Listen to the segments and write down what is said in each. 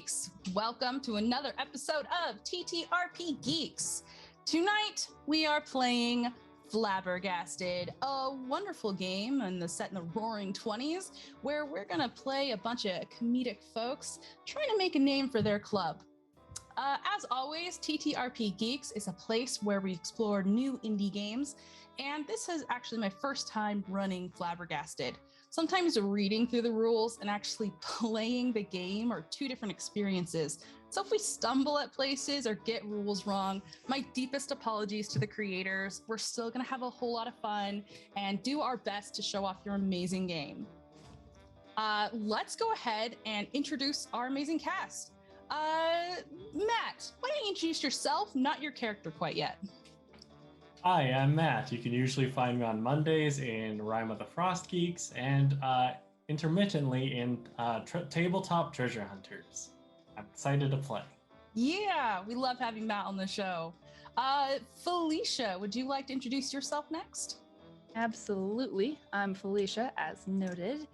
Geeks! Welcome to another episode of TTRPGeeks. Tonight, we are playing Flabbergasted, a wonderful game set in the roaring 20s, where we're gonna play a bunch of comedic folks trying to make a name for their club. As always, TTRPGeeks is a place where we explore new indie games, and this is actually my first time running Flabbergasted. Sometimes reading through the rules and actually playing the game are two different experiences. So if we stumble at places or get rules wrong, my deepest apologies to the creators. We're still gonna have a whole lot of fun and do our best to show off your amazing game. Let's go ahead and introduce our amazing cast. Matt, why don't you introduce yourself, not your character quite yet. Hi, I'm Matt. You can usually find me on Mondays in Rime of the Frost Geeks and intermittently in Tabletop Treasure Hunters. I'm excited to play. Yeah, we love having Matt on the show. Felicia, would you like to introduce yourself next? Absolutely. I'm Felicia, as noted,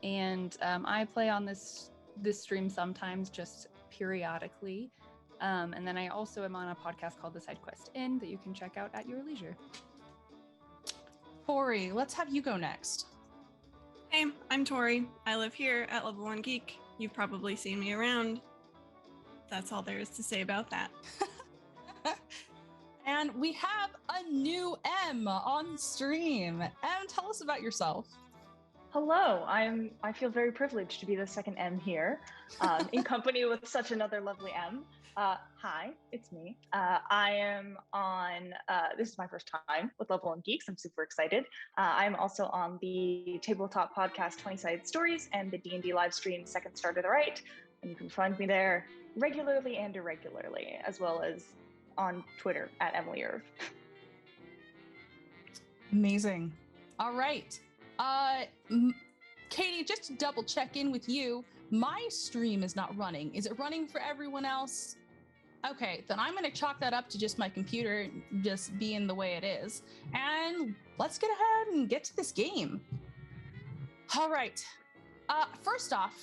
and I play on this stream sometimes, just periodically. And then I also am on a podcast called The Side Quest Inn that you can check out at your leisure. Tori, let's have you go next. Hey, I'm Tori. I live here at Level 1 Geek. You've probably seen me around. That's all there is to say about that. And we have a new M on stream. M, tell us about yourself. Hello, I feel very privileged to be the second M here, in company with such another lovely M. Hi, it's me. I am on, this is my first time with Level 1 Geeks. I'm super excited. I'm also on the tabletop podcast 20-Sided Stories and the D&D live stream Second Star to the Right. And you can find me there regularly and irregularly, as well as on Twitter at Emily Irv. Amazing. All right. Katie, just to double check in with you, my stream is not running. Is it running for everyone else? Okay, then I'm going to chalk that up to just my computer just being the way it is. And let's get ahead and get to this game. All right. First off,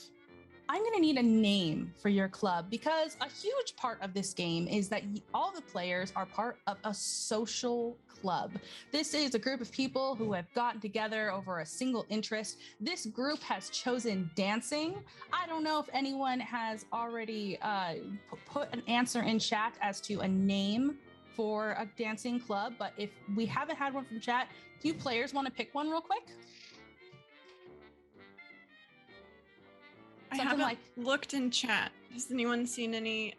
I'm going to need a name for your club because a huge part of this game is that all the players are part of a social club. This is a group of people who have gotten together over a single interest. This group has chosen dancing. I don't know if anyone has already put an answer in chat as to a name for a dancing club, but if we haven't had one from chat, do you players want to pick one real quick? I haven't looked in chat. Has anyone seen any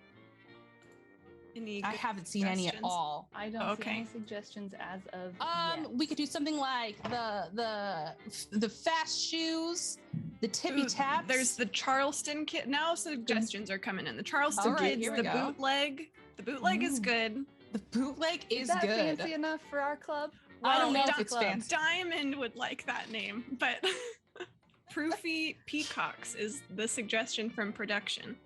I haven't seen any at all. I don't see any suggestions as of yet. We could do something like the fast shoes, the tippy taps. There's the Charleston kid. Now suggestions are coming in. The Charleston kids, the bootleg. The bootleg is good. The bootleg is that good. Fancy enough for our club? Well, I don't know if it's fancy. Diamond would like that name, but Proofy Peacocks is the suggestion from production.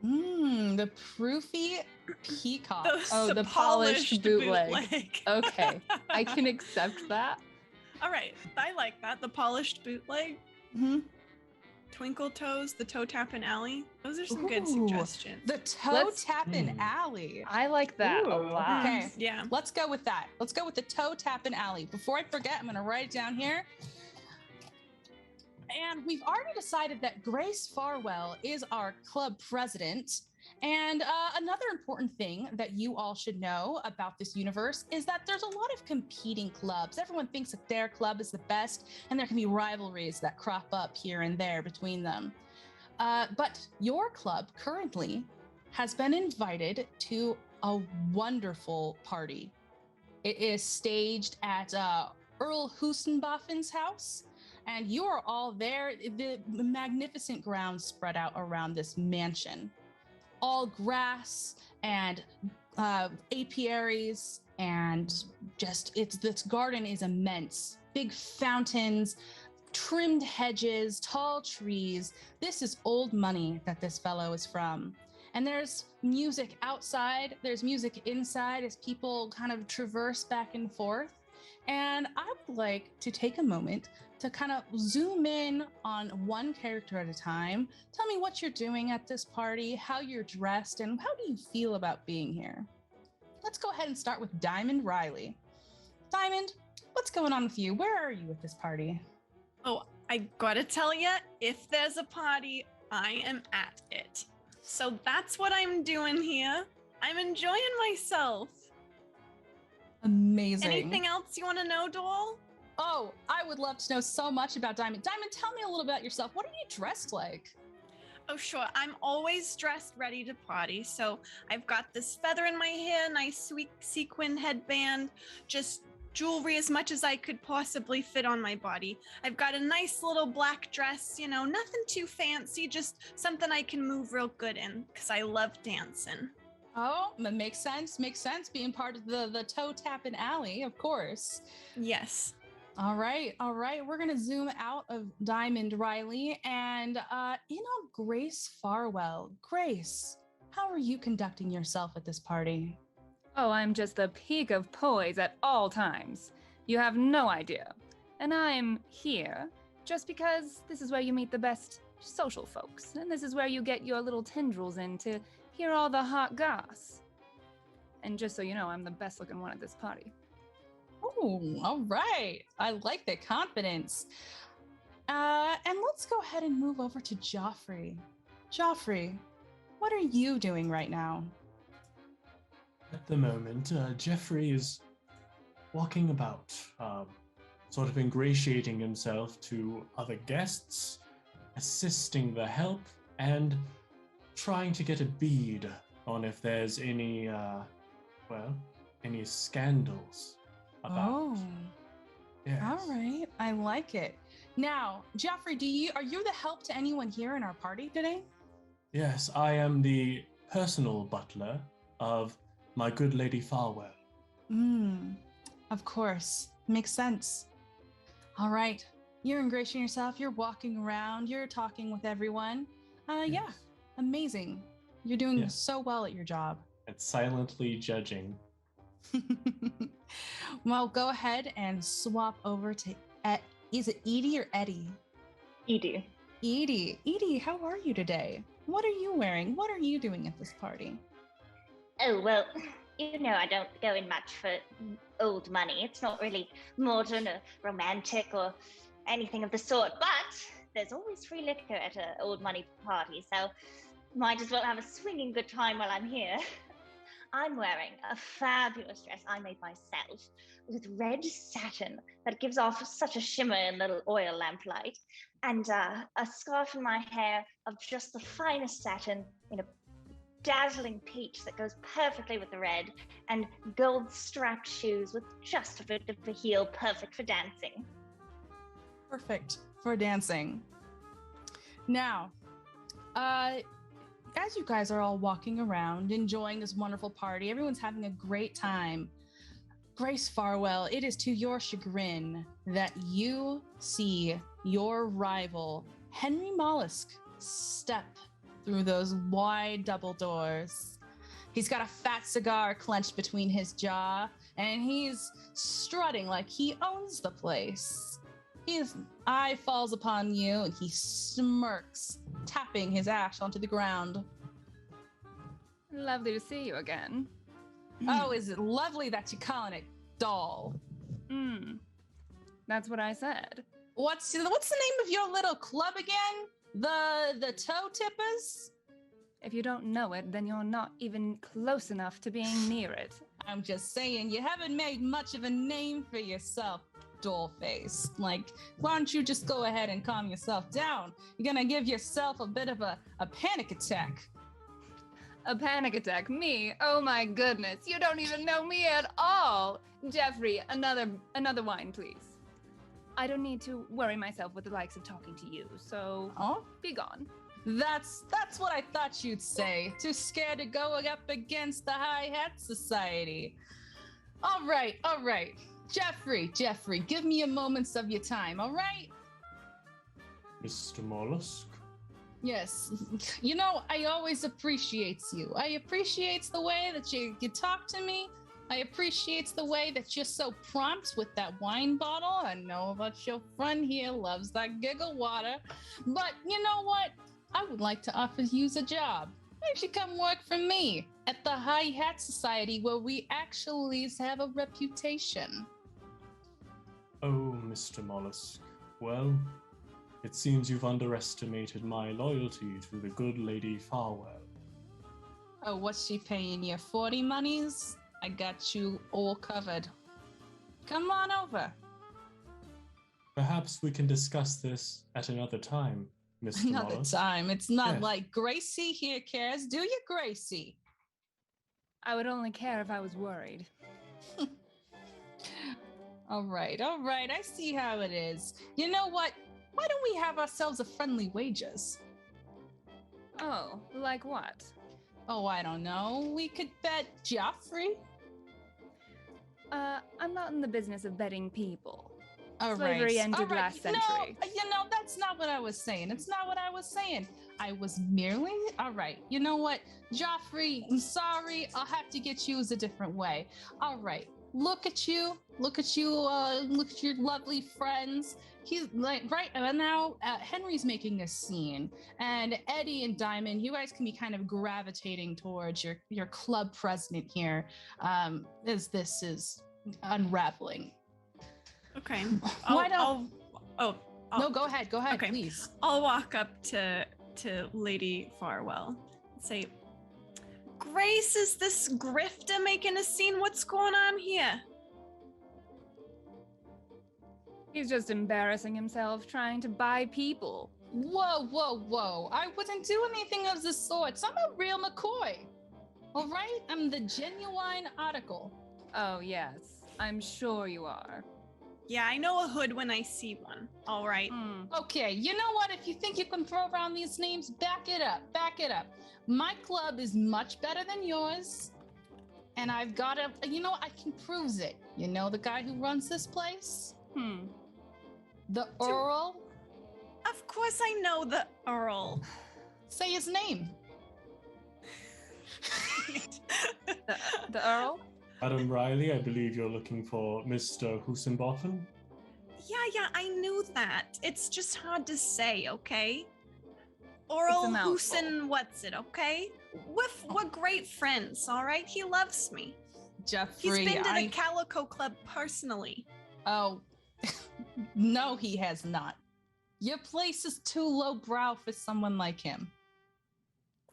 The Proofy Peacocks. The polished bootleg. Okay, I can accept that. All right, I like that. The polished bootleg. Mm-hmm. Twinkle Toes, the Toe Tappin' Alley. Those are some good suggestions. The Toe Tappin' Alley. I like that a lot. Okay, yeah. Let's go with that. Let's go with the Toe Tappin' Alley. Before I forget, I'm going to write it down here. And we've already decided that Grace Farwell is our club president. And another important thing that you all should know about this universe is that there's a lot of competing clubs. Everyone thinks that their club is the best, and there can be rivalries that crop up here and there between them. But your club currently has been invited to a wonderful party. It is staged at Earl Hustenboffin's house. And you are all there, the magnificent grounds spread out around this mansion. All grass and apiaries, and just this garden is immense. Big fountains, trimmed hedges, tall trees. This is old money that this fellow is from. And there's music outside, there's music inside as people kind of traverse back and forth. And I would like to take a moment to kind of zoom in on one character at a time. Tell me what you're doing at this party, how you're dressed, and how do you feel about being here? Let's go ahead and start with Diamond Riley. Diamond, what's going on with you? Where are you at this party? Oh, I gotta tell ya, if there's a party, I am at it. So that's what I'm doing here. I'm enjoying myself. Amazing. Anything else you want to know, doll? Oh, I would love to know so much about Diamond. Diamond, tell me a little about yourself. What are you dressed like? Oh, sure. I'm always dressed ready to party. So I've got this feather in my hair, nice sweet sequin headband, just jewelry as much as I could possibly fit on my body. I've got a nice little black dress, you know, nothing too fancy, just something I can move real good in because I love dancing. Oh, makes sense. Makes sense. Being part of the toe tapping alley, of course. Yes. All right. We're going to zoom out of Diamond Riley and in on Grace Farwell. Grace, how are you conducting yourself at this party? Oh, I'm just the peak of poise at all times. You have no idea. And I'm here just because this is where you meet the best social folks. And this is where you get your little tendrils in to hear all the hot goss. And just so you know, I'm the best looking one at this party. Oh, all right. I like the confidence. And let's go ahead and move over to Joffrey. Joffrey, what are you doing right now? At the moment, Jeffrey is walking about, sort of ingratiating himself to other guests, assisting the help, and trying to get a bead on if there's any, any scandals about. Oh, Yes. all right. I like it. Now, Jeffrey, are you the help to anyone here in our party today? Yes, I am the personal butler of my good lady Farwell. Of course. Makes sense. All right. You're ingratiating yourself. You're walking around. You're talking with everyone. Yeah. Amazing. You're doing so well at your job. And silently judging. Well, go ahead and swap over to, is it Edie or Eddie? Edie. Edie, how are you today? What are you wearing? What are you doing at this party? Oh, well, you know, I don't go in much for old money. It's not really modern or romantic or anything of the sort, but there's always free liquor at an old money party, so might as well have a swinging good time while I'm here. I'm wearing a fabulous dress I made myself with red satin that gives off such a shimmer in the oil lamplight, and a scarf in my hair of just the finest satin in a dazzling peach that goes perfectly with the red, and gold strapped shoes with just a bit of a heel, perfect for dancing. Perfect for dancing. Now, as you guys are all walking around, enjoying this wonderful party, everyone's having a great time. Grace Farwell, it is to your chagrin that you see your rival, Henry Mollusk, step through those wide double doors. He's got a fat cigar clenched between his jaw, and he's strutting like he owns the place. His eye falls upon you, and he smirks, tapping his ash onto the ground. Lovely to see you again. Oh, is it lovely that you're calling it doll? That's what I said. What's the name of your little club again? The toe tippers? If you don't know it, then you're not even close enough to being near it. I'm just saying, you haven't made much of a name for yourself, dollface. Like, why don't you just go ahead and calm yourself down? You're gonna give yourself a bit of a panic attack. A panic attack? Me? Oh my goodness, you don't even know me at all! Jeffrey, another wine, please. I don't need to worry myself with the likes of talking to you, so be gone. That's what I thought you'd say. Too scared to go up against the High Hat Society. All right. Jeffrey, give me a moments of your time, all right? Mr. Mollusk? Yes. You know, I always appreciates you. I appreciates the way that you talk to me. I appreciate the way that you're so prompt with that wine bottle. I know about your friend here loves that giggle water. But you know what? I would like to offer you a job. Why don't you come work for me at the High Hat Society where we actually have a reputation? Oh, Mr. Mollusk. Well, it seems you've underestimated my loyalty to the good Lady Farwell. Oh, what's she paying you? 40 monies? I got you all covered. Come on over. Perhaps we can discuss this at another time, Mr. Another Mollusk. time. It's not Yes. like Gracie here cares. Do you, Gracie? I would only care if I was worried. All right. I see how it is. You know what? Why don't we have ourselves a friendly wages? Oh, like what? Oh, I don't know. We could bet Joffrey. I'm not in the business of betting people. All Slavery right. ended All right. last century. No, that's not what I was saying. It's not what I was saying. I was merely, all right. You know what? Joffrey, I'm sorry. I'll have to get you a different way. All right. Look at you. Look at your lovely friends. He's like right now. Henry's making a scene, and Eddie and Diamond, you guys can be kind of gravitating towards your club president here, as this is unraveling. Okay. Why don't? No, Go ahead. Go ahead, Okay. please. I'll walk up to Lady Farwell and say, Grace, is this grifter making a scene? What's going on here? He's just embarrassing himself trying to buy people. Whoa. I wouldn't do anything of the sort. I'm a real McCoy. All right? I'm the genuine article. Oh, yes. I'm sure you are. Yeah, I know a hood when I see one. All right. Okay, you know what? If you think you can throw around these names, back it up. My club is much better than yours. And I've got I can prove it. You know the guy who runs this place? The Earl? Of course I know the Earl. Say his name. The Earl? Madam Riley, I believe you're looking for Mr. Hussenboffen? Yeah, I knew that. It's just hard to say, okay? It's a Earl mouthful. Husen, what's it, okay? We're great friends, all right? He loves me. Jeffrey. He's been to the Calico Club personally. Oh, no, he has not. Your place is too lowbrow for someone like him.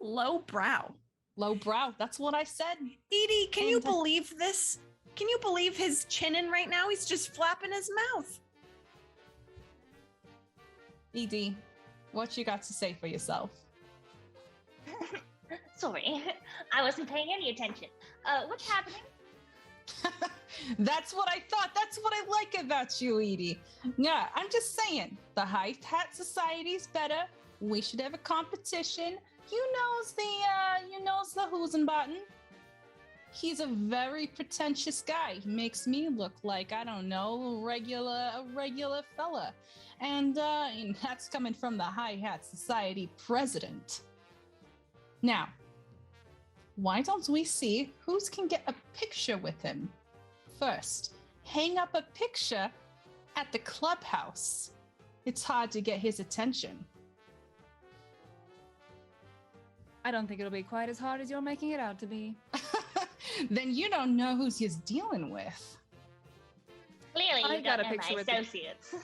Lowbrow. Lowbrow, that's what I said. Edie, can you believe this? Can you believe his chinning right now? He's just flapping his mouth. Edie, what you got to say for yourself? Sorry, I wasn't paying any attention. What's happening? That's what I thought. That's what I like about you, Edie. Yeah, I'm just saying, the High Hat Society's better. We should have a competition. You knows the Husenbotten. He's a very pretentious guy. He makes me look like, I don't know, a regular fella. And that's coming from the High Hat Society president. Now, why don't we see who can get a picture with him? First, hang up a picture at the clubhouse. It's hard to get his attention. I don't think it'll be quite as hard as you're making it out to be. Then you don't know who's he's dealing with. Clearly, I you got don't a know picture my with the- associates.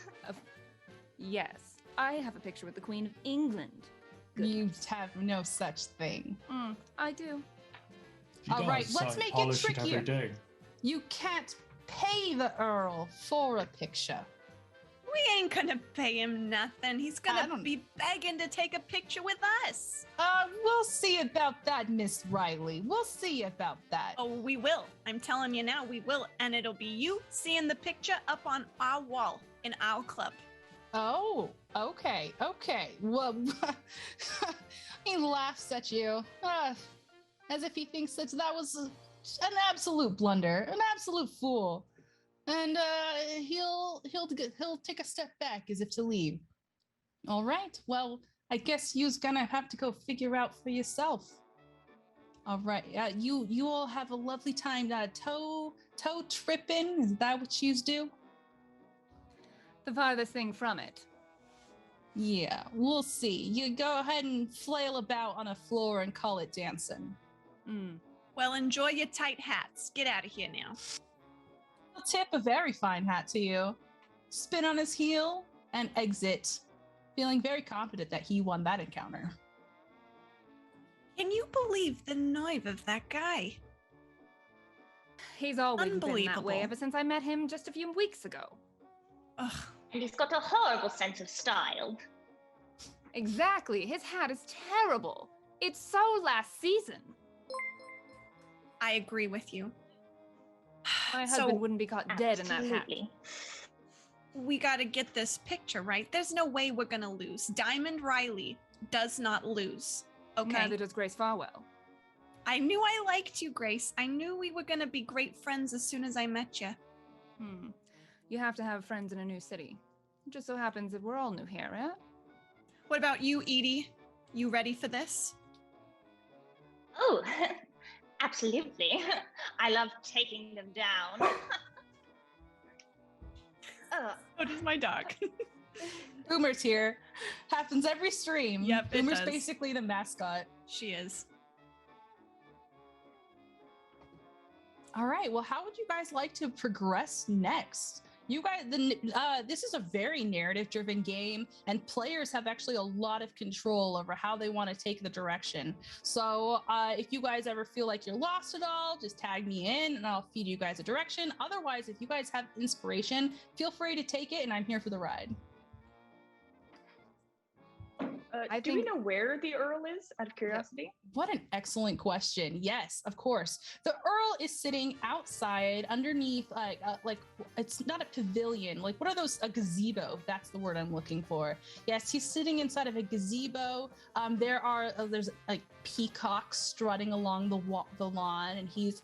Yes, I have a picture with the Queen of England. Good. You have no such thing. I do. You All guys right, let's sight make it polish trickier. every day. You can't pay the Earl for a picture. We ain't gonna pay him nothing. He's I gonna don't- be begging to take a picture with us. We'll see about that, Miss Riley. We'll see about that. Oh, we will. I'm telling you now, we will. And it'll be you seeing the picture up on our wall in our club. Oh, okay. Well, he laughs at you, as if he thinks that was an absolute blunder, an absolute fool, and he'll take a step back as if to leave. All right. Well, I guess you's gonna have to go figure out for yourself. All right. You all have a lovely time. Toe tripping. Is that what you do? The farthest thing from it. Yeah, we'll see. You go ahead and flail about on a floor and call it dancing. Well, enjoy your tight hats. Get out of here now. I'll tip a very fine hat to you. Spin on his heel and exit, feeling very confident that he won that encounter. Can you believe the nerve of that guy? He's always been that way Unbelievable. ever since I met him just a few weeks ago. Ugh. And he's got a horrible sense of style. Exactly. His hat is terrible. It's so last season. I agree with you. My So, husband wouldn't be caught dead in that hat. Absolutely. we got to get this picture right. There's no way we're going to lose. Diamond Riley does not lose. Okay. Neither does Grace Farwell. I knew I liked you, Grace. I knew we were going to be great friends as soon as I met you. You have to have friends in a new city. It just so happens that we're all new here, right? What about you, Edie? You ready for this? Oh, absolutely. I love taking them down. So does my dog. Boomer's here. Happens every stream. Yep, it Boomer's does. basically the mascot. She is. All right. Well, how would you guys like to progress next? You guys, this is a very narrative-driven game, and players have actually a lot of control over how they want to take the direction. So if you guys ever feel like you're lost at all, just tag me in, and I'll feed you guys a direction. Otherwise, if you guys have inspiration, feel free to take it, and I'm here for the ride. Do we know where the Earl is, out of curiosity? What an excellent question. Yes, of course. The Earl is sitting outside underneath, like it's not a pavilion. Like, what are those? A gazebo. That's the word I'm looking for. Yes, he's sitting inside of a gazebo. There's like peacocks strutting along the lawn, and he's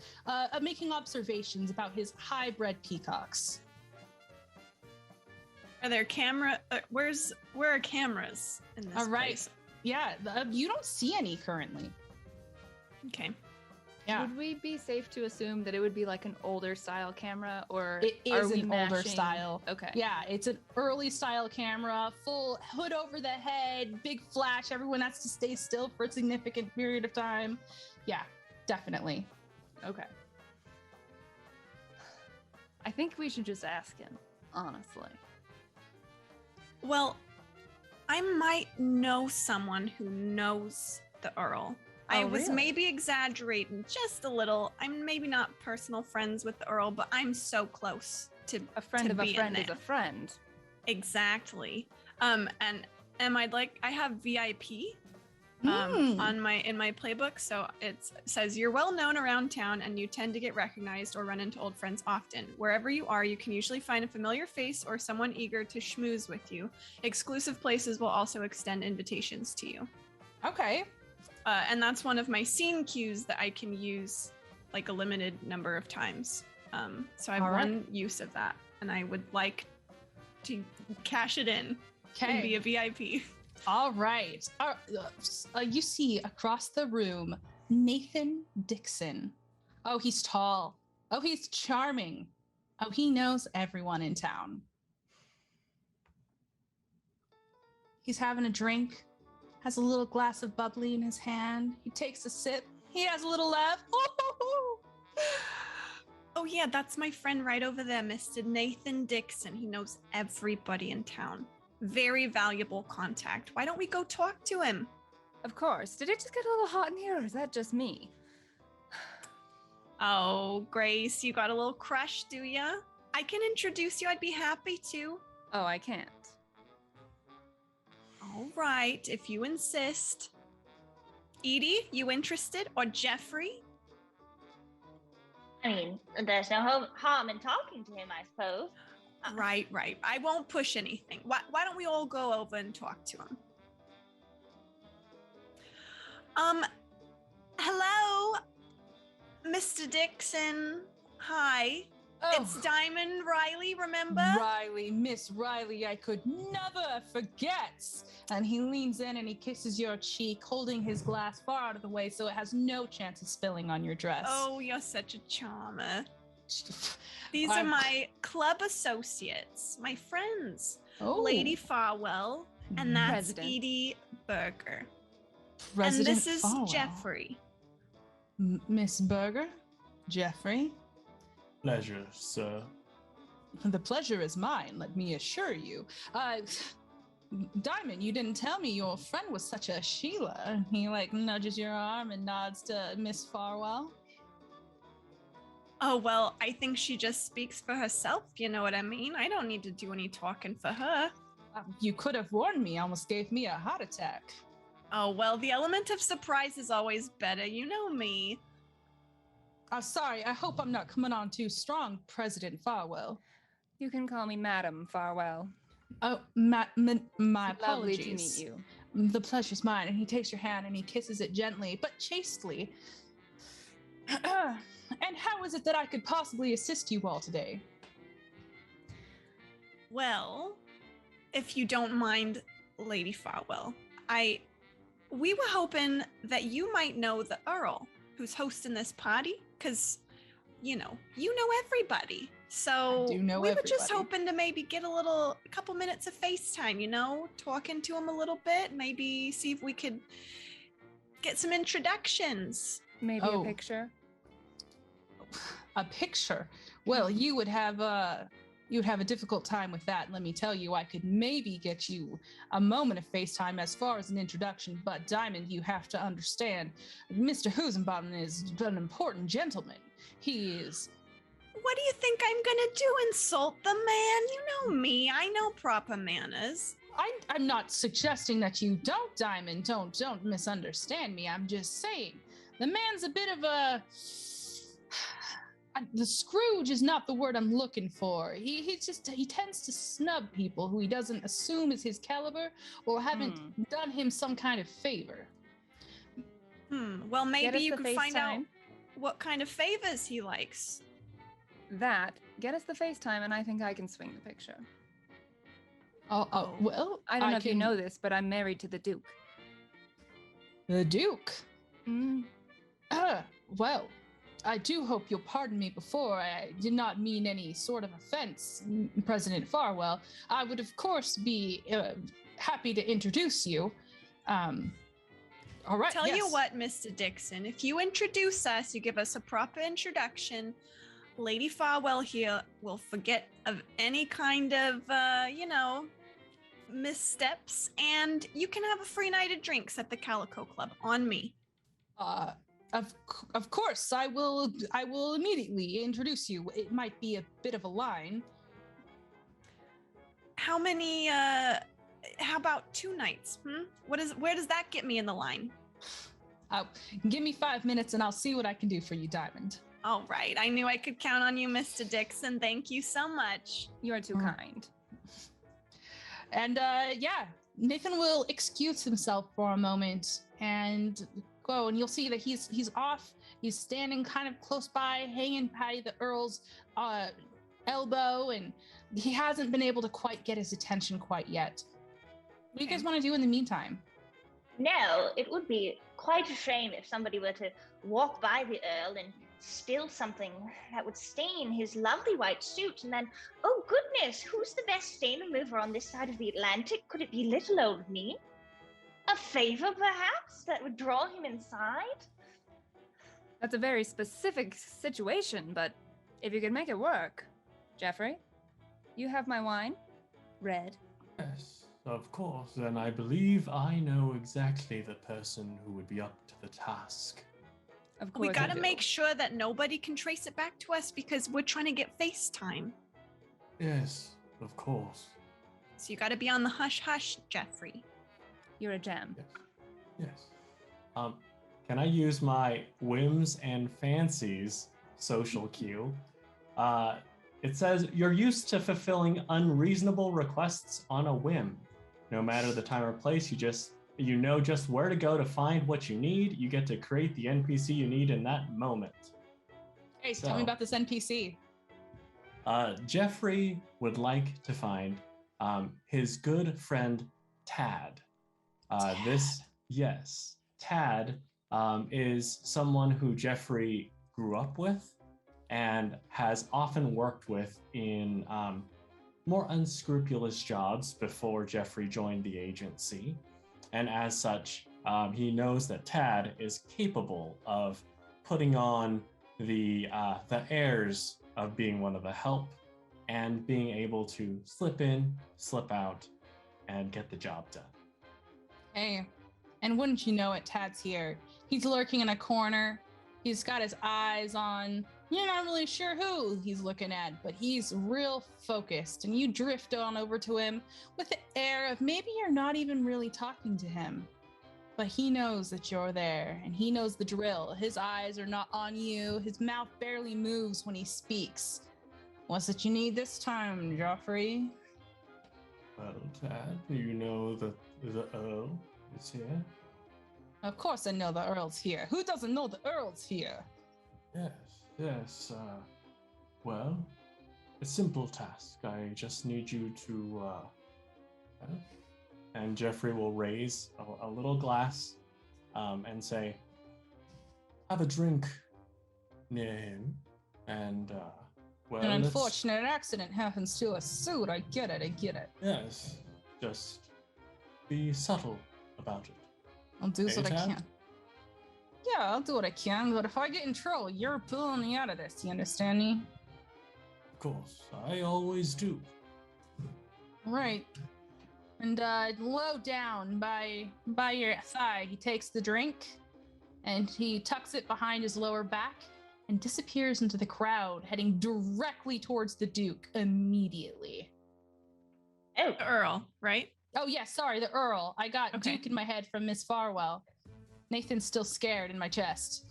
making observations about his hybrid peacocks. Are there where are cameras in this All right. place? Yeah, you don't see any currently. Okay. Yeah. Would we be safe to assume that it would be like an older style camera, or It are is we an older matching- style. Okay. Yeah, it's an early style camera, full hood over the head, big flash. Everyone has to stay still for a significant period of time. Yeah, definitely. Okay. I think we should just ask him, honestly. Well, I might know someone who knows the Earl. I was really? maybe exaggerating just a little. I'm maybe not personal friends with the Earl, but I'm so close to A friend to of a being friend is there. a friend. Exactly. And I have VIP Hmm. in my playbook, so it says you're well known around town and you tend to get recognized or run into old friends often. Wherever you are, you can usually find a familiar face or someone eager to schmooze with you. Exclusive places will also extend invitations to you. Okay. And that's one of my scene cues that I can use like a limited number of times. So I have All right. one use of that, and I would like to cash it in and Okay. be a VIP. All right. You see across the room Nathan Dixon. Oh, he's tall. Oh, he's charming. Oh, he knows everyone in town. He's having a drink, has a little glass of bubbly in his hand. He takes a sip. He has a little laugh. Oh yeah, that's my friend right over there, Mr. Nathan Dixon. He knows everybody in town. Very valuable contact. Why don't we go talk to him? Of course. Did it just get a little hot in here, or is that just me? Oh, Grace, you got a little crush, do ya? I can introduce you. I'd be happy to. Oh, I can't. All right, if you insist. Edie, you interested? Or Jeffrey? I mean, there's no harm in talking to him, I suppose. Right. I won't push anything. Why don't we all go over and talk to him? Hello, Mr. Dixon. Hi. It's Diamond Riley, remember? Riley, Miss Riley, I could never forget. And he leans in and he kisses your cheek, holding his glass far out of the way so it has no chance of spilling on your dress. Oh, you're such a charmer. These are my club associates, my friends. Lady Farwell, and that's President. Edie Berger. President and this is Farwell. Jeffrey. Miss Berger? Jeffrey? Pleasure, sir. The pleasure is mine, let me assure you. Diamond, you didn't tell me your friend was such a Sheila. He nudges your arm and nods to Miss Farwell. Oh, well, I think she just speaks for herself, you know what I mean? I don't need to do any talking for her. You could have warned me, almost gave me a heart attack. Oh, well, the element of surprise is always better, you know me. Sorry, I hope I'm not coming on too strong, President Farwell. You can call me Madam Farwell. Oh, my Lovely apologies. to meet you. The pleasure's mine. And he takes your hand and he kisses it gently, but chastely. And how is it that I could possibly assist you all today? Well, if you don't mind, Lady Farwell, we were hoping that you might know the Earl who's hosting this party, because you know everybody. So I do know we were just everybody. hoping to maybe get a couple minutes of FaceTime, talking to him a little bit, maybe see if we could get some introductions. Maybe a picture. A picture? Well, you would have a difficult time with that. Let me tell you, I could maybe get you a moment of FaceTime as far as an introduction, but Diamond, you have to understand, Mr. Husenbaum is an important gentleman. He is... What do you think I'm gonna do? Insult the man? You know me. I know proper manners. I'm not suggesting that you don't, Diamond. Don't misunderstand me. I'm just saying, the man's a bit of a... The Scrooge is not the word I'm looking for. He tends to snub people who he doesn't assume is his caliber or haven't done him some kind of favor. Well, maybe you can find out FaceTime. what kind of favors he likes. Get us the FaceTime, and I think I can swing the picture. Well, I don't know if you know this, but I'm married to the Duke. The Duke? Mm. Well, I do hope you'll pardon me before. I did not mean any sort of offense, President Farwell. I would, of course, be happy to introduce you. All right. Tell you what, Mr. Dixon, if you introduce us, you give us a proper introduction, Lady Farwell here will forget of any kind of, missteps, and you can have a free night of drinks at the Calico Club on me. Of course, I will immediately introduce you. It might be a bit of a line. How about 2 nights? Where does that get me in the line? Give me 5 minutes and I'll see what I can do for you, Diamond. All right. I knew I could count on you, Mr. Dixon. Thank you so much. You are too kind. And Nathan will excuse himself for a moment and go, and you'll see that he's off. He's standing kind of close by, hanging by the Earl's elbow, and he hasn't been able to quite get his attention quite yet. What do you guys want to do in the meantime? No, it would be quite a shame if somebody were to walk by the Earl and spill something that would stain his lovely white suit, and then, oh goodness, who's the best stain remover on this side of the Atlantic? Could it be little old me? A favor, perhaps, that would draw him inside? That's a very specific situation, but if you could make it work. Jeffrey, you have my wine? Red. Yes, of course, and I believe I know exactly the person who would be up to the task. Of course. We got to I do. make sure that nobody can trace it back to us because we're trying to get FaceTime. Yes, of course. So you got to be on the hush hush, Jeffrey. You're a gem. Yes. Can I use my whims and fancies social cue? It says you're used to fulfilling unreasonable requests on a whim. No matter the time or place, you know just where to go to find what you need. You get to create the NPC you need in that moment. Hey, tell me about this NPC. Jeffrey would like to find his good friend Tad. Tad is someone who Jeffrey grew up with and has often worked with in more unscrupulous jobs before Jeffrey joined the agency. And as such, he knows that Tad is capable of putting on the airs of being one of the help and being able to slip in, slip out, and get the job done. Hey, and wouldn't you know it, Tad's here. He's lurking in a corner. He's got his eyes on, you're not really sure who he's looking at, but he's real focused. And you drift on over to him with the air of maybe you're not even really talking to him. But he knows that you're there, and he knows the drill. His eyes are not on you. His mouth barely moves when he speaks. What's it you need this time, Joffrey? Well, Tad, you know the Earl is here? Of course I know the Earl's here. Who doesn't know the Earl's here? Yes. Well, a simple task. I just need you to, and Jeffrey will raise a little glass and say, have a drink near him. And, well, an unfortunate accident happens to us soon. I get it. Yes, just be subtle about it. I'll do what I Tad? can. Yeah, I'll do what I can, but if I get in trouble, you're pulling me out of this. You understand me? Of course, I always do. Right. And low down by your thigh, he takes the drink and he tucks it behind his lower back and disappears into the crowd, heading directly towards the Duke immediately. Oh, Earl, right? Oh, yeah, sorry, the Earl. I got Okay. Duke in my head from Miss Farwell. Nathan's still scared in my chest.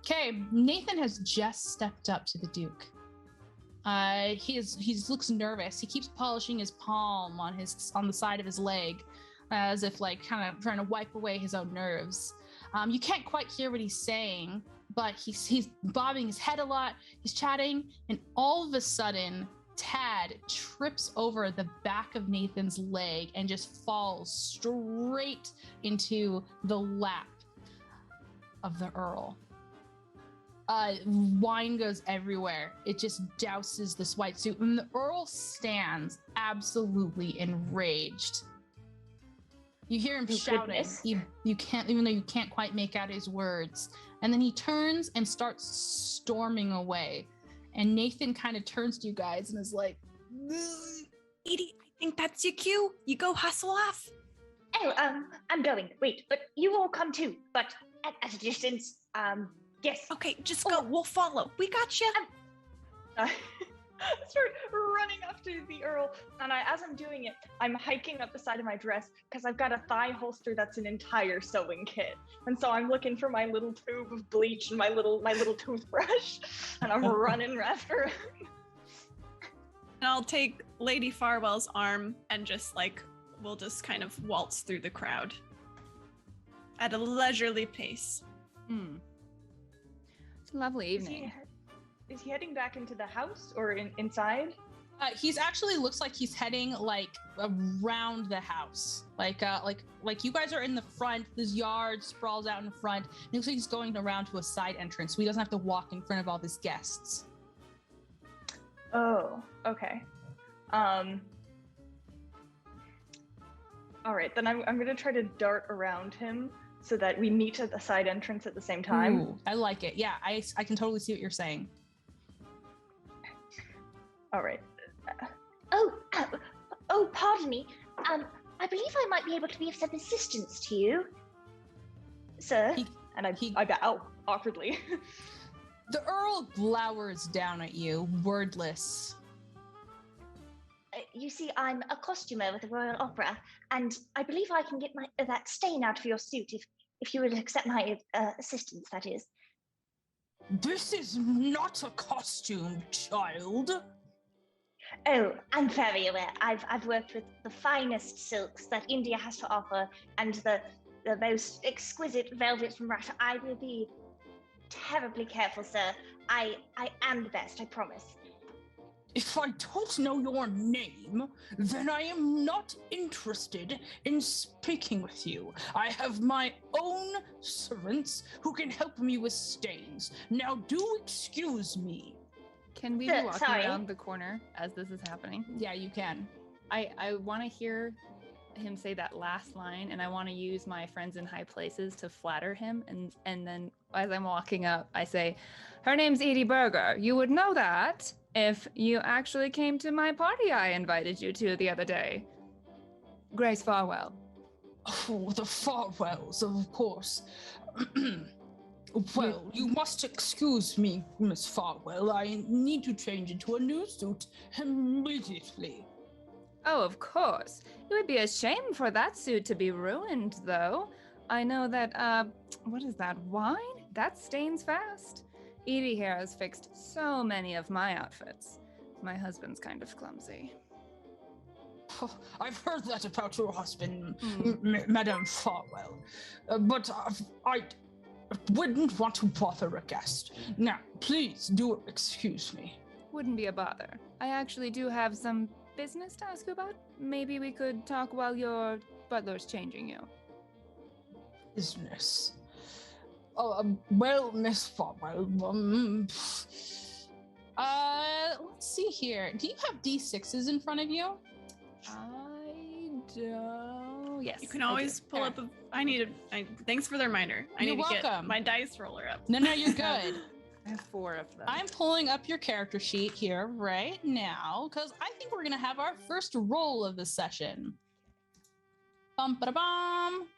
Okay, Nathan has just stepped up to the Duke. He looks nervous. He keeps polishing his palm on the side of his leg, as if like kind of trying to wipe away his own nerves. You can't quite hear what he's saying, but he's bobbing his head a lot. He's chatting, and all of a sudden, Tad trips over the back of Nathan's leg and just falls straight into the lap of the Earl. Wine goes everywhere. It just douses this white suit, and the Earl stands absolutely enraged. You hear him shouting. You can't, even though you can't quite make out his words. And then he turns and starts storming away. And Nathan kind of turns to you guys and is like, Edie, I think that's your cue. You go hustle off. Oh, I'm going. Wait, but you all come too, but at a distance. Yes. Okay, just go. We'll follow. We got you. I start running after the Earl, and as I'm doing it, I'm hiking up the side of my dress because I've got a thigh holster that's an entire sewing kit, and so I'm looking for my little tube of bleach and my little toothbrush, and I'm running after him. And I'll take Lady Farwell's arm and we'll just kind of waltz through the crowd at a leisurely pace. It's a lovely evening. Is he heading back into the house or inside? He's actually looks like he's heading like around the house. Like you guys are in the front. This yard sprawls out in front. It looks like he's going around to a side entrance, so he doesn't have to walk in front of all his guests. Oh, okay. All right, then I'm gonna try to dart around him so that we meet at the side entrance at the same time. Ooh, I like it. Yeah, I can totally see what you're saying. All right. Oh, pardon me. I believe I might be able to be of some assistance to you, sir. I bow awkwardly. The Earl glowers down at you, wordless. You see, I'm a costumer with the Royal Opera, and I believe I can get that stain out of your suit if you would accept my assistance, that is. This is not a costume, child. Oh, I'm very aware. I've worked with the finest silks that India has to offer, and the most exquisite velvet from Russia. I will be terribly careful, sir. I am the best, I promise. If I don't know your name, then I am not interested in speaking with you. I have my own servants who can help me with stains. Now do excuse me. Can we be walking Sorry. around the corner as this is happening? Yeah, you can. I want to hear him say that last line, and I want to use my friends in high places to flatter him. And then as I'm walking up, I say, her name's Edie Berger. You would know that if you actually came to my party I invited you to the other day. Grace Farwell. Oh, the Farwells, of course. Well, you must excuse me, Miss Farwell. I need to change into a new suit immediately. Oh, of course. It would be a shame for that suit to be ruined, though. I know that, what is that, wine? That stains fast. Edie here has fixed so many of my outfits. My husband's kind of clumsy. Oh, I've heard that about your husband, Madame Farwell. But I wouldn't want to bother a guest. Now, please do excuse me. Wouldn't be a bother. I actually do have some business to ask you about. Maybe we could talk while your butler's changing you. Business. Well, Miss Farwell, let's see here. Do you have D6s in front of you? I do. Yes. You can always I do. pull up thanks for the reminder. I You're need to welcome. get my dice roller up. No, you're good. I have 4 of them. I'm pulling up your character sheet here right now because I think we're going to have our first roll of the session. Bum-ba-da-bum.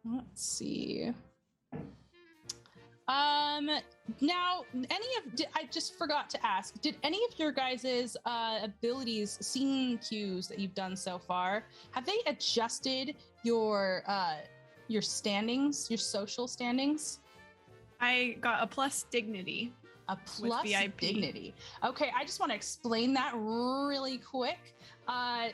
Let's see. Now, I just forgot to ask, did any of your guys' abilities, scene cues that you've done so far, have they adjusted your standings, your social standings? I got a plus dignity. A plus VIP. dignity. Okay, I just want to explain that really quick.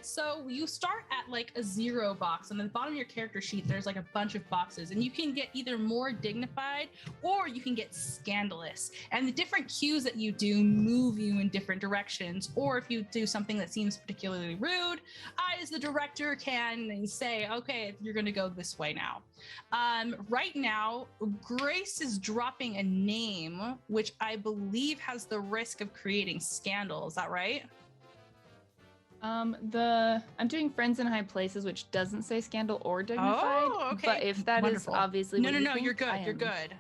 So you start at like a 0 box, and at the bottom of your character sheet, there's like a bunch of boxes, and you can get either more dignified or you can get scandalous. And the different cues that you do move you in different directions. Or if you do something that seems particularly rude, I, as the director, can say, okay, you're going to go this way now. Right now, Grace is dropping a name, which I believe has the risk of creating scandal. Is that right? I'm doing friends in high places, which doesn't say scandal or dignified. Oh, okay. But if that Wonderful. is obviously No, what you you're think, good. I You're am. good.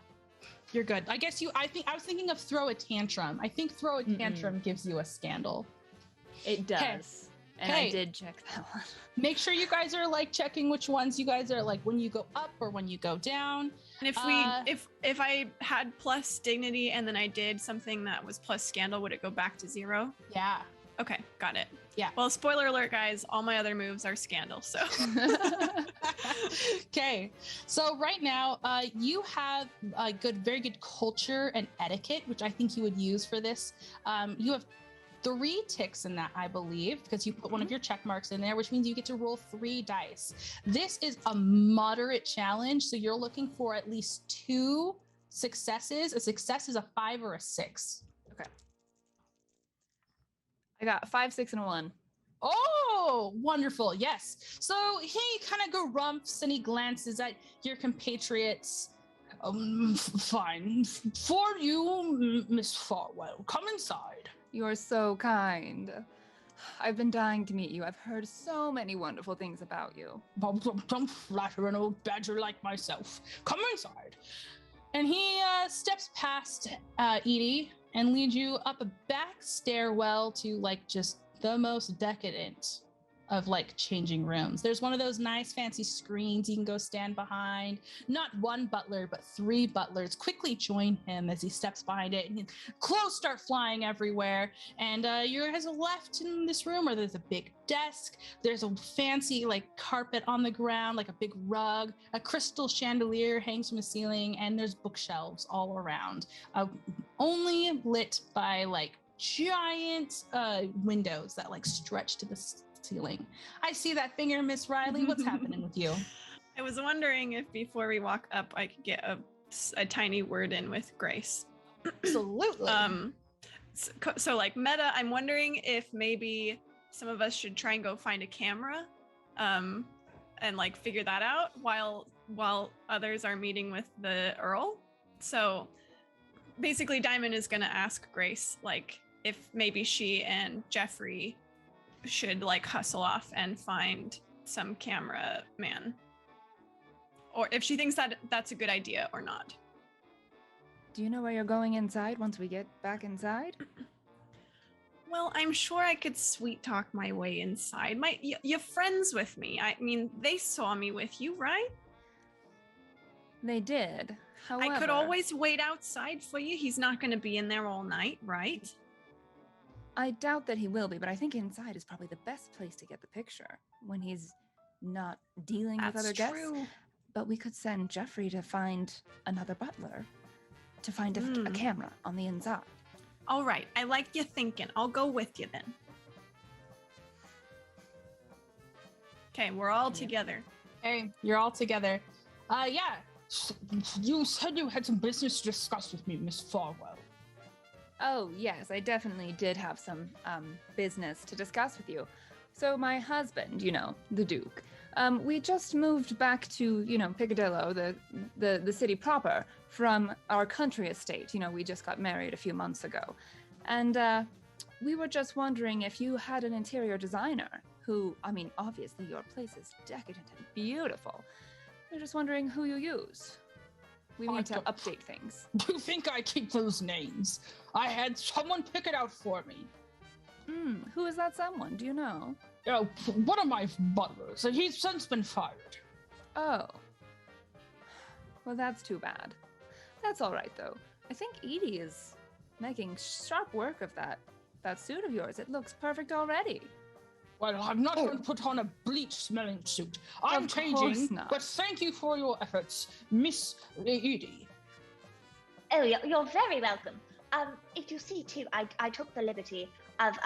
You're good. I was thinking of throw a tantrum. I think throw a tantrum gives you a scandal. It does. And I did check that one. Make sure you guys are like checking which ones you guys are like when you go up or when you go down. And if I had plus dignity and then I did something that was plus scandal, would it go back to 0? Yeah. Okay, got it. Yeah. Well, spoiler alert, guys, all my other moves are scandal, so. Okay. So right now, you have a very good culture and etiquette, which I think you would use for this. You have 3 ticks in that, I believe, because you put one of your check marks in there, which means you get to roll 3 dice. This is a moderate challenge, so you're looking for at least 2 successes. A success is a 5 or a 6. Okay. I got 5, 6, and a 1. Oh, wonderful. Yes. So he kind of garumps and he glances at your compatriots. Fine. For you, Miss Farwell, come inside. You're so kind. I've been dying to meet you. I've heard so many wonderful things about you. Don't flatter an old badger like myself. Come inside. And he steps past Edie and leads you up a back stairwell to like just the most decadent of like changing rooms. There's one of those nice fancy screens you can go stand behind. Not one butler, but 3 butlers quickly join him as he steps behind it, and clothes start flying everywhere. And you're guys are left in this room where there's a big desk. There's a fancy like carpet on the ground, like a big rug. A crystal chandelier hangs from the ceiling, and there's bookshelves all around. Only lit by like giant windows that like stretch to the ceiling. I see that finger, Miss Riley. What's happening with you? I was wondering if before we walk up, I could get a a tiny word in with Grace. Absolutely. So like meta, I'm wondering if maybe some of us should try and go find a camera, and like figure that out while others are meeting with the Earl. So basically Diamond is gonna ask Grace like if maybe she and Jeffrey should like hustle off and find some cameraman, or if she thinks that that's a good idea or not. Do you know where you're going inside once we get back inside? Well, I'm sure I could sweet talk my way inside. You're friends with me. I mean, they saw me with you, right? They did. However, I could always wait outside for you. He's not going to be in there all night, right? I doubt that he will be, but I think inside is probably the best place to get the picture when he's not dealing with other guests. True. But we could send Jeffrey to find another butler to find a camera on the inside. All right. I like your thinking. I'll go with you then. Okay, we're all together. Hey, you're all together. Yeah. You said you had some business to discuss with me, Miss Farwell. Oh, yes, I definitely did have some business to discuss with you. So my husband, the Duke, we just moved back to, Picadillo, the city proper, from our country estate. We just got married a few months ago. And we were just wondering if you had an interior designer who, obviously your place is decadent and beautiful. We're just wondering who you use. We need to update things. Do you think I keep those names? I had someone pick it out for me. Who is that someone? Do you know? One of my butlers. He's since been fired. Oh. Well, that's too bad. That's all right, though. I think Edie is making sharp work of that suit of yours. It looks perfect already. Well, I'm not going to put on a bleach-smelling suit. I'm changing, but thank you for your efforts, Miss Edie. Oh, you're very welcome. If you see, too, I took the liberty of,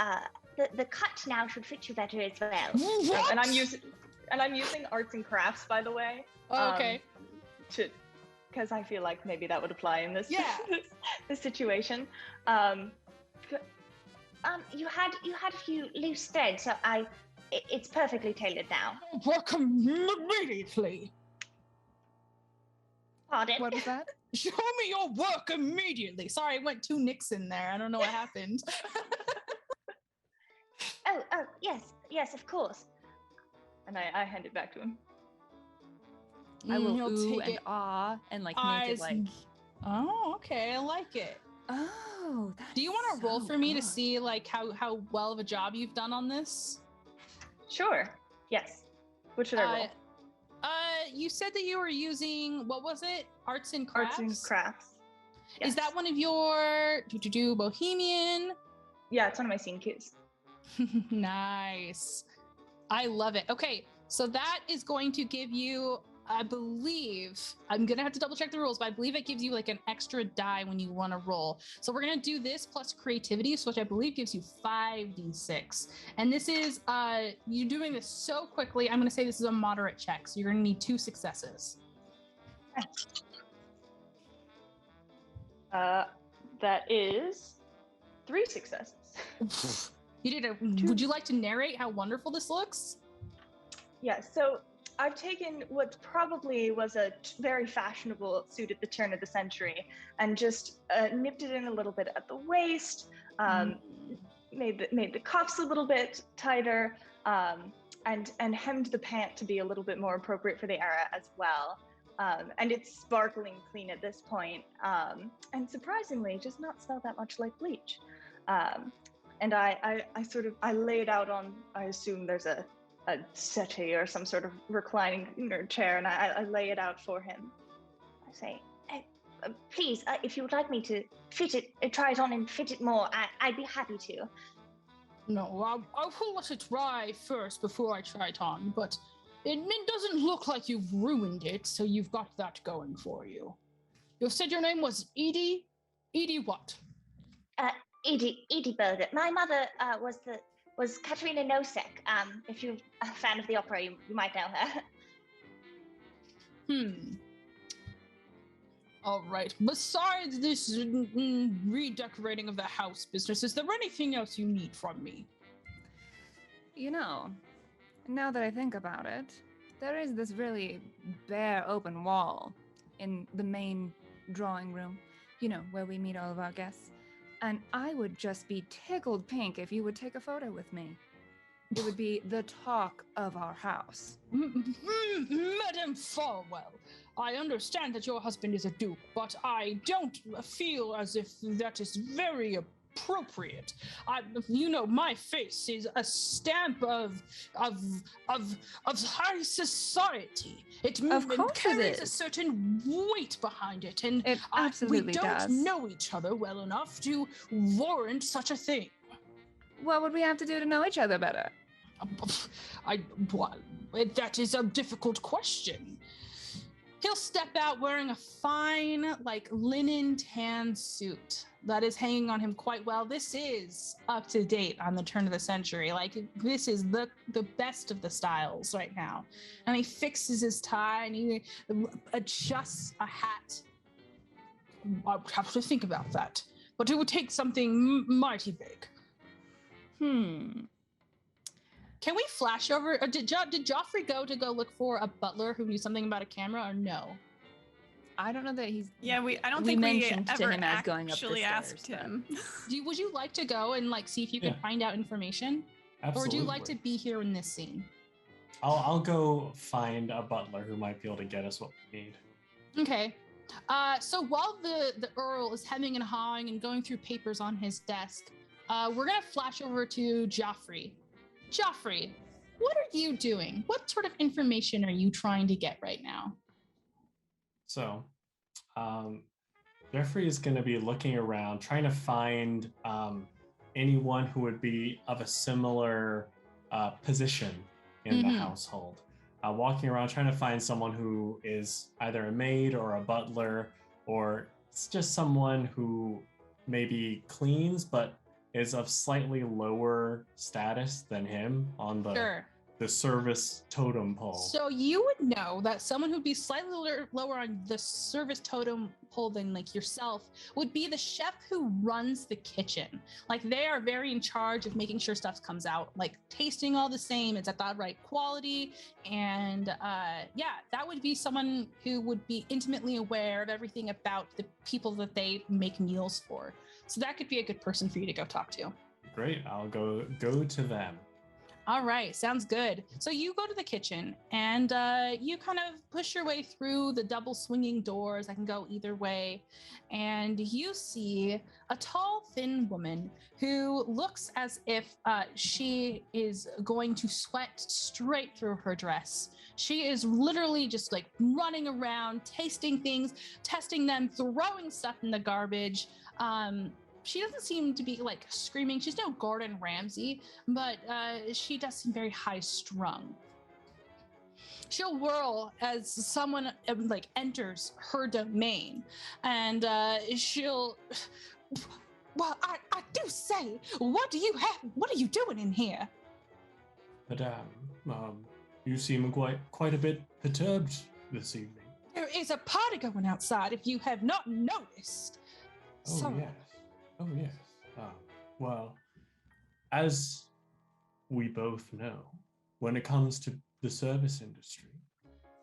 the cut now should fit you better as well. What? And I'm using arts and crafts, by the way. Oh, okay. Because I feel like maybe that would apply in this, this situation. You had a few loose threads, so it's perfectly tailored now. Work immediately. Pardon? What was that? Show me your work immediately. Sorry, I went too Nixon there. I don't know what happened. Oh, yes, of course. And I hand it back to him. I will He'll ooh take and it. ah and like Eyes. make it like. Oh, okay. I like it. Oh, that's Do you want to roll so for me to good. see like how well of a job you've done on this? Sure. Yes. What should I roll? You said that you were using, what was it? Arts and crafts? Arts and crafts. Yes. Is that one of your Bohemian? Yeah, it's one of my scene cues. Nice. I love it. Okay, so that is going to give you, I believe, I'm going to have to double check the rules, but I believe it gives you like an extra die when you want to roll. So we're going to do this plus creativity, which I believe gives you 5d6. And this is, you're doing this so quickly, I'm going to say this is a moderate check. So you're going to need 2 successes. That is 3 successes. You did it. Would you like to narrate how wonderful this looks? Yeah, so I've taken what probably was a very fashionable suit at the turn of the century and just nipped it in a little bit at the waist, made the cuffs a little bit tighter, and hemmed the pant to be a little bit more appropriate for the era as well. And it's sparkling clean at this point, and surprisingly, it does not smell that much like bleach. And I lay it out on, I assume there's a settee or some sort of reclining chair, and I lay it out for him. I say, please, if you would like me to fit it, try it on and fit it more, I'd be happy to. No, I will let it dry first before I try it on, but it doesn't look like you've ruined it, so you've got that going for you. You said your name was Edie? Edie what? Edie Berger. My mother was Katerina Nosek. If you're a fan of the opera, you might know her. All right. Besides this redecorating of the house business, is there anything else you need from me? You know, now that I think about it, there is this really bare open wall in the main drawing room, you know, where we meet all of our guests. And I would just be tickled pink if you would take a photo with me. It would be the talk of our house. Madame Farwell, I understand that your husband is a duke, but I don't feel as if that is very appropriate. My face is a stamp of high society. It carries a certain weight behind it, and it absolutely we don't know each other well enough to warrant such a thing. What would we have to do to know each other better? That is a difficult question. He'll step out wearing a fine, linen tan suit that is hanging on him quite well. This is up to date on the turn of the century. This is the best of the styles right now. And he fixes his tie and he adjusts a hat. I would have to think about that. But it would take something mighty big. Can we flash over? Or did Joffrey go look for a butler who knew something about a camera, or no? I don't know that he's. Yeah, I don't think we mentioned ever to him as going up the actually stairs, asked him. Would you like to go and see if you can find out information? Absolutely. Or would you like to be here in this scene? I'll go find a butler who might be able to get us what we need. Okay. So while the Earl is hemming and hawing and going through papers on his desk, we're gonna flash over to Joffrey. Joffrey, what are you doing? What sort of information are you trying to get right now? So, Jeffrey is going to be looking around, trying to find anyone who would be of a similar position in the household. Walking around, trying to find someone who is either a maid or a butler, or it's just someone who maybe cleans, but is of slightly lower status than him on the service totem pole. So you would know that someone who'd be slightly lower on the service totem pole than yourself would be the chef who runs the kitchen. They are very in charge of making sure stuff comes out, tasting all the same, it's at the right quality. And that would be someone who would be intimately aware of everything about the people that they make meals for. So that could be a good person for you to go talk to. Great, I'll go to them. All right, sounds good. So you go to the kitchen and you kind of push your way through the double swinging doors that can go either way. And you see a tall, thin woman who looks as if she is going to sweat straight through her dress. She is literally just running around, tasting things, testing them, throwing stuff in the garbage. She doesn't seem to be screaming. She's no Gordon Ramsay, but she does seem very high strung. She'll whirl as someone enters her domain, and she'll. Well, I do say, what do you have? What are you doing in here, Madame? You seem quite a bit perturbed this evening. There is a party going outside. If you have not noticed. Oh, yes. Well, as we both know, when it comes to the service industry,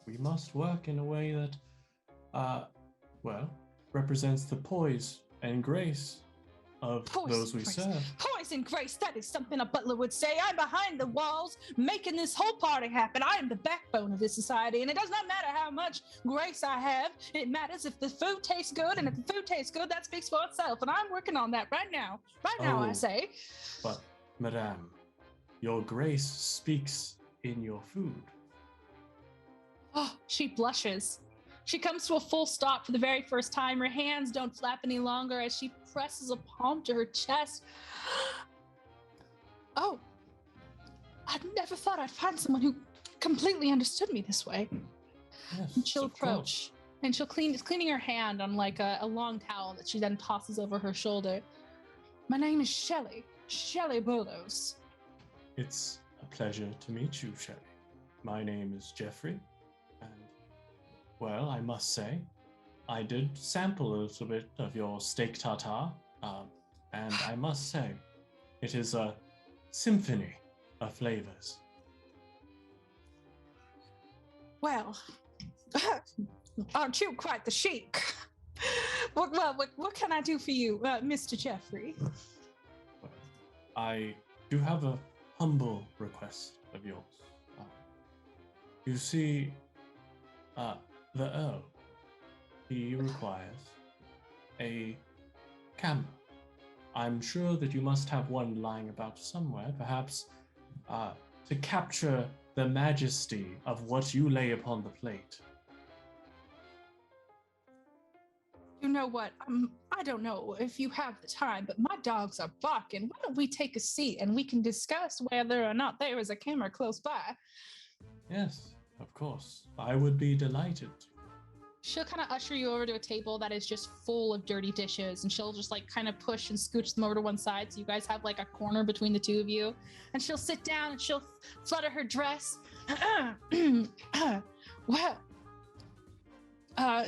we must work in a way that, represents the poise and grace of those we serve. Poise and grace, that is something a butler would say. I'm behind the walls making this whole party happen. I am the backbone of this society, and it does not matter how much grace I have. It matters if the food tastes good, and if the food tastes good, that speaks for itself, and I'm working on that right now. I say. But, Madame, your grace speaks in your food. Oh, she blushes. She comes to a full stop for the very first time. Her hands don't flap any longer as she presses a palm to her chest. Oh, I never thought I'd find someone who completely understood me this way. Yes, and she'll approach, and she'll cleaning her hand on a long towel that she then tosses over her shoulder. My name is Shelley Burlows. It's a pleasure to meet you, Shelley. My name is Jeffrey. Well, I must say, I did sample a little bit of your steak tartare, and I must say, it is a symphony of flavors. Well, aren't you quite the chic? What can I do for you, Mr. Jeffrey? Well, I do have a humble request of yours. You see, the Earl, he requires a camera. I'm sure that you must have one lying about somewhere, perhaps to capture the majesty of what you lay upon the plate. You know what? I don't know if you have the time, but my dogs are barking. Why don't we take a seat and we can discuss whether or not there is a camera close by? Yes, of course. I would be delighted. She'll kind of usher you over to a table that is just full of dirty dishes, and she'll just like kind of push and scooch them over to one side, so you guys have like a corner between the two of you. And she'll sit down and she'll flutter her dress. Well,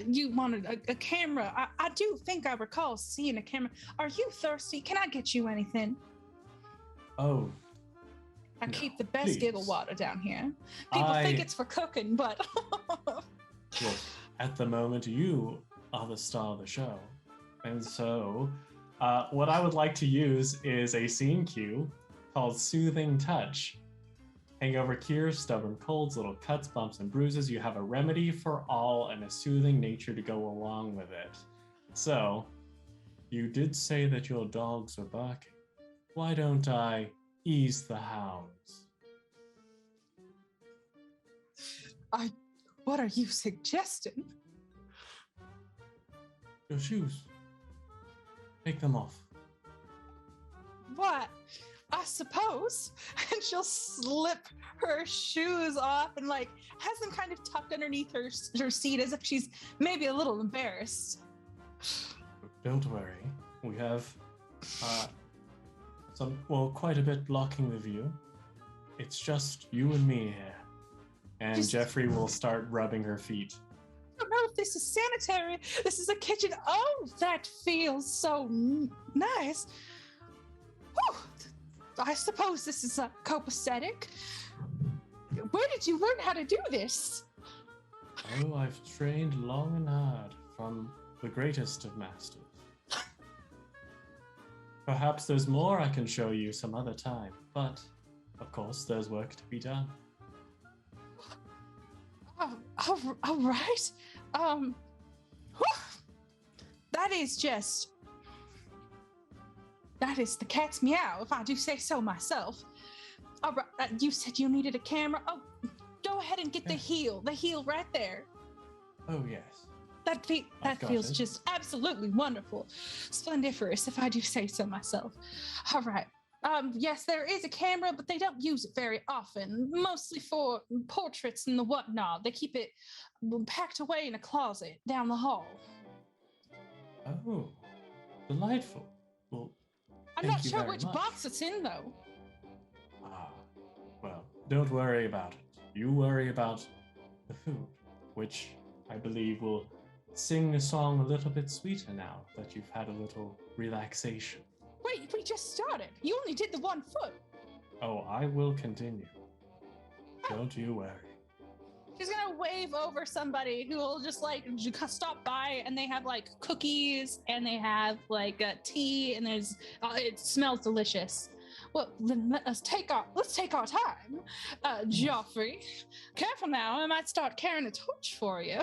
you wanted a camera. I do think I recall seeing a camera. Are you thirsty? Can I get you anything? Oh. I No, keep the best please. giggle water down here. People think it's for cooking, but Well, at the moment, you are the star of the show. And so, what I would like to use is a scene cue called Soothing Touch. Hangover cures, stubborn colds, little cuts, bumps, and bruises. You have a remedy for all and a soothing nature to go along with it. So, you did say that your dogs are barking. Why don't I ease the hounds? what are you suggesting? Your shoes. Take them off. What? I suppose. And she'll slip her shoes off and like has them kind of tucked underneath her seat as if she's maybe a little embarrassed. Don't worry. We have quite a bit blocking the view. It's just you and me here. And Jeffrey will start rubbing her feet. I don't know if this is sanitary. This is a kitchen. Oh, that feels so nice. Whew. I suppose this is a copacetic. Where did you learn how to do this? Oh, I've trained long and hard from the greatest of masters. Perhaps there's more I can show you some other time, but of course there's work to be done. Oh, all right. That is the cat's meow, if I do say so myself. All right, you said you needed a camera. Oh, go ahead and get the heel right there. Oh, yes. That feels just absolutely wonderful. Splendiferous, if I do say so myself. All right. Yes, there is a camera, but they don't use it very often, mostly for portraits and the whatnot. They keep it packed away in a closet down the hall. Oh, delightful. Well, I'm not sure which box it's in, though. Well, don't worry about it. You worry about the food, which I believe will sing the song a little bit sweeter now that you've had a little relaxation. Wait, we just started. You only did the 1 foot. Oh, I will continue. Don't you worry. She's gonna wave over somebody who will just like stop by, and they have like cookies and they have like tea, and there's it smells delicious. Well, then let's take our time. Joffrey, careful now. I might start carrying a torch for you.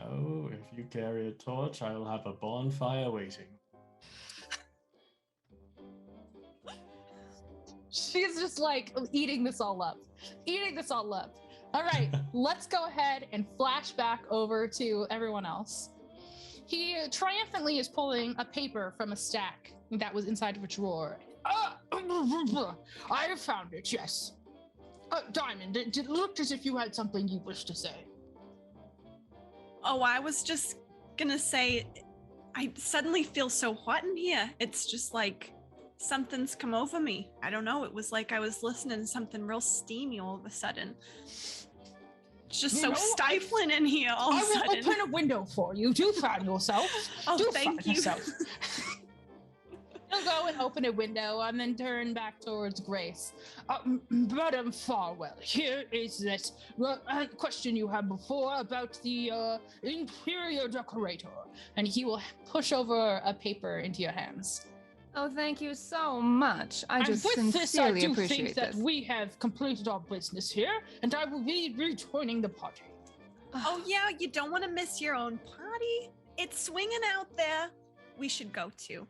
Oh, if you carry a torch, I will have a bonfire waiting. She's just like eating this all up. All right, let's go ahead and flash back over to everyone else. He triumphantly is pulling a paper from a stack that was inside of a drawer. I have found it, yes. Diamond, it looked as if you had something you wish to say. Oh, I was just gonna say, I suddenly feel so hot in here. It's just like something's come over me. I don't know. It was like I was listening to something real steamy all of a sudden. It's just You so know, stifling in here all of a I will sudden. open a window for you. Do fan yourself. Oh, Do thank fan you. yourself. He'll go and open a window and then turn back towards Grace. Madam Farwell, here is this question you had before about the interior decorator. And he will push over a paper into your hands. Oh, thank you so much. I just and with this, I sincerely do appreciate think that this. we have completed our business here, and I will be rejoining the party. Oh yeah, you don't want to miss your own party? It's swinging out there. We should go too.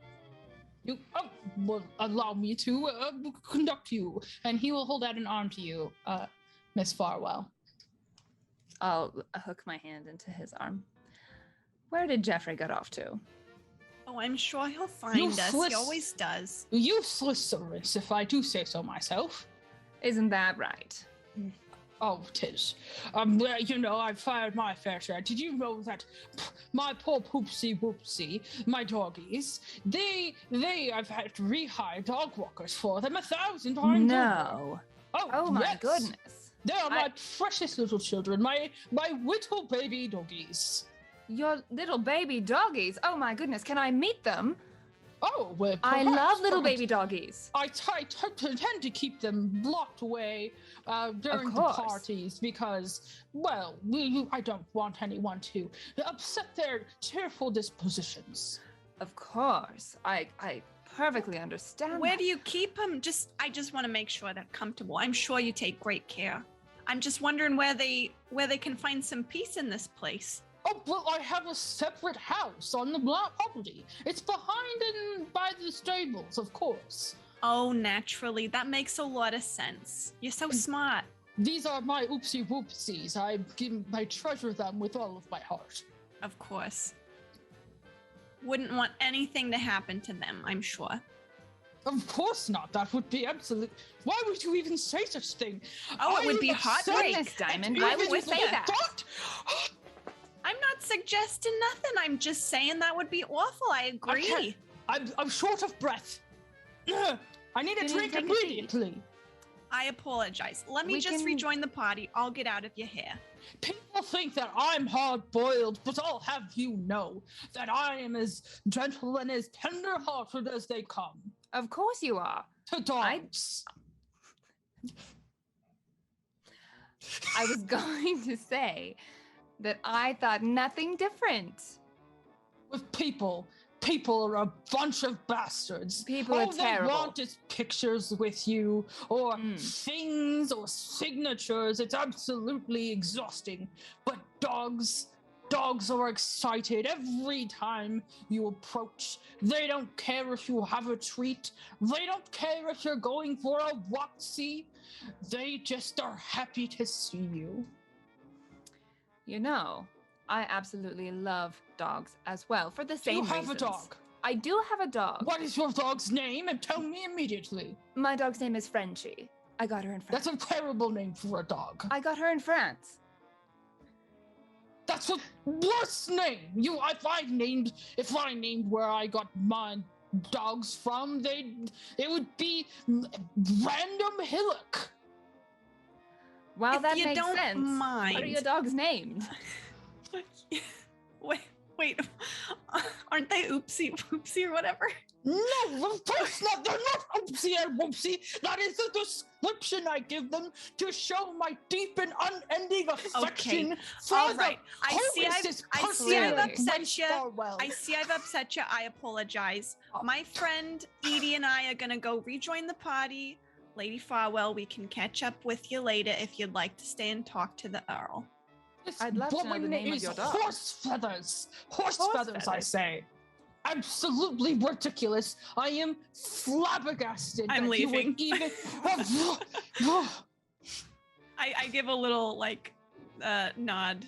You will allow me to conduct you, and he will hold out an arm to you, Miss Farwell. I'll hook my hand into his arm. Where did Jeffrey get off to? Oh, I'm sure he'll find us. He Useless. always does. Useless service, if I do say so myself. Isn't that right? Oh, 'tis. You know, I've fired my fair share. Did you know that my poor poopsie whoopsie, my doggies, I've had to rehire dog walkers for them 1,000 times No. over. Oh my yes. goodness. They are my precious little children, my little baby doggies. Your little baby doggies. Oh my goodness. Can I meet them? Oh, well, I love little perhaps. baby doggies. I tend to keep them locked away during the course. parties because, well, I don't want anyone to upset their cheerful dispositions. Of course. I perfectly understand. Where that. do you keep them? I just want to make sure they're comfortable. I'm sure you take great care. I'm just wondering where they can find some peace in this place. Oh, well, I have a separate house on the property. It's behind and by the stables, of course. Oh, naturally. That makes a lot of sense. You're so smart. These are my oopsie whoopsies. I treasure them with all of my heart. Of course. Wouldn't want anything to happen to them, I'm sure. Of course not. That would be absolute. Why would you even say such thing? Oh, it would be heartbreak. Goodness, Diamond, And why even would you if say I that? thought- I'm not suggesting nothing. I'm just saying that would be awful. I agree. I'm short of breath. I need a You need to drink take a seat. immediately. I apologize. Let me We just can- rejoin the party. I'll get out of your hair. People think that I'm hard-boiled, but I'll have you know that I am as gentle and as tender-hearted as they come. Of course you are. To dogs. I was going to say that I thought nothing different. With people are a bunch of bastards. People All are terrible. they want is pictures with you, or Mm. things, or signatures. It's absolutely exhausting. But dogs are excited every time you approach. They don't care if you have a treat. They don't care if you're going for a walk-see. They just are happy to see you. You know, I absolutely love dogs as well for the Do same you have reasons. a dog? I do have a dog. What is your dog's name? And tell me immediately. My dog's name is Frenchie. I got her in France. That's a terrible name for a dog. I got her in France. That's a worse name. If I named where I got my dogs from, it would be Random Hillock. Well, If that you makes don't sense. What are mind. your dogs named? Wait. Aren't they oopsie poopsie or whatever? No, of course not. They're not oopsie and whoopsie. That is the description I give them to show my deep and unending affection for All the right. I see I've upset you. Farwell. I see I've upset you. I apologize. My friend Edie and I are going to go rejoin the party. Lady Farwell, we can catch up with you later if you'd like to stay and talk to the Earl. This I'd love to know the woman name of is your dog. Horse feathers. Horse Horse feathers, I feathers. say. Absolutely ridiculous. I am flabbergasted. I'm that you would leaving. even. I give a little nod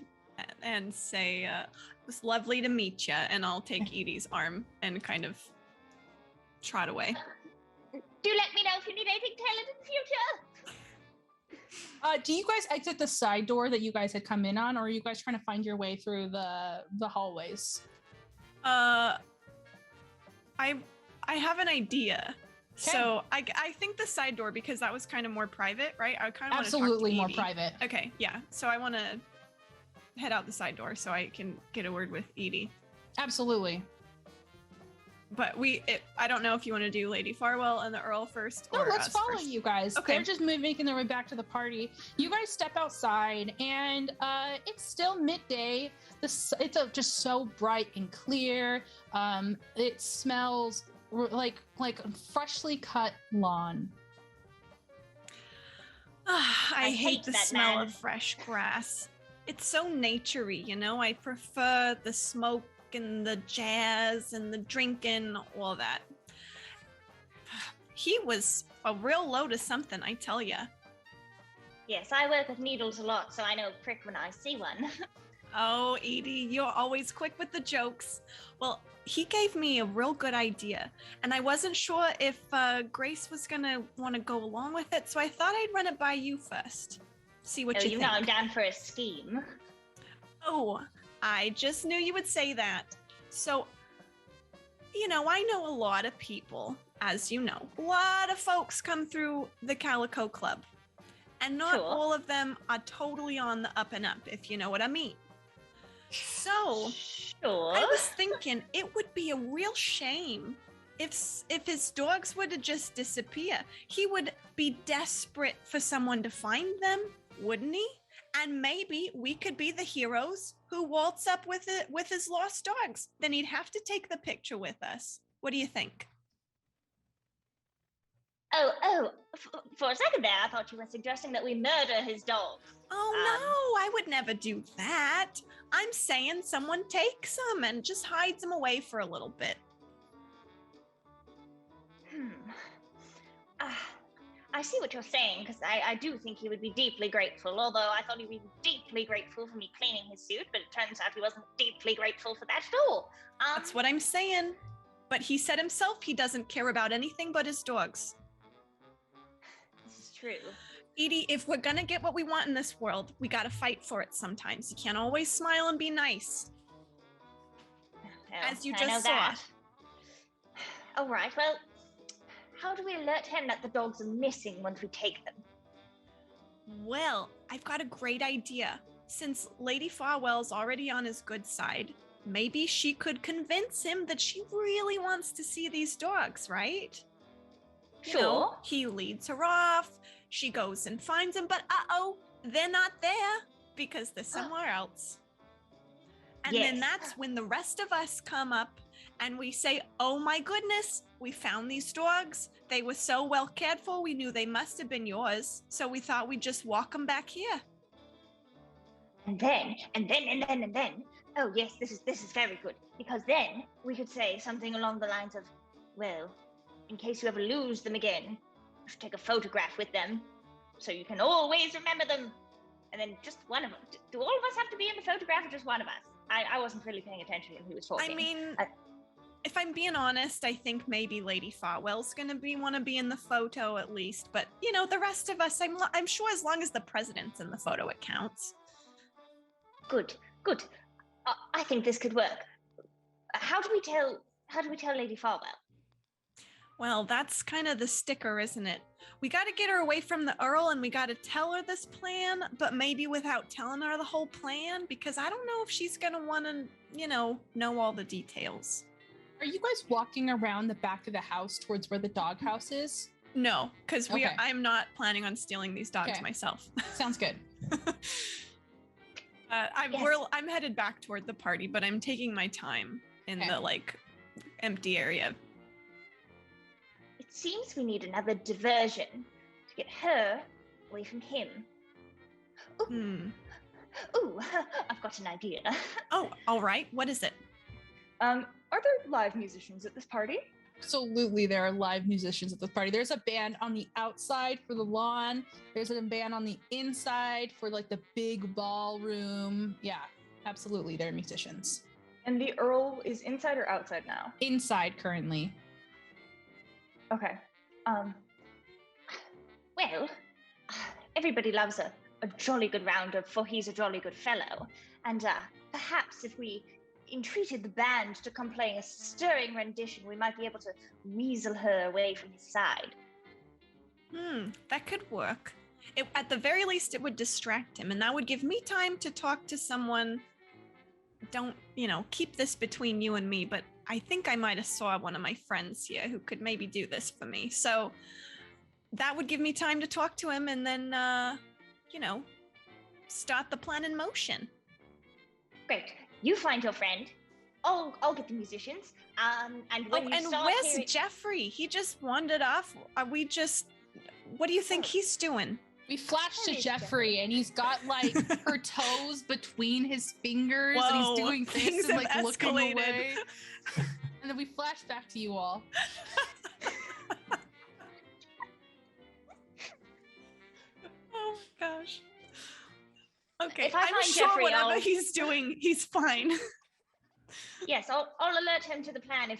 and say, it was lovely to meet you. And I'll take Edie's arm and kind of trot away. Do let me know if you need anything tailored in the future. Do you guys exit the side door that you guys had come in on, or are you guys trying to find your way through the hallways? I have an idea. So I think the side door, because that was kind of more private, right? I kind of Absolutely more private. Okay, yeah. So I want to head out the side door so I can get a word with Edie. Absolutely. But I don't know if you want to do Lady Farwell and the Earl first. No, or let's us follow first. you guys. Okay. They're just making their way back to the party. You guys step outside, and it's still midday. It's just so bright and clear. It smells like freshly cut lawn. I hate the that, smell man. of fresh grass. It's so naturey, you know? I prefer the smoke and the jazz and the drinking, all that. He was a real load of something, I tell ya. Yes, I work with needles a lot, so I know a prick when I see one. Oh, Edie, you're always quick with the jokes. Well, he gave me a real good idea, and I wasn't sure if Grace was gonna want to go along with it, so I thought I'd run it by you first. See what you think. know I'm down for a scheme. Oh, I just knew you would say that. So, I know a lot of people, as you know. A lot of folks come through the Calico Club. And not Sure. all of them are totally on the up and up, if you know what I mean. So, Sure. I was thinking it would be a real shame if his dogs were to just disappear. He would be desperate for someone to find them, wouldn't he? And maybe we could be the heroes who waltz up with his lost dogs. Then he'd have to take the picture with us. What do you think? For a second there, I thought you were suggesting that we murder his dog. Oh, no, I would never do that. I'm saying someone takes him and just hides him away for a little bit. I see what you're saying, because I do think he would be deeply grateful, although I thought he'd be deeply grateful for me cleaning his suit, but it turns out he wasn't deeply grateful for that at all. That's what I'm saying. But he said himself he doesn't care about anything but his dogs. This is true. Edie, if we're gonna get what we want in this world, we gotta fight for it sometimes. You can't always smile and be nice. As you I know just saw. that. All right, well, how do we alert him that the dogs are missing once we take them? Well, I've got a great idea. Since Lady Farwell's already on his good side, maybe she could convince him that she really wants to see these dogs, right? Sure. He leads her off, she goes and finds them, but they're not there because they're somewhere else. And then Yes. that's when the rest of us come up and we say, oh my goodness, we found these dogs. They were so well cared for, we knew they must have been yours. So we thought we'd just walk them back here. And then, oh yes, this is very good, because then we could say something along the lines of, well, in case you ever lose them again, you should take a photograph with them, so you can always remember them. And then just one of them. Do all of us have to be in the photograph, or just one of us? I wasn't really paying attention when he was talking. I mean, if I'm being honest, I think maybe Lady Farwell's gonna want to be in the photo at least. But the rest of us, I'm sure as long as the president's in the photo, it counts. Good. I think this could work. How do we tell Lady Farwell? Well, that's kind of the sticker, isn't it? We got to get her away from the Earl, and we got to tell her this plan, but maybe without telling her the whole plan, because I don't know if she's going to want to, know all the details. Are you guys walking around the back of the house towards where the doghouse is? No, because Okay. I'm not planning on stealing these dogs myself. Sounds good. I'm headed back toward the party, but I'm taking my time in the empty area. It seems we need another diversion to get her away from him. Ooh, I've got an idea. Oh, all right. What is it? Are there live musicians at this party? Absolutely, there are live musicians at this party. There's a band on the outside for the lawn. There's a band on the inside for the big ballroom. Yeah, absolutely, there are musicians. And the Earl is inside or outside now? Inside currently. Okay. Well, everybody loves a jolly good round of, for he's a jolly good fellow. And perhaps if we entreated the band to come playing a stirring rendition, we might be able to weasel her away from his side. That could work. At the very least, it would distract him, and that would give me time to talk to someone. Don't, keep this between you and me, but I think I might have saw one of my friends here who could maybe do this for me. So that would give me time to talk to him and then, start the plan in motion. Great. You find your friend. I'll get the musicians. And when you start where's hearing... Jeffrey? He just wandered off. What do you think he's doing? We flash to Jeffrey, and he's got like her toes between his fingers, and he's doing this and like looking away. And then we flash back to you all. Oh my gosh. Okay, If I I'm find sure Jeffrey, whatever he's doing, he's fine. Yes, I'll alert him to the plan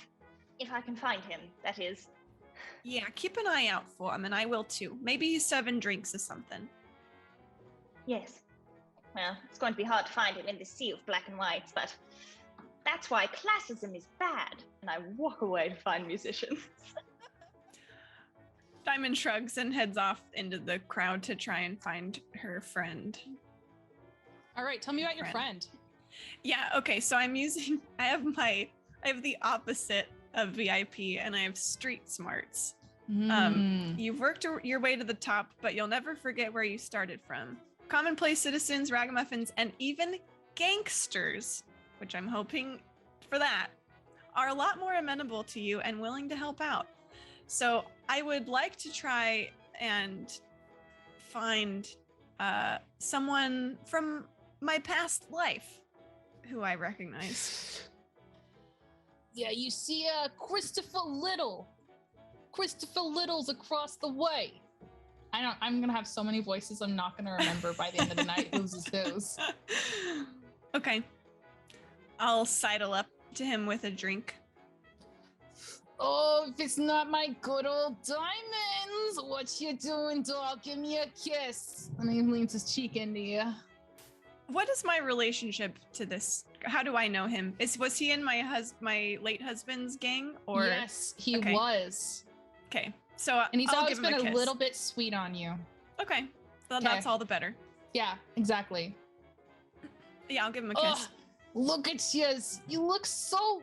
if I can find him, that is. Yeah, keep an eye out for him, and I will too. Maybe he's serving drinks or something. Yes. Well, it's going to be hard to find him in this sea of black and whites, but that's why classism is bad. And I walk away to find musicians. Diamond shrugs and heads off into the crowd to try and find her friend. All right, tell me about your friend. Yeah, okay, so I have the opposite of VIP, and I have street smarts. You've worked your way to the top, but you'll never forget where you started from. Commonplace citizens, ragamuffins, and even gangsters, which I'm hoping for that, are a lot more amenable to you and willing to help out. So I would like to try and find someone from my past life who I recognize. Yeah, you see Christopher Little. Christopher Little's across the way. I'm gonna have so many voices I'm not gonna remember by the end of the night whose is whose. Okay. I'll sidle up to him with a drink. Oh, if it's not my good old Diamonds, what you doing, dog? Give me a kiss. And he leans his cheek into you. What is my relationship to this? How do I know him? Was he in my late husband's gang? Or yes, he was. Okay, so and he's I'll always give him been a kiss. little bit sweet on you. Okay, well, that's all the better. Yeah, exactly. Yeah, I'll give him a kiss. Look at yous. You look so...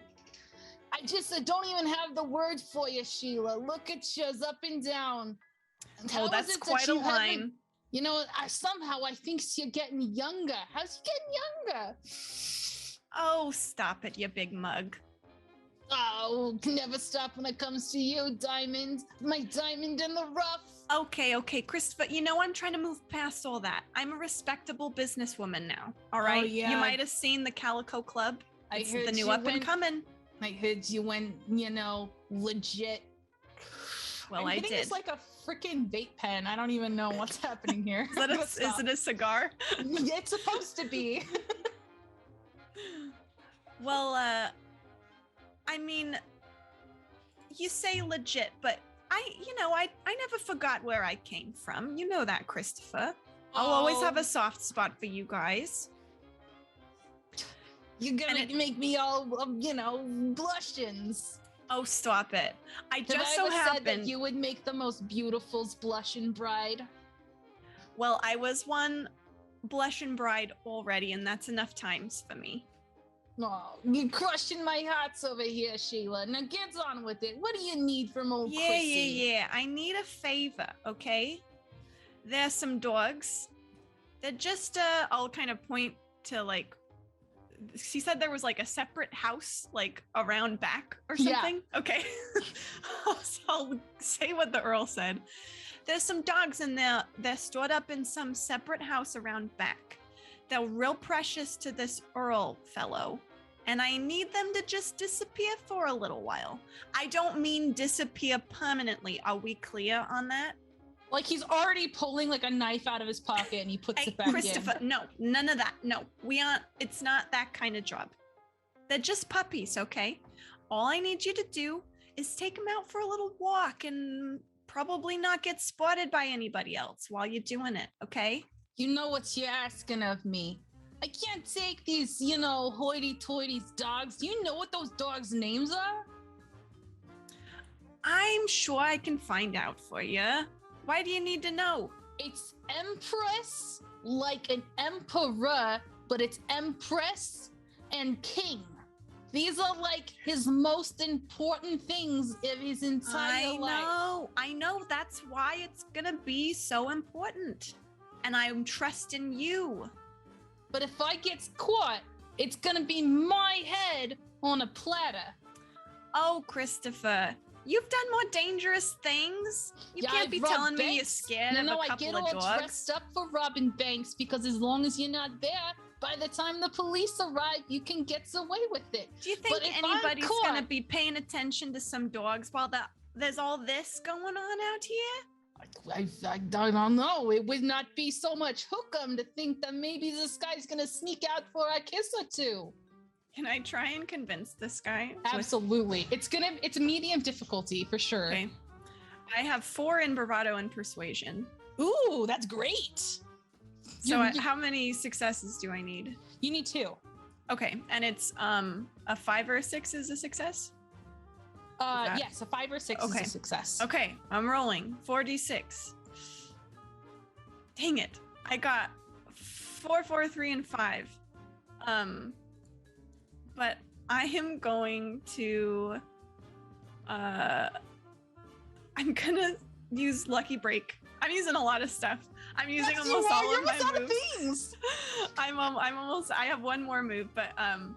I don't even have the word for you, Sheila. Look at yous up and down. And that's quite a line. Somehow I think you're getting younger. How's you getting younger? Oh, stop it, you big mug. Oh, never stop when it comes to you, Diamond. My diamond in the rough. Okay, Christopher, I'm trying to move past all that. I'm a respectable businesswoman now, all right? Oh, yeah. You might have seen the Calico Club. It's I heard the new you up and coming. I heard you went, legit. Well, I did. It's like a freaking vape pen. I don't even know what's happening here. Is it a cigar? It's supposed to be. Well, I mean, you say legit, but I never forgot where I came from. You know that, Christopher. I'll always have a soft spot for you guys. You're gonna make me all, blushins. Oh, stop it. I just said that you would make the most beautiful blushin' bride. Well, I was one blushin' bride already, and that's enough times for me. Oh, you're crushing my hearts over here, Sheila. Now get on with it. What do you need from old Chrissy? Yeah. I need a favor, okay? There's some dogs. They're just, I'll kind of point to, she said there was, a separate house, around back or something? Yeah. Okay. So I'll say what the Earl said. There's some dogs in there. They're stored up in some separate house around back. They're real precious to this Earl fellow, and I need them to just disappear for a little while. I don't mean disappear permanently. Are we clear on that? Like he's already pulling a knife out of his pocket and he puts it back Christopher, no, none of that. No, we aren't. It's not that kind of job. They're just puppies, okay? All I need you to do is take them out for a little walk and probably not get spotted by anybody else while you're doing it, okay? You know what you're asking of me. I can't take these, hoity-toity dogs. Do you know what those dogs' names are? I'm sure I can find out for you. Why do you need to know? It's Empress, like an emperor, but it's Empress and King. These are like his most important things of his entire life. I know. That's why it's gonna be so important. And I'm trusting you. But if I get caught, it's gonna be my head on a platter. Oh, Christopher, you've done more dangerous things. You can't be telling me you're scared of a couple of dogs. I get all dressed up for robbing banks because as long as you're not there, by the time the police arrive, you can get away with it. Do you think anybody's gonna be paying attention to some dogs while there's all this going on out here? I don't know. It would not be so much hookum to think that maybe this guy's gonna sneak out for a kiss or two. Can I try and convince this guy? Absolutely. It's medium difficulty for sure. Okay. I have 4 in bravado and persuasion. Ooh, that's great. So how many successes do I need? You need 2. Okay, and it's a 5 or a 6 is a success? Yes, a 5 or 6 is a success. Okay, I'm rolling 4d6. Dang it. I got 4, 4, 3, and 5. But I am going to I'm gonna use Lucky Break. I'm using a lot of stuff. I'm using almost all of my moves. I have one more move, but I'm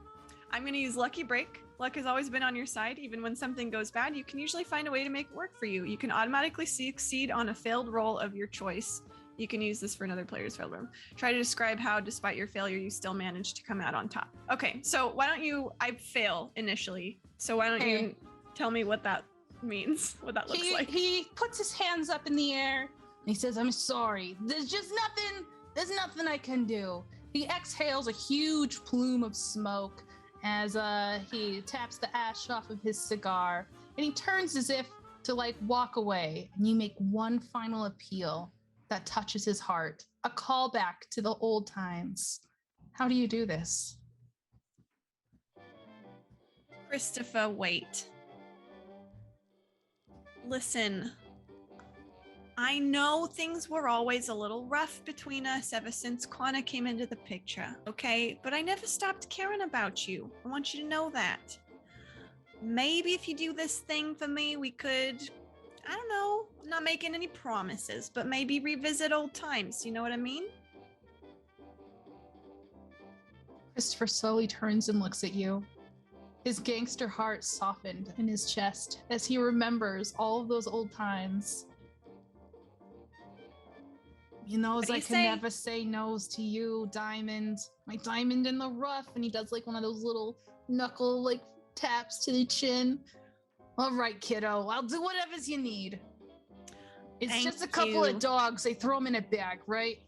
gonna use Lucky Break. Luck has always been on your side. Even when something goes bad, you can usually find a way to make it work for you. You can automatically succeed on a failed roll of your choice. You can use this for another player's failed roll. Try to describe how, despite your failure, you still managed to come out on top. Okay, so why don't you, I fail initially. So why don't you tell me what that means, what that looks like? He puts his hands up in the air and he says, I'm sorry. There's nothing I can do. He exhales a huge plume of smoke as he taps the ash off of his cigar, and he turns as if to walk away, and you make one final appeal that touches his heart, a callback to the old times. How do you do this? Christopher, wait. Listen, I know things were always a little rough between us ever since Connor came into the picture, okay? But I never stopped caring about you. I want you to know that. Maybe if you do this thing for me, we could, I don't know, I'm not making any promises, but maybe revisit old times. You know what I mean? Christopher slowly turns and looks at you. His gangster heart softened in his chest as he remembers all of those old times. He knows I can never say no's to you, Diamond. My diamond in the rough. And he does one of those little knuckle taps to the chin. All right, kiddo, I'll do whatever's you need. It's just a couple of dogs. They throw them in a bag, right?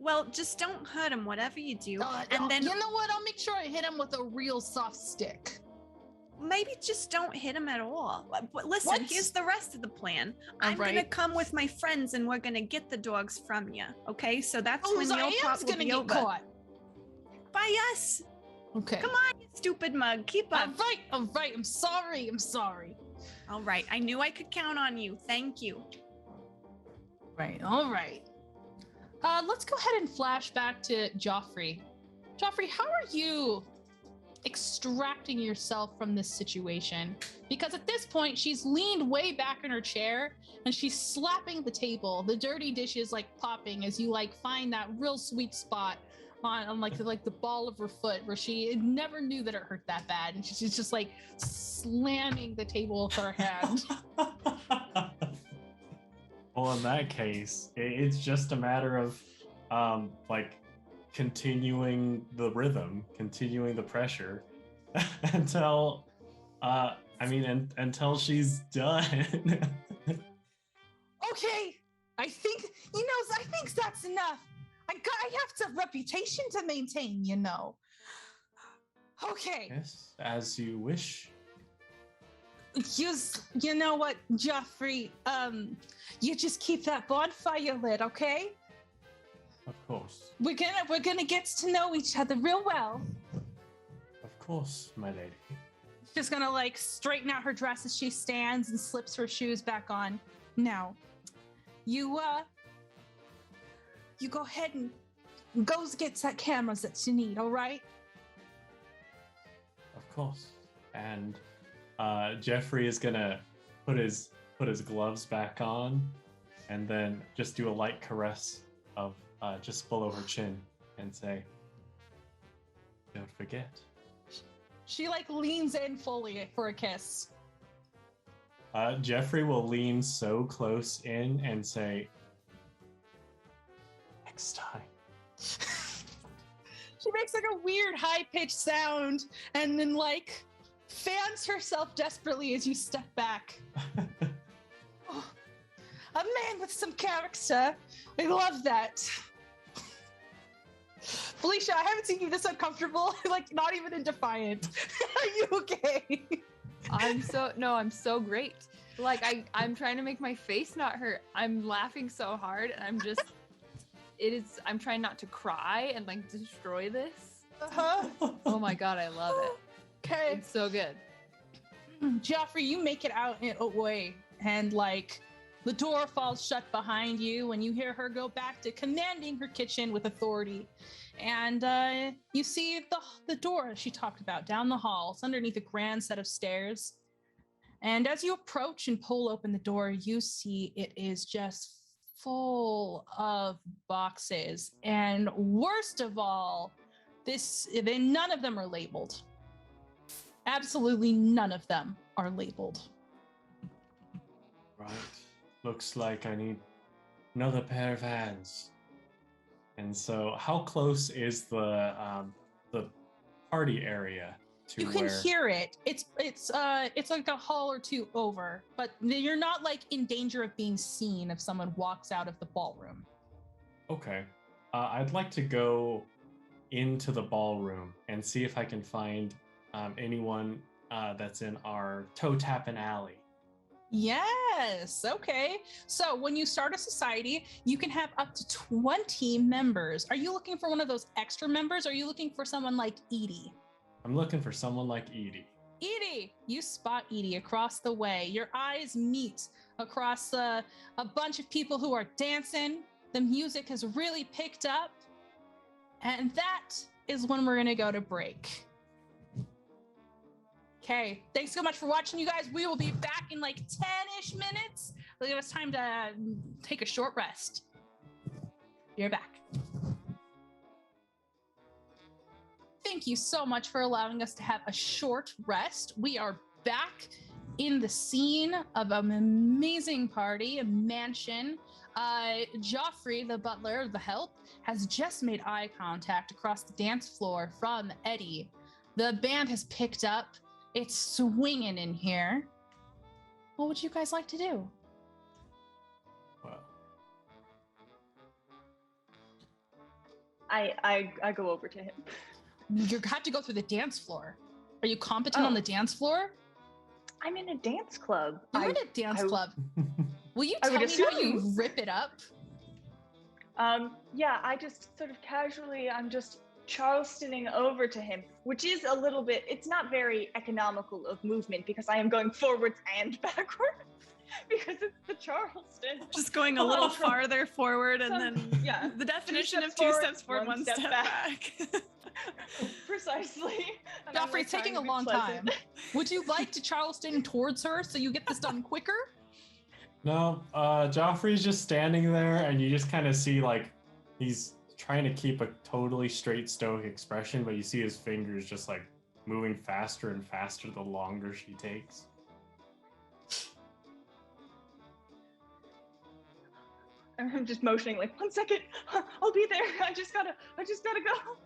Well, just don't hurt him, whatever you do. And then, you know what? I'll make sure I hit him with a real soft stick. Maybe just don't hit him at all. Listen, here's the rest of the plan. I'm gonna come with my friends and we're gonna get the dogs from you. Okay, so that's when your pop will be over. Caught. By us. Okay. Come on, you stupid mug. Keep up. All right. I'm sorry. All right. I knew I could count on you. Thank you. All right. Let's go ahead and flash back to Joffrey. Joffrey, how are you extracting yourself from this situation? Because at this point, she's leaned way back in her chair and she's slapping the table. The dirty dishes popping as you find that real sweet spot on the ball of her foot where she never knew that it hurt that bad, and she's just slamming the table with her hand. Well, in that case, it's just a matter of continuing the rhythm, continuing the pressure until until she's done. Okay, I think that's enough. I have a reputation to maintain, you know. Okay. Yes, as you wish. You know what, Joffrey? You just keep that bonfire lit, okay? Of course. We're gonna get to know each other real well. Of course, my lady. She's gonna like straighten out her dress as she stands and slips her shoes back on. Now, you go ahead and go get that cameras that you need, all right? Of course. And Jeffrey is gonna put his gloves back on, and then just do a light caress of just below her chin, and say, "Don't forget." She like leans in fully for a kiss. Jeffrey will lean so close in and say, "Next time." She makes like a weird high-pitched sound and then like fans herself desperately as you step back. Oh, a man with some character. I love that. Felicia, I haven't seen you this uncomfortable, like not even in defiant. Are you okay? I'm so great. Like I'm trying to make my face not hurt. I'm laughing so hard and I'm trying not to cry and like destroy this. Uh-huh. Oh my god, I love it. Okay. It's so good. Joffrey, you make it out in a way, and like the door falls shut behind you and you hear her go back to commanding her kitchen with authority. And you see the door she talked about down the hall. It's underneath a grand set of stairs. And as you approach and pull open the door, you see it is just full of boxes. And worst of all, none of them are labeled. Absolutely none of them are labeled. Right. Looks like I need another pair of hands. And so, how close is the party area to you where? can hear it. It's like a hall or two over, but you're not like in danger of being seen if someone walks out of the ballroom. Okay. I'd like to go into the ballroom and see if I can find anyone that's in our toe tapping alley. Yes. Okay. So when you start a society, you can have up to 20 members. Are you looking for one of those extra members? Or are you looking for someone like Edie? I'm looking for someone like Edie. Edie, you spot Edie across the way. Your eyes meet across a bunch of people who are dancing. The music has really picked up. And that is when we're going to go to break. Okay, thanks so much for watching, you guys. We will be back in like 10-ish minutes. It'll give us time to take a short rest. You're back. Thank you so much for allowing us to have a short rest. We are back in the scene of an amazing party, a mansion. Joffrey, the butler, the help, has just made eye contact across the dance floor from Eddie. The band has picked up. It's swinging in here. What would you guys like to do? Well, I go over to him. You have to go through the dance floor. Are you competent on the dance floor? I'm in a dance club. You're in a dance club. Will you I tell would me how assume. you rip it up? Yeah, I just sort of casually, I'm just Charlestoning over to him, which is a little bit, it's not very economical of movement because I am going forwards and backwards because it's the Charleston. Just going a little farther forward and then yeah, the definition of steps 2 steps forward, one step back. Precisely. And I'm, Joffrey, like, it's taking a trying to be long pleasant. time. Would you like to Charleston towards her so you get this done quicker? no, Joffrey's just standing there, and you just kind of see like he's trying to keep a totally straight stoic expression, but you see his fingers just like moving faster and faster the longer she takes. I'm just motioning like 1 second, I'll be there. I just gotta go.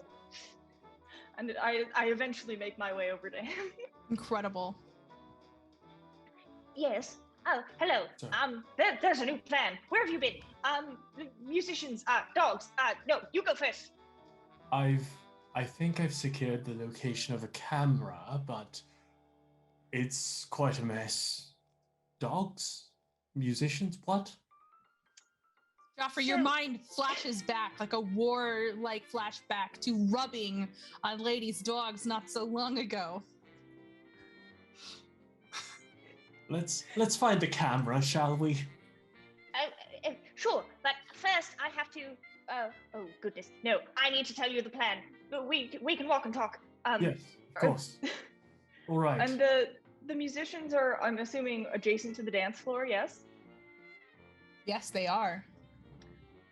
And I eventually make my way over to him. Incredible. Yes. Oh, hello. Sorry. There's a new plan. Where have you been? Musicians, dogs. No, you go first. I think I've secured the location of a camera, but it's quite a mess. Dogs? Musicians? What? Joffrey, your mind flashes back like a war-like flashback to rubbing on ladies' dogs not so long ago. Let's find the camera, shall we? Sure, but first I have to. Oh goodness, no! I need to tell you the plan. But we can walk and talk. Yes, of course. All right. And the musicians are, I'm assuming, adjacent to the dance floor. Yes. Yes, they are.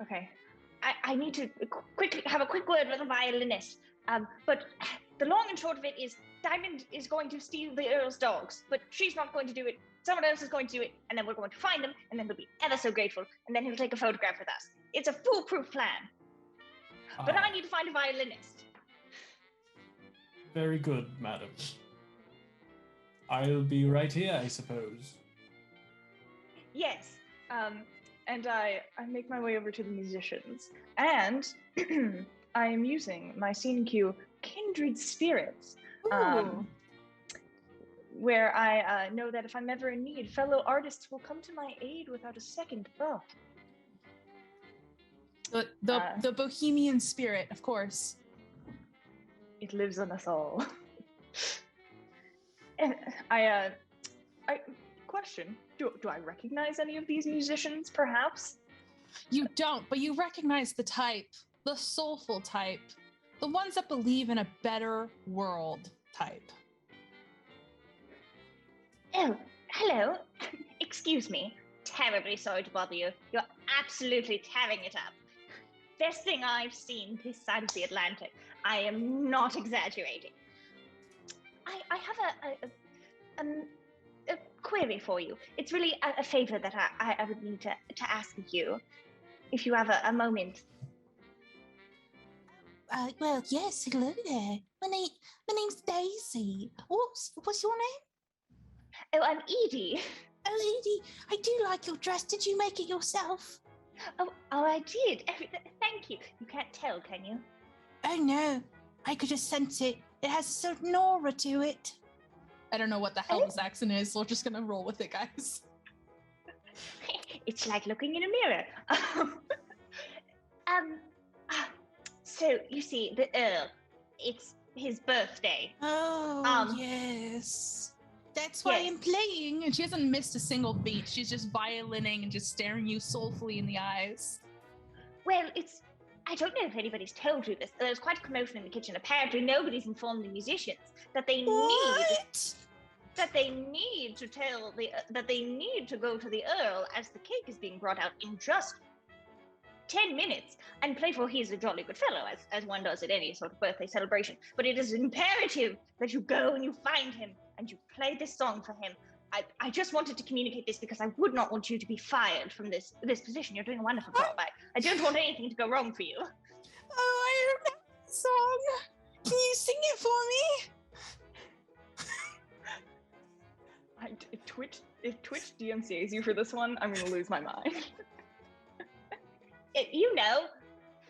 Okay. I need to quickly have a quick word with the violinist. But the long and short of it is Diamond is going to steal the Earl's dogs, but she's not going to do it. Someone else is going to do it, and then we're going to find them, and then he'll be ever so grateful, and then he'll take a photograph with us. It's a foolproof plan. But I need to find a violinist. Very good, madam. I'll be right here, I suppose. Yes. And I make my way over to the musicians, and I am using my scene cue, Kindred Spirits, where I know that if I'm ever in need, fellow artists will come to my aid without a second thought. The bohemian spirit, of course. It lives in us all. And I question, do I recognize any of these musicians, perhaps? You don't, but you recognize the type, the soulful type, the ones that believe in a better world type. Oh, hello. Excuse me. Terribly sorry to bother you. You're absolutely tearing it up. Best thing I've seen this side of the Atlantic. I am not exaggerating. I have a query for you. It's really a favor that I would need to ask of you, if you have a moment. Well, yes, hello there. My name's Daisy. What's your name? Oh, I'm Edie. Oh, Edie, I do like your dress. Did you make it yourself? Oh, I did. Thank you. You can't tell, can you? Oh, no. I could just sense it. It has a certain aura to it. I don't know what the hell this accent is, so we're just gonna roll with it, guys. It's like looking in a mirror. So you see, the Earl, it's his birthday. Oh, yes. That's why I'm playing. And she hasn't missed a single beat. She's just violining and just staring you soulfully in the eyes. Well, I don't know if anybody's told you this. There's quite a commotion in the kitchen. Apparently nobody's informed the musicians that they need to go to the Earl as the cake is being brought out in just 10 minutes and play for he's a jolly good fellow, as one does at any sort of birthday celebration. But it is imperative that you go and you find him and you play this song for him. I just wanted to communicate this because I would not want you to be fired from this position. You're doing a wonderful job. I don't want anything to go wrong for you. Oh, I don't know the song. Can you sing it for me? If Twitch DMCAs you for this one, I'm gonna lose my mind. You know,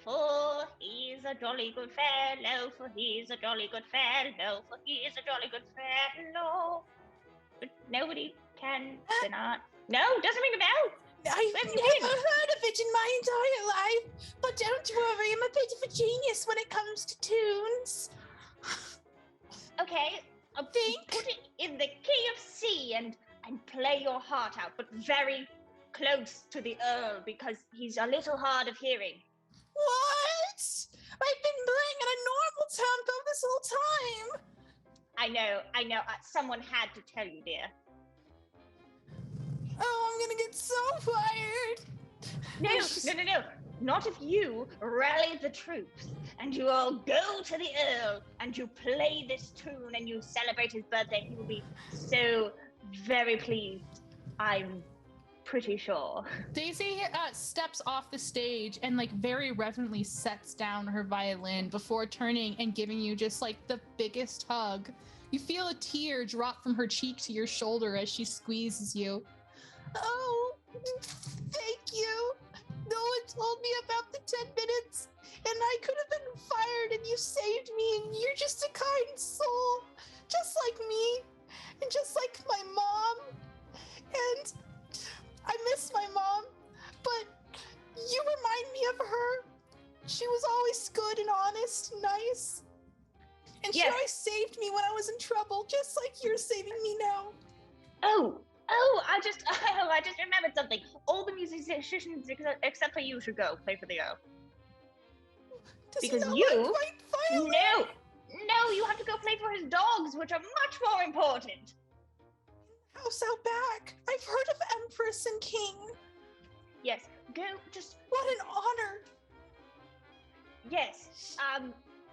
for he's a jolly good fellow, for he's a jolly good fellow, for he's a jolly good fellow. But nobody can not. No, doesn't ring a bell. I've never heard of it in my entire life. But don't worry, I'm a bit of a genius when it comes to tunes. Okay, put it in the key of C and play your heart out, but very close to the Earl because he's a little hard of hearing. What? I've been playing at a normal tempo this whole time. I know. Someone had to tell you, dear. Oh, I'm gonna get so fired. No. Not if you rally the troops and you all go to the Earl and you play this tune and you celebrate his birthday. He will be so very pleased. I'm pretty sure. Daisy steps off the stage and very reverently sets down her violin before turning and giving you just the biggest hug. You feel a tear drop from her cheek to your shoulder as she squeezes you. Oh, thank you. No one told me about the 10 minutes and I could have been fired and you saved me and you're just a kind soul, just like me and just like my mom. And I miss my mom, but you of her. She was always good and honest and nice. And she Yes. always saved me when I was in trouble, just like you're saving me now. Oh, I just remembered something. All the musicians except for you should go play for the Earl. Does Because he not you- like my violin? No, you have to go play for his dogs, which are much more important. House out back. I've heard of Empress and King. Yes, go, just, What an honor. yes,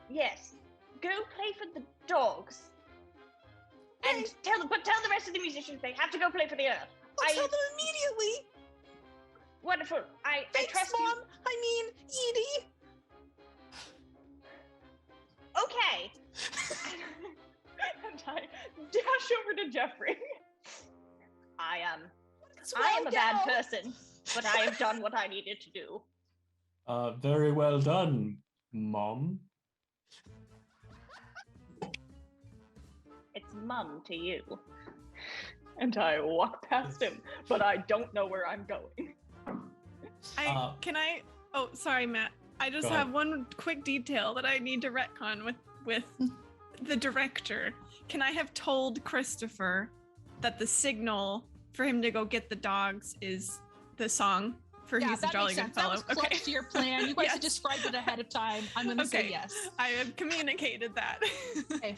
yes. Go play for the dogs. And tell the rest of the musicians they have to go play for the Earl. I'll tell them immediately. Wonderful. I Thanks, trust Mom. you. I mean, Edie. Okay. And I dash over to Jeffrey. I am a bad person, but I have done what I needed to do. Very well done, Mom. It's Mum to you. And I walk past him, but I don't know where I'm going. Oh, sorry, Matt. I just Go have ahead. one quick detail that I need to retcon with the director. Can I have told Christopher that the signal for him to go get the dogs is the song for Yeah, He's a that Jolly makes Good sense. That Fellow? was close to your plan. You guys had Yes. described it ahead of time. I'm going to say Okay. yes. I have communicated that. Okay.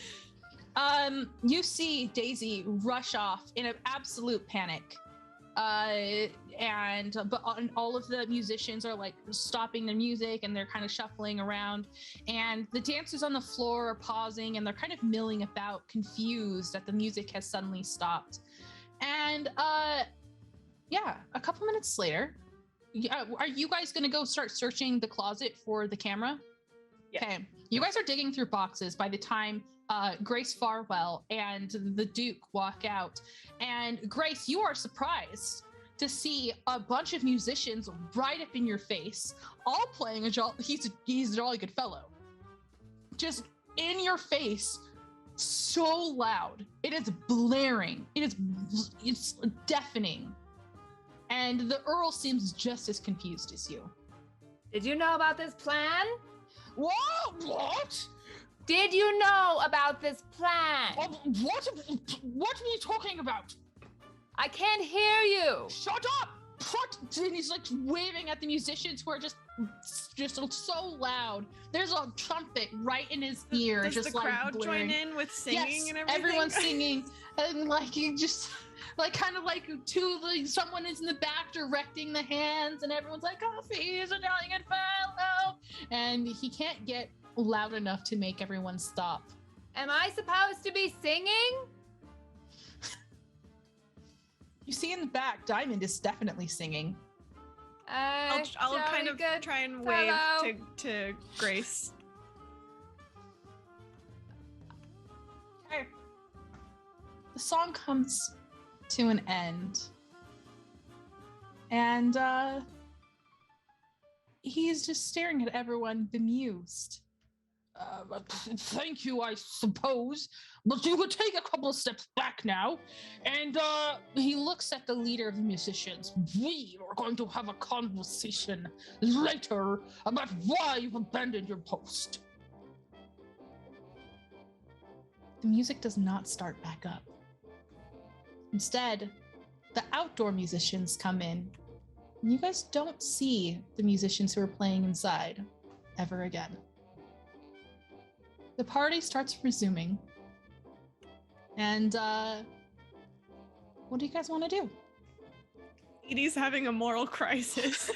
You see Daisy rush off in an absolute panic. But all of the musicians are like stopping their music and they're kind of shuffling around, and the dancers on the floor are pausing and they're kind of milling about, confused that the music has suddenly stopped. And a couple minutes later, are you guys gonna go start searching the closet for the camera? Yes. Okay, you guys are digging through boxes by the time Grace Farwell and the Duke walk out. And Grace, you are surprised to see a bunch of musicians right up in your face, all playing he's a jolly good fellow. Just in your face, so loud. It is blaring. It's deafening. And the Earl seems just as confused as you. Did you know about this plan? What? Did you know about this plan? What are you talking about? I can't hear you. Shut up! What? And he's like waving at the musicians who are just so loud. There's a trumpet right in his ear, Does just the like crowd blaring. join in with singing Yes, and everything? everyone's singing, and like you just like kind of like someone is in the back directing the hands, and everyone's like, "Oh, he's a jolly good fellow," and he can't get loud enough to make everyone stop. Am I supposed to be singing? You see in the back, Diamond is definitely singing. I'll kind of try and wave to Grace. Okay. The song comes to an end, and he's just staring at everyone, bemused. Thank you, I suppose, but you could take a couple of steps back now. And he looks at the leader of the musicians. We are going to have a conversation later about why you've abandoned your post. The music does not start back up. Instead, the outdoor musicians come in, and you guys don't see the musicians who are playing inside ever again. The party starts resuming. And what do you guys want to do? Edie's having a moral crisis.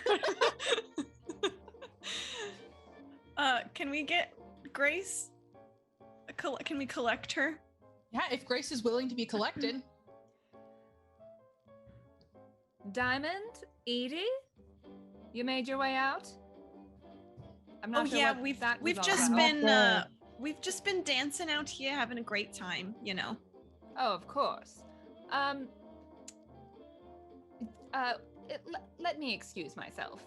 Can we get Grace? Can we collect her? Yeah, if Grace is willing to be collected. Diamond, Edie, you made your way out? I'm Oh not sure yeah, what we've that was all just about. been we've just been dancing out here, having a great time, you know. Oh, of course. Let me excuse myself.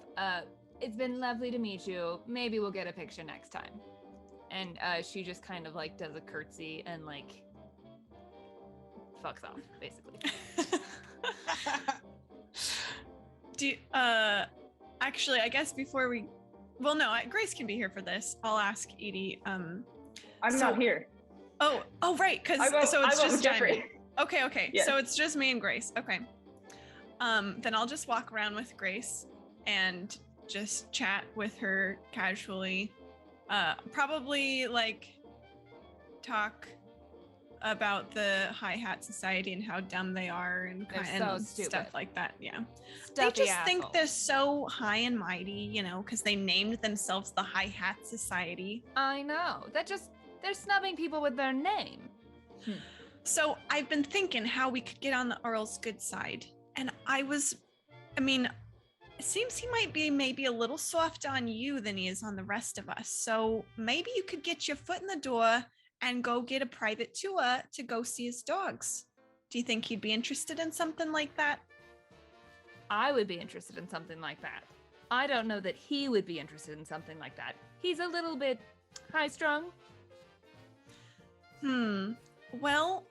It's been lovely to meet you. Maybe we'll get a picture next time. And she just kind of like does a curtsy and like fucks off, basically. Actually, I guess before we Well, no, Grace can be here for this. I'll ask Edie. I'm not here. Oh, right. Because so it's just Jeffrey. Okay. Yeah. So it's just me and Grace. Okay. Then I'll just walk around with Grace and just chat with her casually. Probably like talk about the High Hat Society and how dumb they are and stuff like that. Yeah. They just think they're so high and mighty, because they named themselves the High Hat Society. I know. They're snubbing people with their name. So I've been thinking how we could get on the Earl's good side. And it seems he might be maybe a little soft on you than he is on the rest of us. So maybe you could get your foot in the door and go get a private tour to go see his dogs. Do you think he'd be interested in something like that? I would be interested in something like that. I don't know that he would be interested in something like that. He's a little bit high-strung. Well,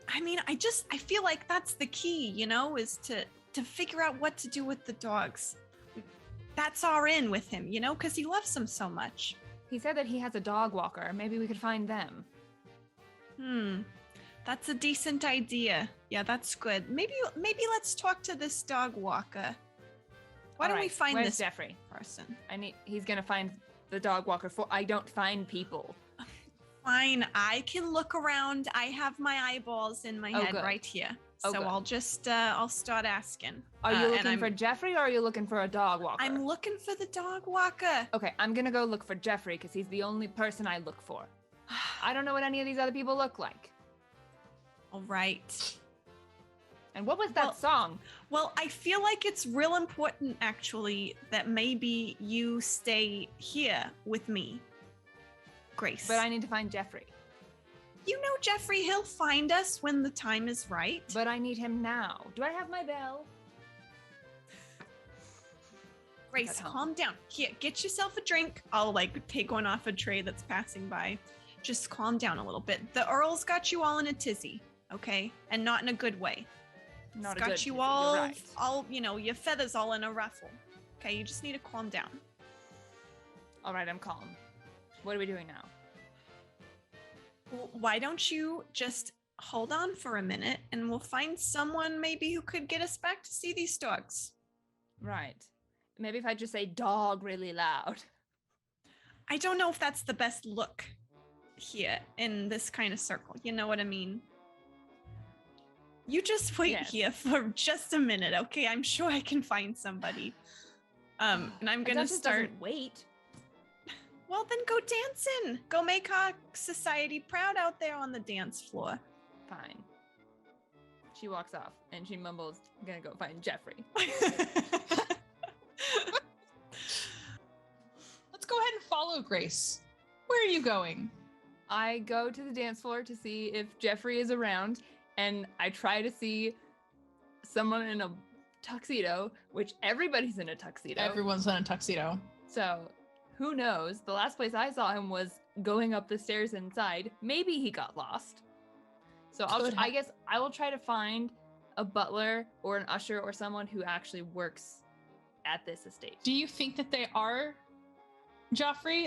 I feel like that's the key, is to figure out what to do with the dogs. That's our in with him, because he loves them so much. He said that he has a dog walker. Maybe we could find them. That's a decent idea. Yeah, that's good. Maybe let's talk to this dog walker. Why don't we find Where's this Jeffrey? person? He's gonna find the dog walker I don't find people. Fine, I can look around. I have my eyeballs in my head right here. So good. I'll just I'll start asking. Are you looking for Jeffrey or are you looking for a dog walker? I'm looking for the dog walker. Okay, I'm gonna go look for Jeffrey because he's the only person I look for. I don't know what any of these other people look like. All right. And what was that song? Well, I feel like it's real important, actually, that maybe you stay here with me, Grace. But I need to find Jeffrey. You know Jeffrey, he'll find us when the time is right. But I need him now. Do I have my bell? Grace, calm down. Here, get yourself a drink. I'll take one off a tray that's passing by. Just calm down a little bit. The Earl's got you all in a tizzy, okay? And not in a good way. Not He's got you all, your feathers all in a ruffle. Okay, you just need to calm down. All right, I'm calm. What are we doing now? Well, why don't you just hold on for a minute and we'll find someone maybe who could get us back to see these dogs. Right. Maybe if I just say dog really loud. I don't know if that's the best look here in this kind of circle. You know what I mean? You just wait here for just a minute, okay? I'm sure I can find somebody. And I'm gonna start. Wait. Well, then go dancing. Go make our society proud out there on the dance floor. Fine. She walks off and she mumbles, I'm gonna go find Jeffrey. Let's go ahead and follow Grace. Where are you going? I go to the dance floor to see if Jeffrey is around, and I try to see someone in a tuxedo, which everybody's in a tuxedo. Everyone's in a tuxedo. So who knows? The last place I saw him was going up the stairs inside. Maybe he got lost. So I guess I will try to find a butler or an usher or someone who actually works at this estate. Do you think that they are Joffrey?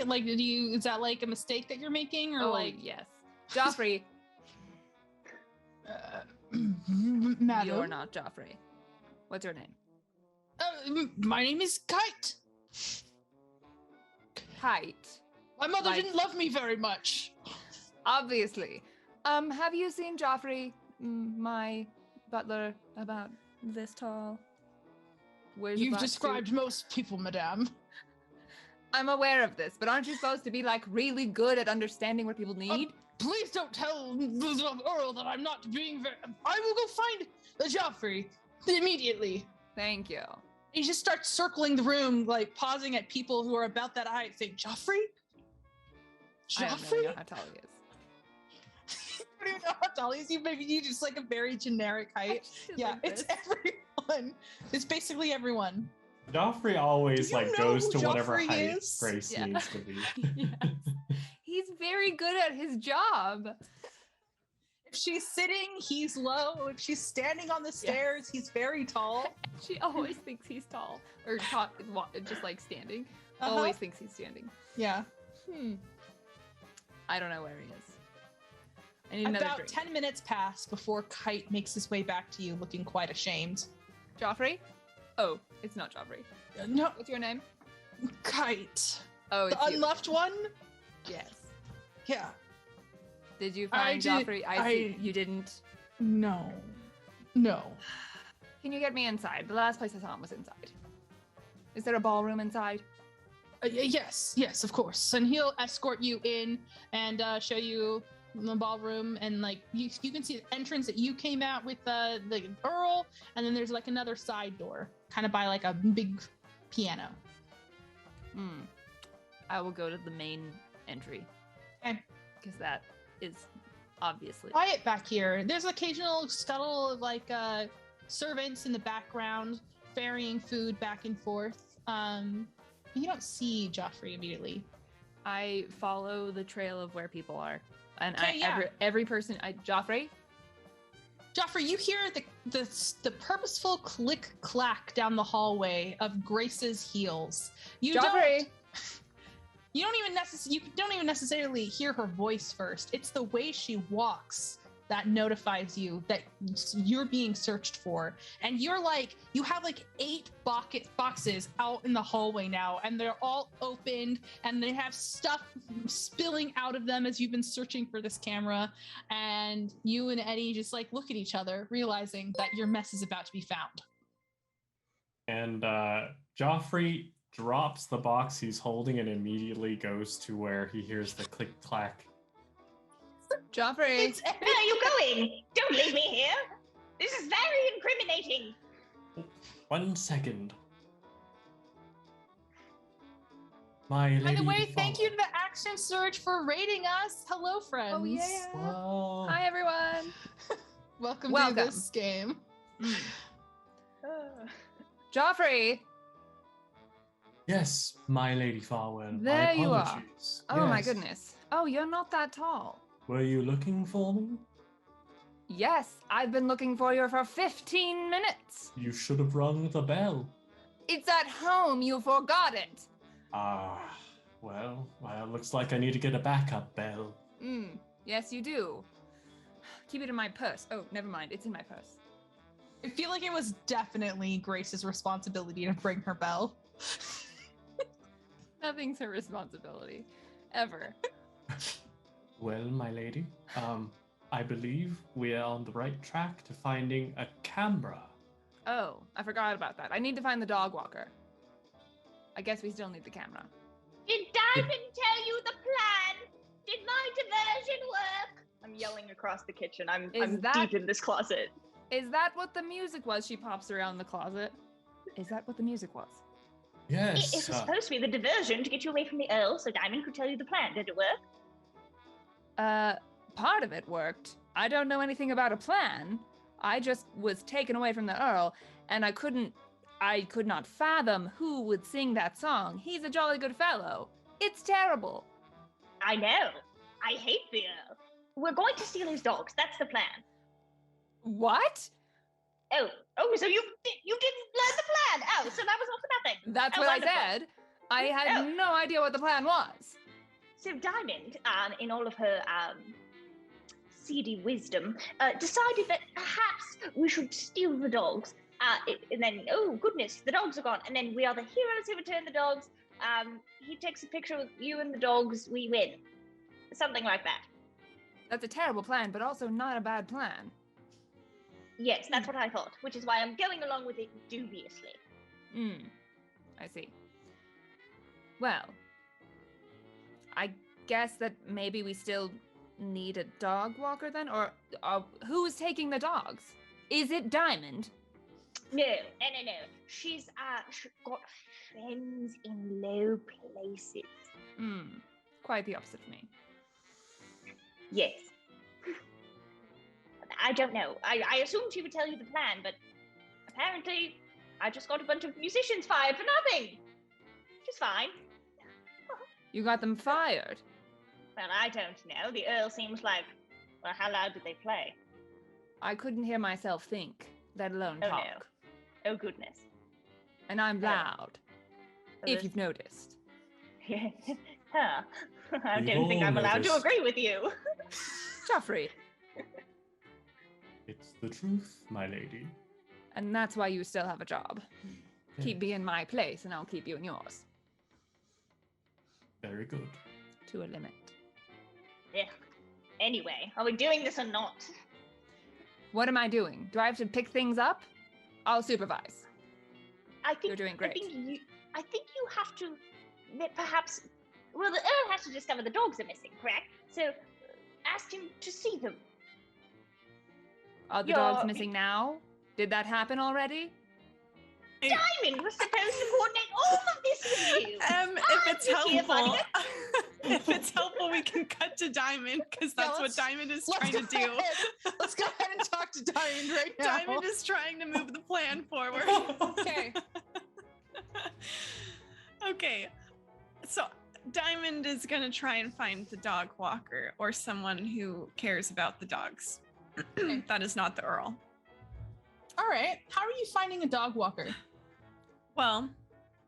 Is that a mistake that you're making, or yes. Joffrey. Madam? You're not Joffrey. What's your name? My name is Kite. Kite. My mother didn't love me very much. Obviously. Have you seen Joffrey, my butler, about this tall? You've described most people, madame. I'm aware of this, but aren't you supposed to be really good at understanding what people need? Please don't tell the Earl that I'm not being very... I will go find the Joffrey immediately. Thank you. He just starts circling the room, pausing at people who are about that height, saying, Joffrey? Joffrey? I don't really know how tall he is. I don't even know how tall he is. You just a very generic height. Yeah, it's everyone. It's basically everyone. Joffrey always goes to whatever Joffrey height is? Grace needs to be. Yes. He's very good at his job. If she's sitting, he's low. If she's standing on the stairs, he's very tall. She always thinks he's tall. Or just like standing. Uh-huh. Always thinks he's standing. Yeah. I don't know where he is. I need another About drink. 10 minutes pass before Kite makes his way back to you, looking quite ashamed. Joffrey? Oh, it's not Joffrey. No, What's your name? Kite. Oh, The it's you. unloved one? Yes. Yeah. Did you find Joffrey? I see you didn't. No. Can you get me inside? The last place I saw him was inside. Is there a ballroom inside? Yes, of course. And he'll escort you in and show you the ballroom, and like you can see the entrance that you came out with the Earl, and then there's like another side door, kind of by like a big piano. I will go to the main entry. Okay. Because that is obviously Quiet back here. There's occasional scuttle of like servants in the background ferrying food back and forth. You don't see Joffrey immediately. I follow the trail of where people are, and Okay, yeah. every person. Joffrey, you hear the purposeful click clack down the hallway of Grace's heels. You Joffrey. don't even necessarily hear her voice first. It's the way she walks that notifies you that you're being searched for. And you have like 8 boxes out in the hallway now, and they're all opened, and they have stuff spilling out of them as you've been searching for this camera. And you and Eddie just like look at each other, realizing that your mess is about to be found. And Joffrey drops the box he's holding and immediately goes to where he hears the click clack. Joffrey. Where are you going? Don't leave me here. This is very incriminating. 1 second. My lady. By the way, thank you to the Action Surge for rating us. Hello, friends. Oh yeah. Whoa. Hi everyone. Welcome Welcome. to this game. Joffrey. Yes, my lady Farwell. My There you are. apologies. Oh my Yes. goodness. Oh, you're not that tall. Were you looking for me? Yes, I've been looking for you for 15 minutes. You should have rung the bell. It's at home. You forgot it. Well, looks like I need to get a backup bell. Yes, you do. Keep it in my purse. Oh, never mind. It's in my purse. I feel like it was definitely Grace's responsibility to bring her bell. Nothing's her responsibility. Ever. Well, my lady, I believe we are on the right track to finding a camera. Oh, I forgot about that. I need to find the dog walker. I guess we still need the camera. Did Diamond tell you the plan? Did my diversion work? I'm yelling across the kitchen. I'm that- deep in this closet. Is that what the music was? She pops around the closet. Is that what the music was? Yes. It was supposed to be the diversion to get you away from the Earl so Diamond could tell you the plan. Did it work? Part of it worked. I don't know anything about a plan. I just was taken away from the Earl, and I could not fathom who would sing that song. He's a jolly good fellow. It's terrible. I know. I hate the Earl. We're going to steal his dogs. That's the plan. What? Oh, so you didn't learn the plan. Oh, so that was all for nothing. That's Oh, what wonderful. I said. I had no idea what the plan was. So Diamond, in all of her seedy wisdom, decided that perhaps we should steal the dogs. And then, oh goodness, the dogs are gone. And then we are the heroes who return the dogs. He takes a picture with you and the dogs. We win. Something like that. That's a terrible plan, but also not a bad plan. Yes, that's what I thought, which is why I'm going along with it dubiously. I see. Well, I guess that maybe we still need a dog walker then? Or who's taking the dogs? Is it Diamond? No. She's got friends in low places. Quite the opposite of me. Yes. I don't know. I assumed she would tell you the plan, but apparently I just got a bunch of musicians fired for nothing. Which is fine. You got them fired? Well, I don't know. The Earl seems like Well, how loud did they play? I couldn't hear myself think, let alone Oh, talk. no. Oh, goodness. And I'm loud, So if this- you've noticed. Huh. I We've don't think all I'm allowed to noticed. agree with you. Joffrey. It's the truth, my lady. And that's why you still have a job. Keep Yes. me in my place and I'll keep you in yours. Very good. To a limit. Ugh. Anyway, are we doing this or not? What am I doing? Do I have to pick things up? I'll supervise. I think You're doing great. I think you have to perhaps. Well, the Earl has to discover the dogs are missing, correct? So ask him to see them. Are the dogs missing now? Did that happen already? Diamond was supposed to coordinate all of this with you. If it's I'm here, buddy. helpful, if it's helpful, we can cut to Diamond because that's what Diamond is trying to do. Let's go ahead and talk to Diamond right now. Diamond is trying to move the plan forward. Okay. Okay. So Diamond is gonna try and find the dog walker or someone who cares about the dogs. That is not the Earl. All right. How are you finding a dog walker? Well,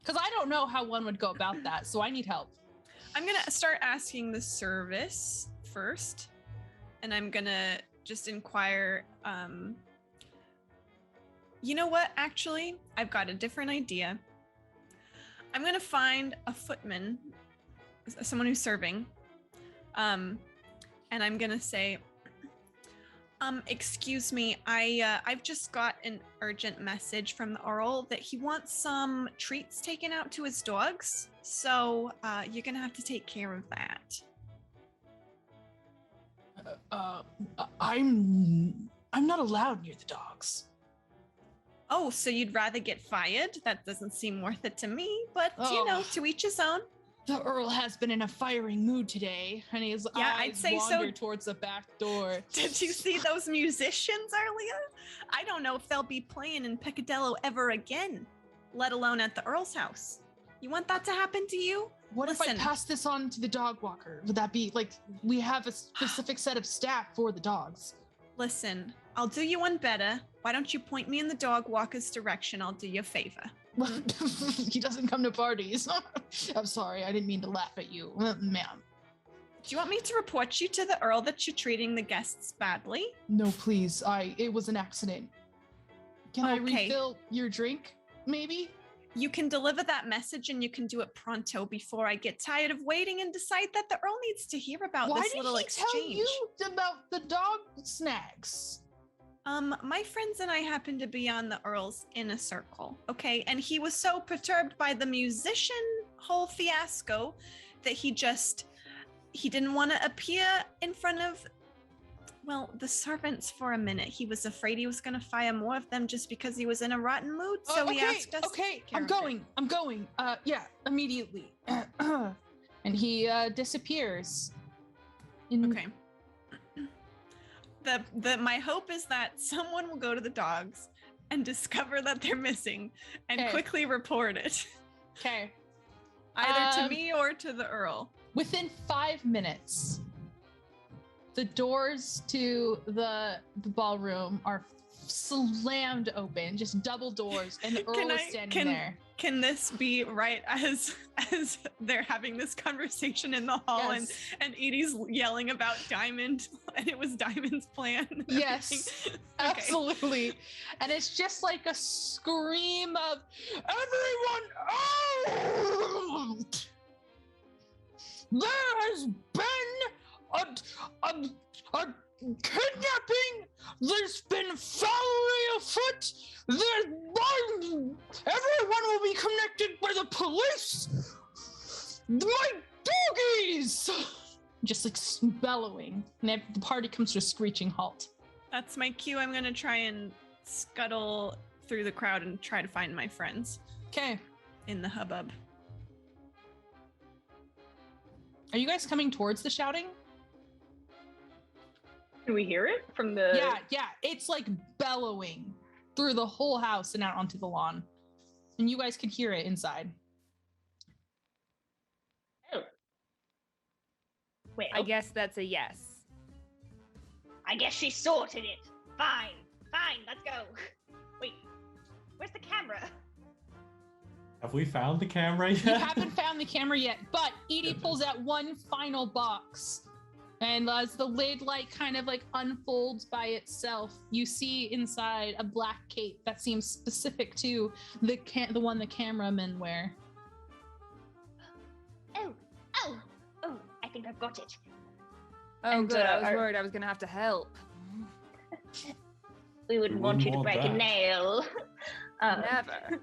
Because I don't know how one would go about that, so I need help. I'm gonna start asking the service first, and I'm gonna just inquire. You know what? Actually, I've got a different idea. I'm gonna find a footman, someone who's serving, and I'm gonna say, excuse me, I've just got an urgent message from the Earl that he wants some treats taken out to his dogs. So you're gonna have to take care of that. I'm not allowed near the dogs. Oh, so you'd rather get fired? That doesn't seem worth it to me, but you know, to each his own. The Earl has been in a firing mood today, and his I'd eyes say so. wander towards the back door. Did you see those musicians earlier? I don't know if they'll be playing in Picadillo ever again, let alone at the Earl's house. You want that to happen to you? What if I pass this on to the dog walker? Would that be like we have a specific set of staff for the dogs? Listen, I'll do you one better. Why don't you point me in the dog walker's direction? I'll do you a favor. He doesn't come to parties. I'm sorry, I didn't mean to laugh at you, ma'am. Do you want me to report you to the Earl that you're treating the guests badly? No, please. It was an accident. Can I Okay. refill your drink, maybe? You can deliver that message and you can do it pronto before I get tired of waiting and decide that the Earl needs to hear about Why this did little he exchange. tell you about the dog snacks? My friends and I happened to be on the Earl's inner circle, okay? And he was so perturbed by the musician whole fiasco that he didn't want to appear in front of, well, the servants for a minute. He was afraid he was going to fire more of them just because he was in a rotten mood. So he asked us. Okay, to I'm going. Yeah, immediately. And he disappears. Okay. My hope is that someone will go to the dogs and discover that they're missing and Okay. quickly report it, Okay. either to me or to the Earl. Within 5 minutes, the doors to the ballroom are slammed open, just double doors, and Earl is standing there. Can this be right as they're having this conversation in the hall Yes. and Edie's yelling about Diamond and it was Diamond's plan? and Yes, everything? absolutely. And it's just like a scream of everyone out! There has been a kidnapping. There's been foulery afoot. Everyone will be connected by the police. My doggies! Just like bellowing, and the party comes to a screeching halt. That's my cue. I'm gonna try and scuttle through the crowd and try to find my friends Okay, in the hubbub. are you guys coming towards the shouting? Can we hear it from the? Yeah, it's like bellowing through the whole house and out onto the lawn, and you guys can hear it inside. Oh. Wait. I guess that's a yes. I guess she sorted it. Fine, let's go. Wait, where's the camera? Have we found the camera yet? You haven't found the camera yet, but Edie pulls out one final box. And as the lid kind of unfolds by itself, you see inside a black cape that seems specific to the one the cameramen wear. Oh, I think I've got it. Oh, And, good. I was worried I was going to have to help. We wouldn't want you to want break a that. nail. Never.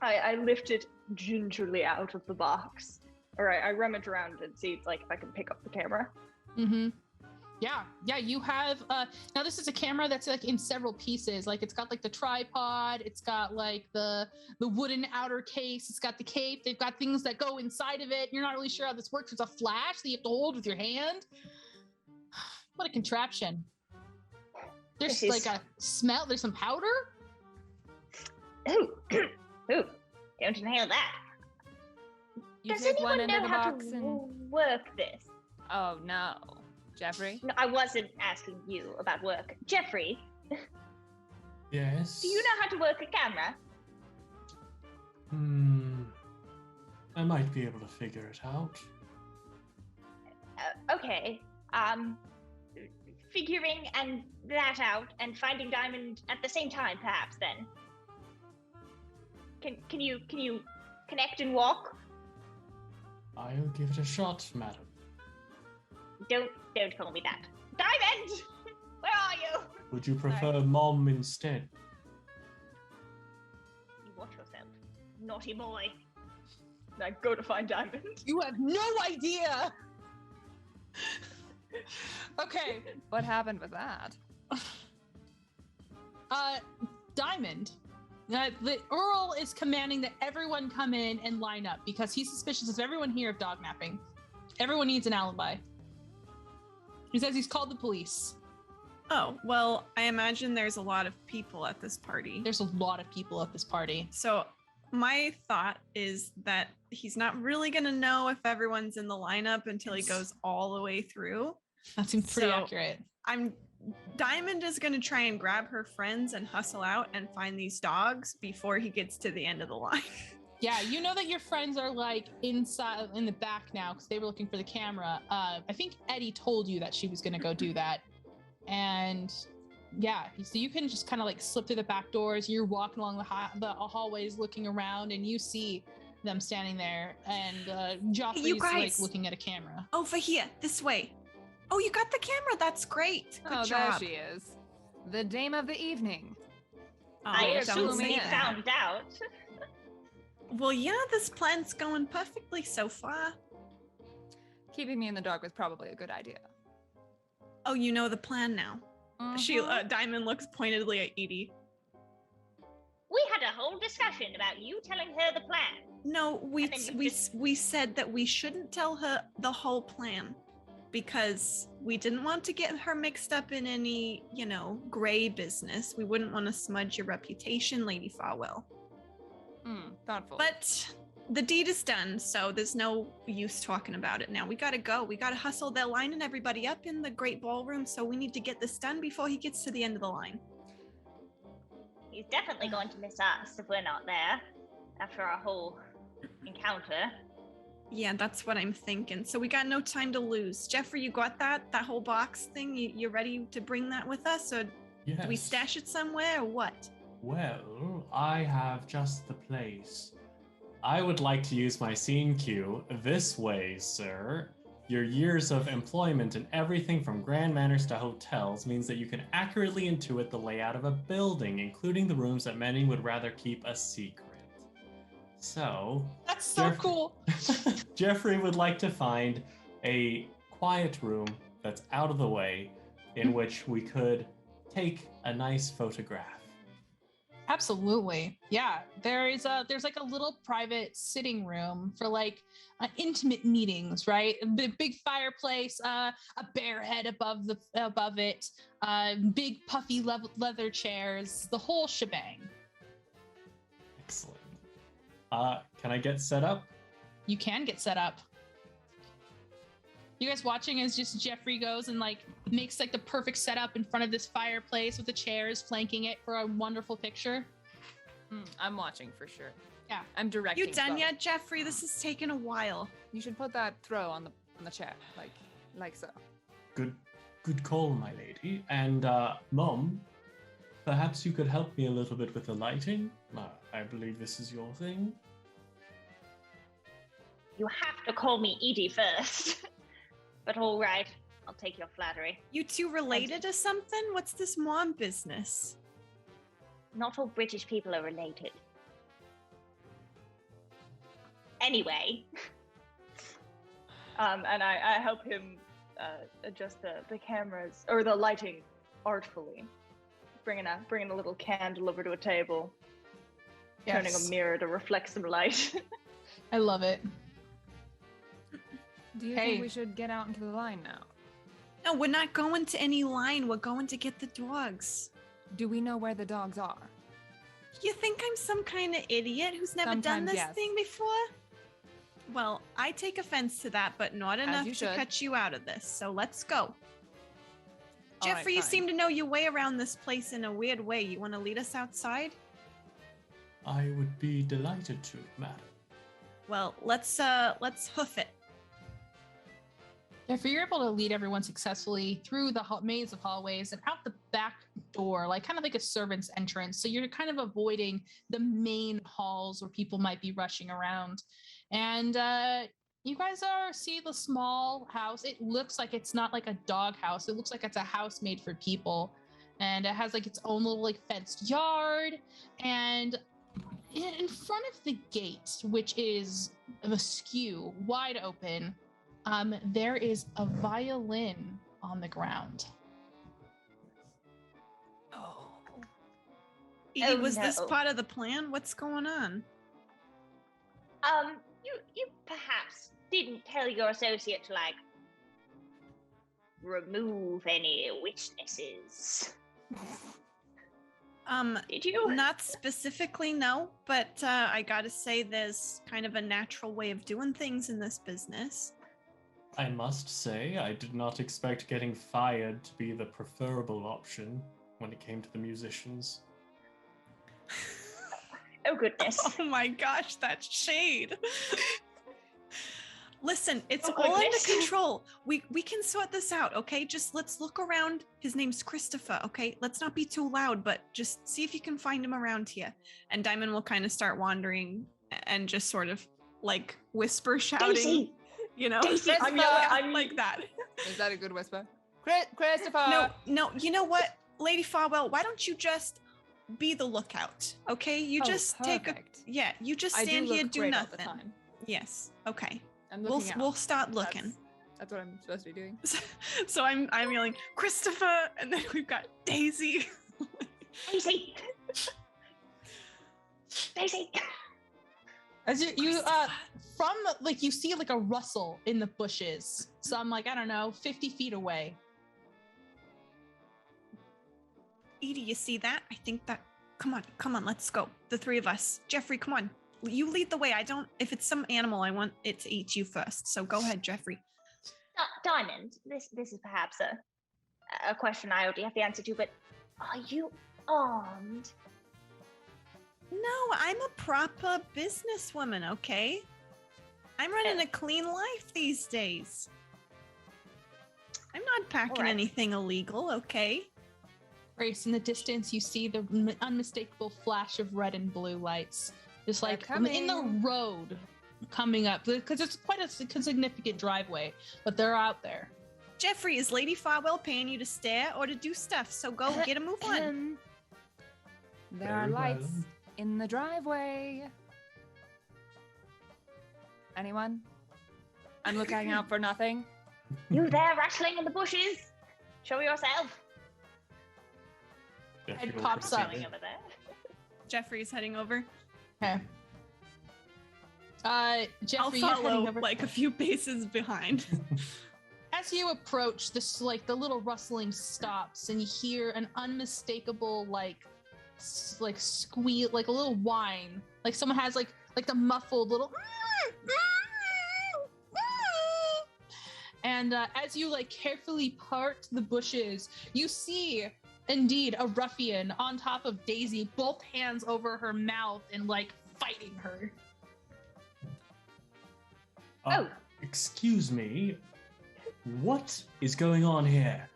I lift it gingerly out of the box. All right, I rummage around and see if I can pick up the camera. Mm-hmm. Yeah, you have now this is a camera that's in several pieces. It's got the tripod, it's got the wooden outer case, it's got the cape, they've got things that go inside of it. You're not really sure how this works. There's a flash that you have to hold with your hand. What a contraption. There's a smell, there's some powder. Ooh, don't inhale that. You Does take one anyone end of know the how box to and... work this? Oh, no. Jeffrey? No, I wasn't asking you about work. Jeffrey, Yes. do you know how to work a camera? I might be able to figure it out. Okay. Figuring and that out and finding diamond at the same time, perhaps. Then. Can you connect and walk? I'll give it a shot, madam. Don't call me that. Diamond, where are you? Would you prefer mom instead? You watch yourself, naughty boy. And I go to find Diamond. You have no idea. Okay. What happened with that? Diamond. The Earl is commanding that everyone come in and line up because he's suspicious of everyone here of dog napping. Everyone needs an alibi. He says he's called the police. Oh, well, I imagine there's a lot of people at this party. There's a lot of people at this party. So my thought is that he's not really going to know if everyone's in the lineup until he goes all the way through. That seems pretty So, accurate. Diamond is going to try and grab her friends and hustle out and find these dogs before he gets to the end of the line. Yeah, you know that your friends are inside in the back now because they were looking for the camera. I think Eddie told you that she was going to go do that. And yeah, so you can just kind of slip through the back doors. You're walking along the hallways looking around and you see them standing there and Joffrey's looking at a camera. Over here, this way. Oh, you got the camera. That's great. Good Oh, job. there she is. The dame of the evening. Oh, I don't assume say we that. found out. Well, yeah, this plan's going perfectly so far. Keeping me in the dark was probably a good idea. Oh, you know the plan now. Diamond looks pointedly at Edie. We had a whole discussion about you telling her the plan. No, And then you we said that we shouldn't tell her the whole plan because we didn't want to get her mixed up in any, gray business. We wouldn't want to smudge your reputation, Lady Farwell. Thoughtful. But the deed is done, so there's no use talking about it now. We gotta go. We gotta hustle. They're lining everybody up in the great ballroom, so we need to get this done before he gets to the end of the line. He's definitely going to miss us if we're not there after our whole encounter. Yeah, that's what I'm thinking. So we got no time to lose. Jeffrey, you got that whole box thing? You ready to bring that with us, or Yes. do we stash it somewhere, or what? Well, I have just the place. I would like to use my scene cue this way, sir. Your years of employment in everything from grand manors to hotels means that you can accurately intuit the layout of a building, including the rooms that many would rather keep a secret. So, That's so cool. Jeffrey would like to find a quiet room that's out of the way in which we could take a nice photograph. Absolutely. Yeah. There's a little private sitting room for intimate meetings, right? A big fireplace, a bear head above it, big puffy leather chairs, the whole shebang. Excellent. Can I get set up? You can get set up. You guys watching as just Jeffrey goes and like makes like the perfect setup in front of this fireplace with the chairs flanking it for a wonderful picture. I'm watching for sure. Yeah. I'm directing. You done both. yet, Jeffrey? This is taking a while. You should put that throw on the chair, like so. Good call, my lady. And Mom, perhaps you could help me a little bit with the lighting. I believe this is your thing. You have to call me Edie first. But all right, I'll take your flattery. You two related to something? What's this mom business? Not all British people are related. Anyway. And I help him adjust the cameras or the lighting artfully. Bringing a little candle over to a table. Turning a mirror to reflect some light. I love it. Do you think we should get out into the line now? No, we're not going to any line. We're going to get the dogs. Do we know where the dogs are? You think I'm some kind of idiot who's never done Sometimes, this yes. thing before? Well, I take offense to that, but not enough you to should. cut you out of this. So let's go. All Jeffrey, right, you fine. seem to know your way around this place in a weird way. You want to lead us outside? I would be delighted to, madam. Well, let's hoof it. Jeffrey, you're able to lead everyone successfully through the maze of hallways and out the back door, like kind of like a servant's entrance. So you're kind of avoiding the main halls where people might be rushing around. And you guys see the small house. It looks like it's not like a dog house. It looks like it's a house made for people. And it has like its own little like fenced yard. And in front of the gate, which is askew, wide open, there is a violin on the ground. Oh. Edie, was this no. part of the plan? What's going on? You perhaps didn't tell your associate to, like, remove any witnesses. Did you? Not specifically, no, but I gotta say there's kind of a natural way of doing things in this business. I must say, I did not expect getting fired to be the preferable option when it came to the musicians. Oh, goodness. Oh my gosh, that's shade. Listen, it's Oh, all under goodness. control. We can sort this out, okay? Just let's look around. His name's Christopher, okay? Let's not be too loud, but just see if you can find him around here. And Diamond will kind of start wandering and just sort of like whisper shouting, Daisy! you know? Daisy, I'm yelling like that. Is that a good whisper? Christopher! No, you know what? Lady Farwell, why don't you just be the lookout, okay? You just take a... perfect. Yeah, you just I stand do here, look do great all the nothing. time. Yes, okay. I'm looking out. We'll start looking. That's what I'm supposed to be doing. So I'm yelling, Christopher, and then we've got Daisy. Daisy! Daisy! As you from like you see like a rustle in the bushes. So I'm like, I don't know, 50 feet away. Edie, you see that? I think that... Come on, let's go. The three of us. Jeffrey, come on. You lead the way. If it's some animal, I want it to eat you first. So go ahead, Jeffrey. Diamond, this is perhaps a question I already have the answer to, but are you armed? No, I'm a proper businesswoman, okay? I'm running a clean life these days. I'm not packing Alright. anything illegal, okay? Grace, in the distance, you see the unmistakable flash of red and blue lights, just They're like in the coming. road coming up, because it's quite a significant driveway, but they're out there. Jeffrey, is Lady Farwell paying you to stare or to do stuff? So go get a move on. There are Very well. lights in the driveway. Anyone? I'm looking out for nothing. You there rustling in the bushes? Show yourself. Jeffrey will pops proceed. up. Going over there. Jeffrey's heading over. Okay. I'll Jeffrey, you're heading follow over. like a few paces behind. As you approach, this like the little rustling stops, and you hear an unmistakable like squeal, like a little whine, like someone has like the muffled little, And as you like carefully part the bushes, you see indeed a ruffian on top of Daisy, both hands over her mouth and like fighting her. Excuse me. What is going on here?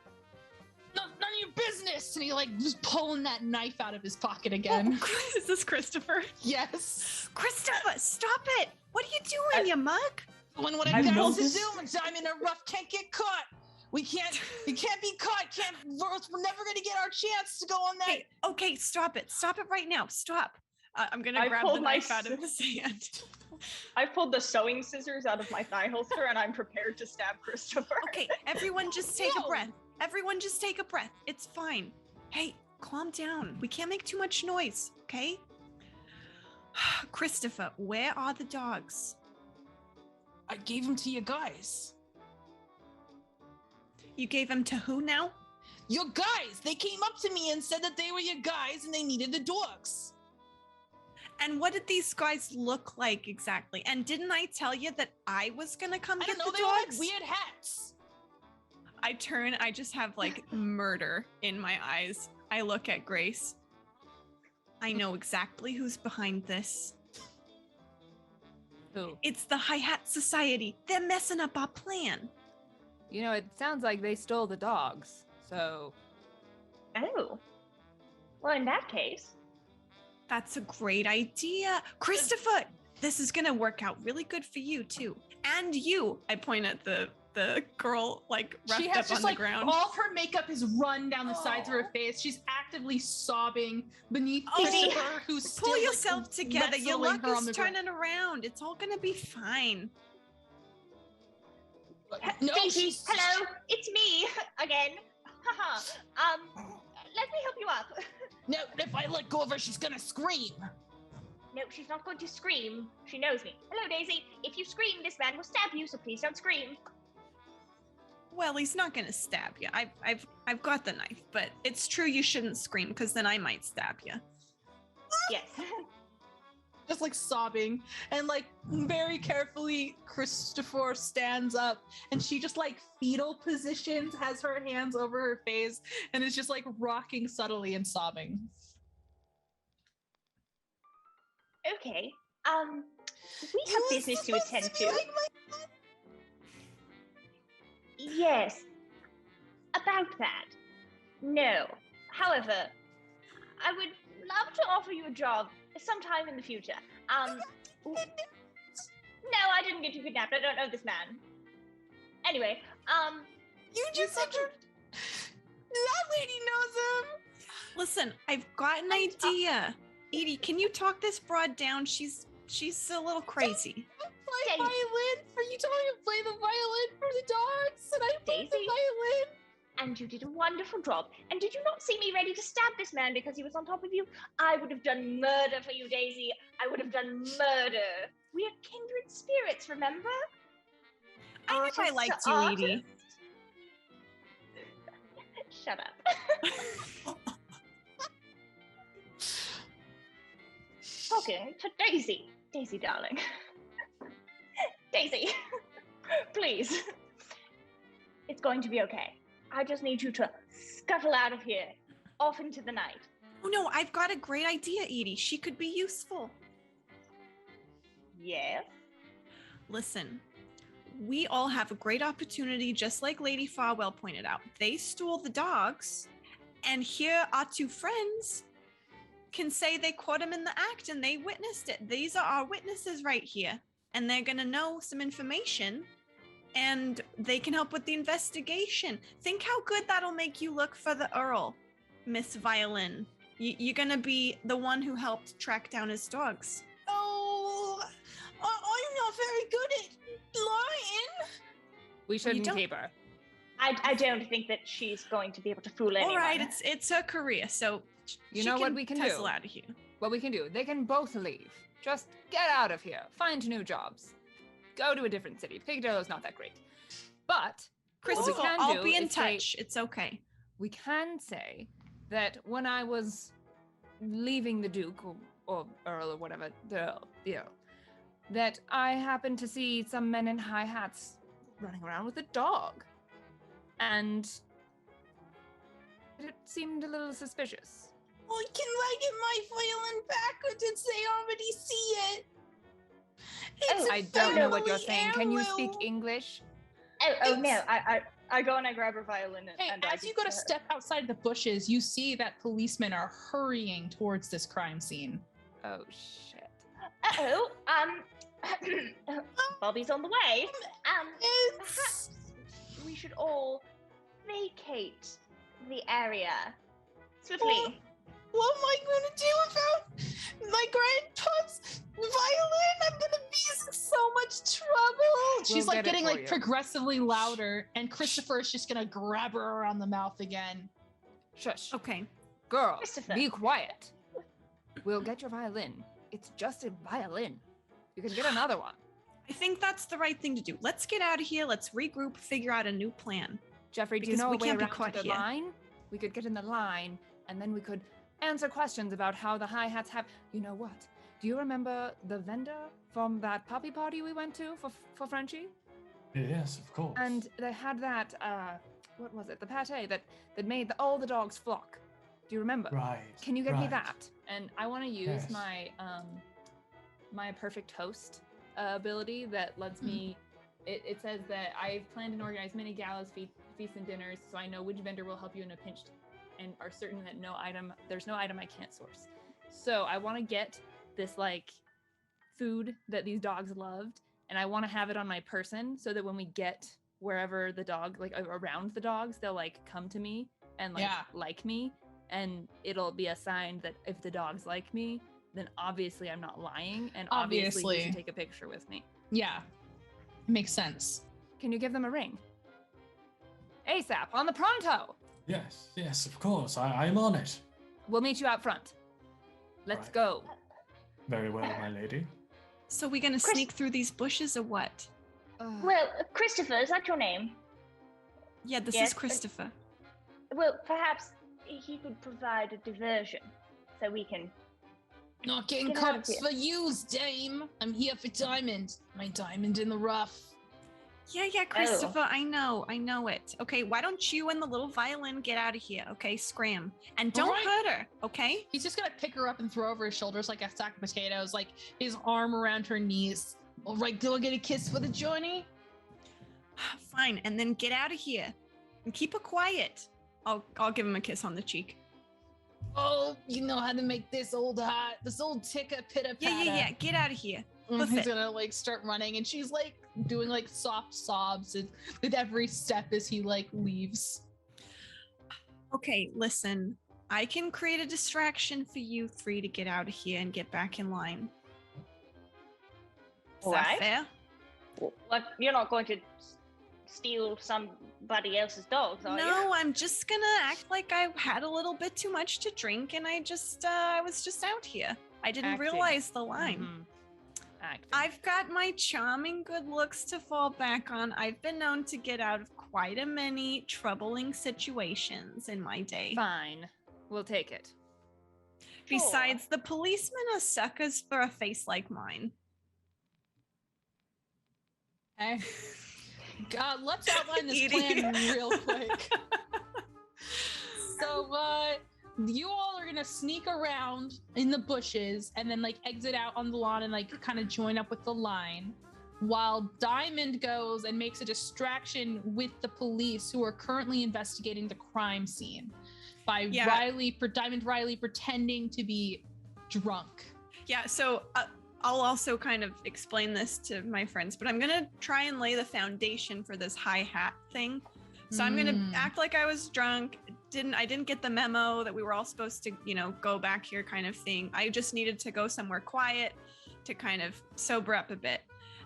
None of your business! And he like was pulling that knife out of his pocket again. Oh, is this Christopher? Yes. Christopher, stop it! What are you doing, you mug? When what I I've got to noticed- do when I'm in a rough, can't get caught. We can't be caught. We're never gonna get our chance to go on that. Hey, okay, stop it right now. Stop. I'm gonna I grab pulled the my knife out of his hand. I pulled the sewing scissors out of my thigh holster and I'm prepared to stab Christopher. Okay, everyone just take a No. breath. Everyone just take a breath. It's fine. Hey, calm down. We can't make too much noise, okay? Christopher, where are the dogs? I gave them to you guys. You gave them to who now? Your guys. They came up to me and said that they were your guys and they needed the dogs. And what did these guys look like exactly? And didn't I tell you that I was gonna come I get don't know. the They had dogs? weird hats. I turn, I just have like murder in my eyes. I look at Grace. I know exactly who's behind this. Who? It's the High Hat Society. They're messing up our plan. You know, it sounds like they stole the dogs. So, Oh. Well, in that case. That's a great idea. Christopher, this is gonna work out really good for you too. And you. I point at the girl like She wrapped has up just on like the ground. all of her makeup is run down the sides of her face. She's actively sobbing beneath Oh, Christopher, who's still Pull like, yourself together. Your wrestling luck her on is the ground. turning around. It's all gonna be fine. No, Daisy, she's- hello, it's me again. Haha. Let me help you up. No, if I let go of her, she's gonna scream. No, she's not going to scream. She knows me. Hello, Daisy. If you scream, this man will stab you, so please don't scream. Well, he's not gonna stab you. I've got the knife, but it's true you shouldn't scream because then I might stab you. Yes. Just like sobbing, and like very carefully Christopher stands up and she just like fetal positions, has her hands over her face, and is just like rocking subtly and sobbing. Okay. We have business to attend to. Yes. About that. No. However, I would love to offer you a job sometime in the future. No, I didn't get you kidnapped. I don't know this man. Anyway, You just said that lady knows him. Listen, I've got an idea. Edie, can you talk this broad down? She's a little crazy. Play Daisy. violin for you. Told me to play the violin for the dogs, and I played the Daisy. violin. and you did a wonderful job. And did you not see me ready to stab this man because he was on top of you? I would have done murder for you, Daisy. I would have done murder. We are kindred spirits, remember? I knew I Artist liked to you, artist. Edie. Shut up. Talking to Daisy. Daisy, darling. Daisy, please. It's going to be okay. I just need you to scuttle out of here, off into the night. Oh no, I've got a great idea, Edie. She could be useful. Yes? Listen, we all have a great opportunity, just like Lady Farwell pointed out. They stole the dogs, and here our two friends can say they caught him in the act and they witnessed it. These are our witnesses right here, and they're gonna know some information, and they can help with the investigation. Think how good that'll make you look for the Earl, Miss Violin. You're gonna be the one who helped track down his dogs. Oh, I'm not very good at lying. We shouldn't don't- keep her. I don't think that she's going to be able to fool anyone. All right, it's her career, so You she know what we can do? tussle out of here. What we can do, they can both leave. Just get out of here. Find new jobs. Go to a different city. Piccadillo's not that great. But Christopher, can I'll do be in is say- touch. It's okay. we can say that when I was leaving the Duke or Earl or whatever, the Earl, that I happened to see some men in high hats running around with a dog. And it seemed a little suspicious. Well, can I get my violin backwards since they already see it? It's I a don't know what you're family saying. Can you speak heirloom. English? Oh no! I go and I grab her violin. Hey, and I as you give go to her. step outside the bushes, you see that policemen are hurrying towards this crime scene. Oh shit. Uh-oh. Bobby's on the way. Perhaps we should all vacate the area swiftly. What am I going to do without my grandpa's violin? I'm going to be in so much trouble. She's We'll like get it getting for like you. progressively louder, and Christopher is just gonna grab her around the mouth again. Shush. Okay. Girl, Christopher. be quiet. We'll get your violin. It's just a violin. You can get another one. I think that's the right thing to do. Let's get out of here. Let's regroup, figure out a new plan. Jeffrey, do you Because know we a way can't be around caught to the here. line? We could get in the line, and then we could answer questions about how the hi-hats have... You know what? Do you remember the vendor from that puppy party we went to for Frenchie? Yes, of course. And they had that, what was it? The pate that made all the dogs flock. Do you remember? Right. Can you get me right. that? And I want to use Yes. my my perfect host ability that lets me. It says that I've planned and organized many galas, feasts, and dinners, so I know which vendor will help you in a pinch, and are certain that there's no item I can't source. So I want to get this like food that these dogs loved, and I want to have it on my person so that when we get wherever the dog, like around the dogs, they'll like come to me and like Yeah. like me, and it'll be a sign that if the dogs like me, then obviously I'm not lying, and obviously you Obviously. should take a picture with me. Yeah, makes sense. Can you give them a ring? ASAP, on the pronto! Yes, of course. I'm on it. We'll meet you out front. Let's Right. go. Very well, my lady. So we gonna Chris- sneak through these bushes or what? Well, Christopher, is that your name? Yeah, this Yes, is Christopher. Well, perhaps he could provide a diversion so we can. Not getting Get out of cops here. for yous, dame. I'm here for diamond. My diamond in the rough. Yeah, Christopher, I know it. Okay, why don't you and the little violin get out of here, okay? Scram. And don't Alright. hurt her, okay? He's just gonna pick her up and throw over his shoulders like a sack of potatoes, like his arm around her knees. All right, do I get a kiss for the journey? Fine, and then get out of here. And keep her quiet. I'll give him a kiss on the cheek. Oh, you know how to make this old ticker pitter patter. Yeah, get out of here. And Hoof he's it. gonna like start running, and she's like doing like soft sobs with every step as he like leaves. Okay, listen. I can create a distraction for you three to get out of here and get back in line. Is that Alright. fair? What? You're not going to steal somebody else's dogs, are you? No, I'm just gonna act like I had a little bit too much to drink and I was just out here. I didn't Acting. realize the line. Mhm. Acting. I've got my charming good looks to fall back on. I've been known to get out of quite a many troubling situations in my day. Fine. We'll take it. Besides, the policemen are suckers for a face like mine. Okay. Let's outline this Eating. plan real quick. So, you all are gonna sneak around in the bushes and then like exit out on the lawn and like kind of join up with the line, while Diamond goes and makes a distraction with the police who are currently investigating the crime scene by Yeah. Diamond Riley pretending to be drunk. Yeah, so I'll also kind of explain this to my friends, but I'm gonna try and lay the foundation for this hi-hat thing. So I'm gonna act like I was drunk. I didn't get the memo that we were all supposed to, go back here kind of thing. I just needed to go somewhere quiet to kind of sober up a bit.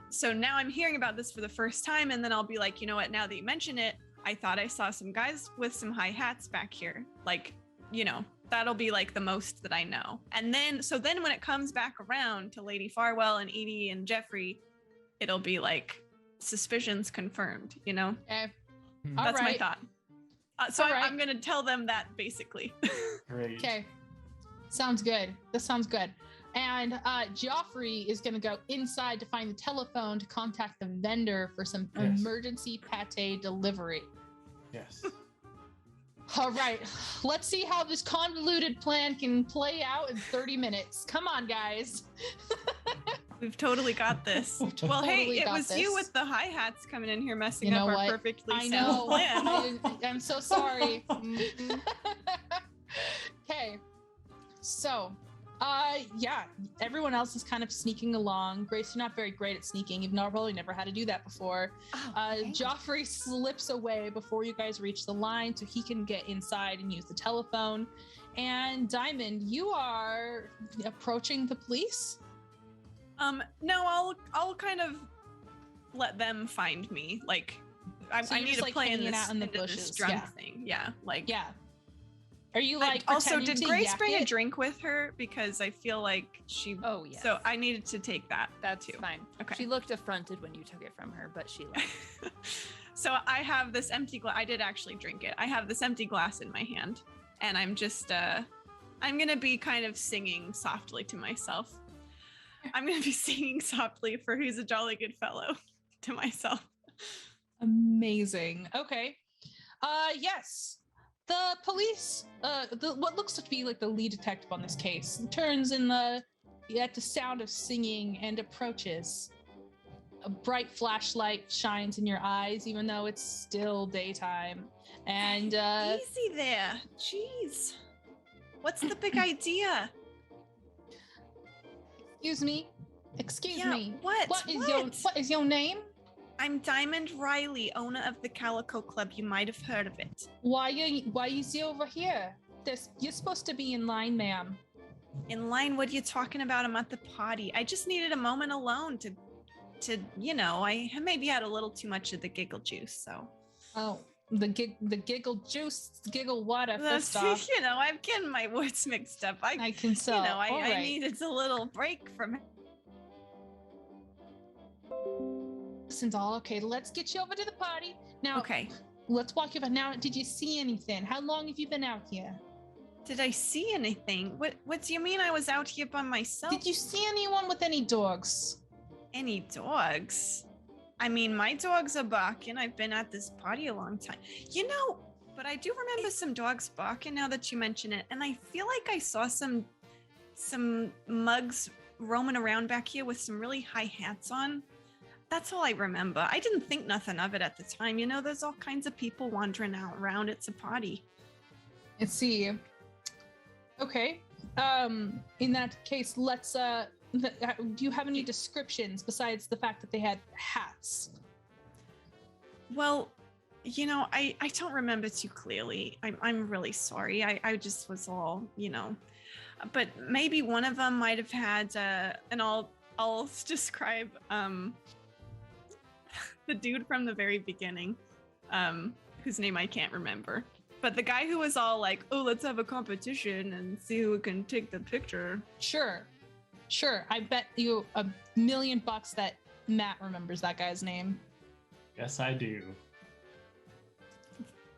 So now I'm hearing about this for the first time, and then I'll be like, you know what, now that you mention it, I thought I saw some guys with some hi-hats back here. Like, that'll be like the most that I know. And then when it comes back around to Lady Farwell and Edie and Jeffrey, it'll be like suspicions confirmed, Okay. Hmm. All That's my right. thought. So All right. I'm going to tell them that basically. Great. Okay. Sounds good. This sounds good. And Joffrey is going to go inside to find the telephone to contact the vendor for some emergency pate delivery. Yes. All right, let's see how this convoluted plan can play out in 30 minutes. Come on, guys. We've totally got this. Well, hey, it was you with the hi-hats coming in here messing up our perfectly sound plan. I'm so sorry. Okay, so everyone else is kind of sneaking along. Grace, you're not very great at sneaking. You've probably never had to do that before. Joffrey slips away before you guys reach the line so he can get inside and use the telephone. And Diamond, you are approaching the police? No, I'll kind of let them find me. Like, I need to play in this drunk thing. Yeah, like... Yeah. Are you like also did Grace bring a drink with her? Because I feel like she so I needed to take that. That's too. Fine. Okay. She looked affronted when you took it from her, but she left. So I have this empty glass. I did actually drink it. I have this empty glass in my hand, and I'm just I'm gonna be kind of singing softly to myself. I'm gonna be singing softly for Who's a Jolly Good Fellow to myself. Amazing. Okay. Yes. The police, what looks to be like the lead detective on this case, turns at the sound of singing and approaches. A bright flashlight shines in your eyes, even though it's still daytime. And easy there, jeez. What's the big idea? Excuse me. What is your name? I'm Diamond Riley, owner of the Calico Club. You might have heard of it. Why is he over here? You're supposed to be in line, ma'am. In line? What are you talking about? I'm at the party. I just needed a moment alone to I maybe had a little too much of the giggle juice, so. Oh, the giggle juice, giggle water. First off. I'm getting my words mixed up. I can tell. I needed a little break from it. Okay, let's get you over to the party. Now, okay. Let's walk you back. Now, did you see anything? How long have you been out here? Did I see anything? What do you mean I was out here by myself? Did you see anyone with any dogs? Any dogs? I mean, my dogs are barking. I've been at this party a long time. But I do remember some dogs barking now that you mention it. And I feel like I saw some mugs roaming around back here with some really high hats on. That's all I remember. I didn't think nothing of it at the time. There's all kinds of people wandering around. It's a party. Let's see. Okay. In that case, let's, do you have any descriptions besides the fact that they had hats? Well, I don't remember too clearly. I'm really sorry. I just was all, but maybe one of them might have had, and I'll describe, the dude from the very beginning, whose name I can't remember. But the guy who was all like, oh, let's have a competition and see who can take the picture. Sure. I bet you $1 million that Matt remembers that guy's name. Yes, I do.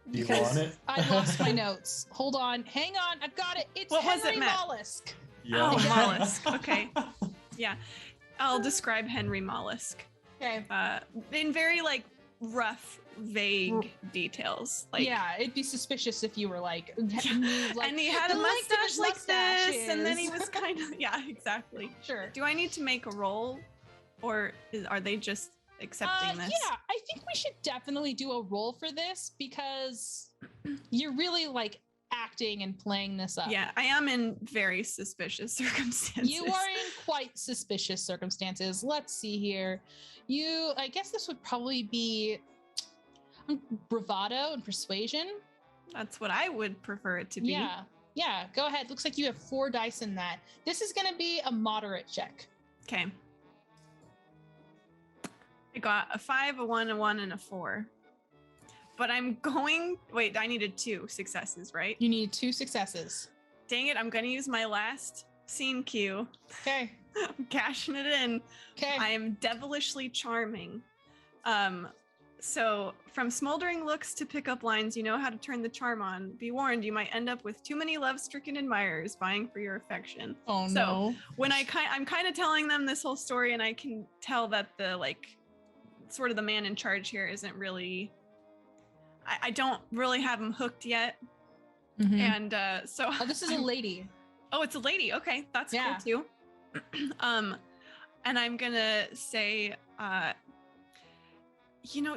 Do you want it? I lost my notes. Hold on. Hang on. I've got it. It's Henry Mollusk. Yeah. Oh, Mollusk. Okay. Yeah. I'll describe Henry Mollusk. Okay. In very rough, vague details. Yeah, it'd be suspicious if you were and he had a mustache like this, and then he was kind of exactly. Sure. Do I need to make a roll, or are they just accepting this? Yeah, I think we should definitely do a roll for this because you're really acting and playing this up. Yeah, I am in very suspicious circumstances. You are in quite suspicious circumstances. Let's see here. I guess this would probably be bravado and persuasion. That's what I would prefer it to be. Yeah, go ahead. Looks like you have 4 dice in that. This is going to be a moderate check. Okay. I got a 5, a 1, a 1, and a 4. But I'm going... Wait, I needed 2 successes, right? You need 2 successes. Dang it, I'm going to use my last scene cue. Okay. I'm cashing it in. Okay. I am devilishly charming. So, from smoldering looks to pickup lines, you know how to turn the charm on. Be warned, you might end up with too many love-stricken admirers vying for your affection. Oh So, no. when I'm kind of telling them this whole story, and I can tell that the sort of the man in charge here isn't really. I don't really have him hooked yet, and so. Oh, this is a lady. Oh, it's a lady. Okay, that's Yeah. cool too. And I'm gonna say,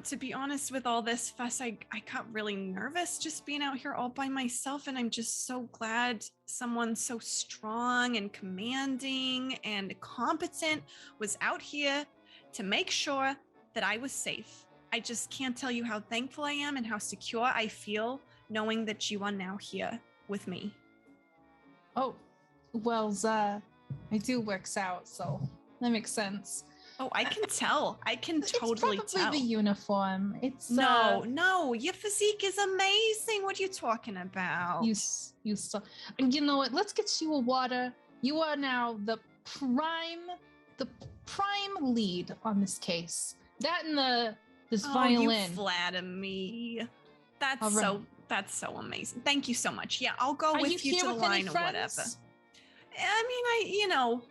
to be honest, with all this fuss, I got really nervous just being out here all by myself, and I'm just so glad someone so strong and commanding and competent was out here to make sure that I was safe. I just can't tell you how thankful I am and how secure I feel knowing that you are now here with me. Oh, well, I do works out, so that makes sense. Oh, I can tell. I can totally it's tell. probably the uniform. It's No, your physique is amazing. What are you talking about? You you know what? Let's get you a water. You are now the prime lead on this case. That and this violin. You flatter me. That's All right. that's so amazing. Thank you so much. Yeah, I'll go Are with you here to the with any line or whatever. friends? I mean,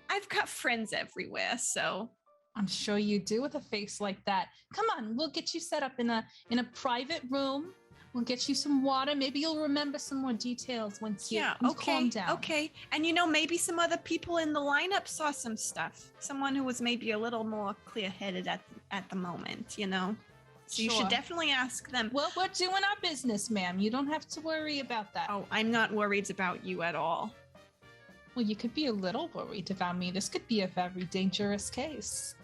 I've got friends everywhere, so I'm sure you do with a face like that. Come on, we'll get you set up in a private room. We'll get you some water. Maybe you'll remember some more details once you calm down. Okay. And maybe some other people in the lineup saw some stuff. Someone who was maybe a little more clear-headed at the moment, So you should definitely ask them. Well, we're doing our business, ma'am. You don't have to worry about that. Oh, I'm not worried about you at all. Well, you could be a little worried about me. This could be a very dangerous case.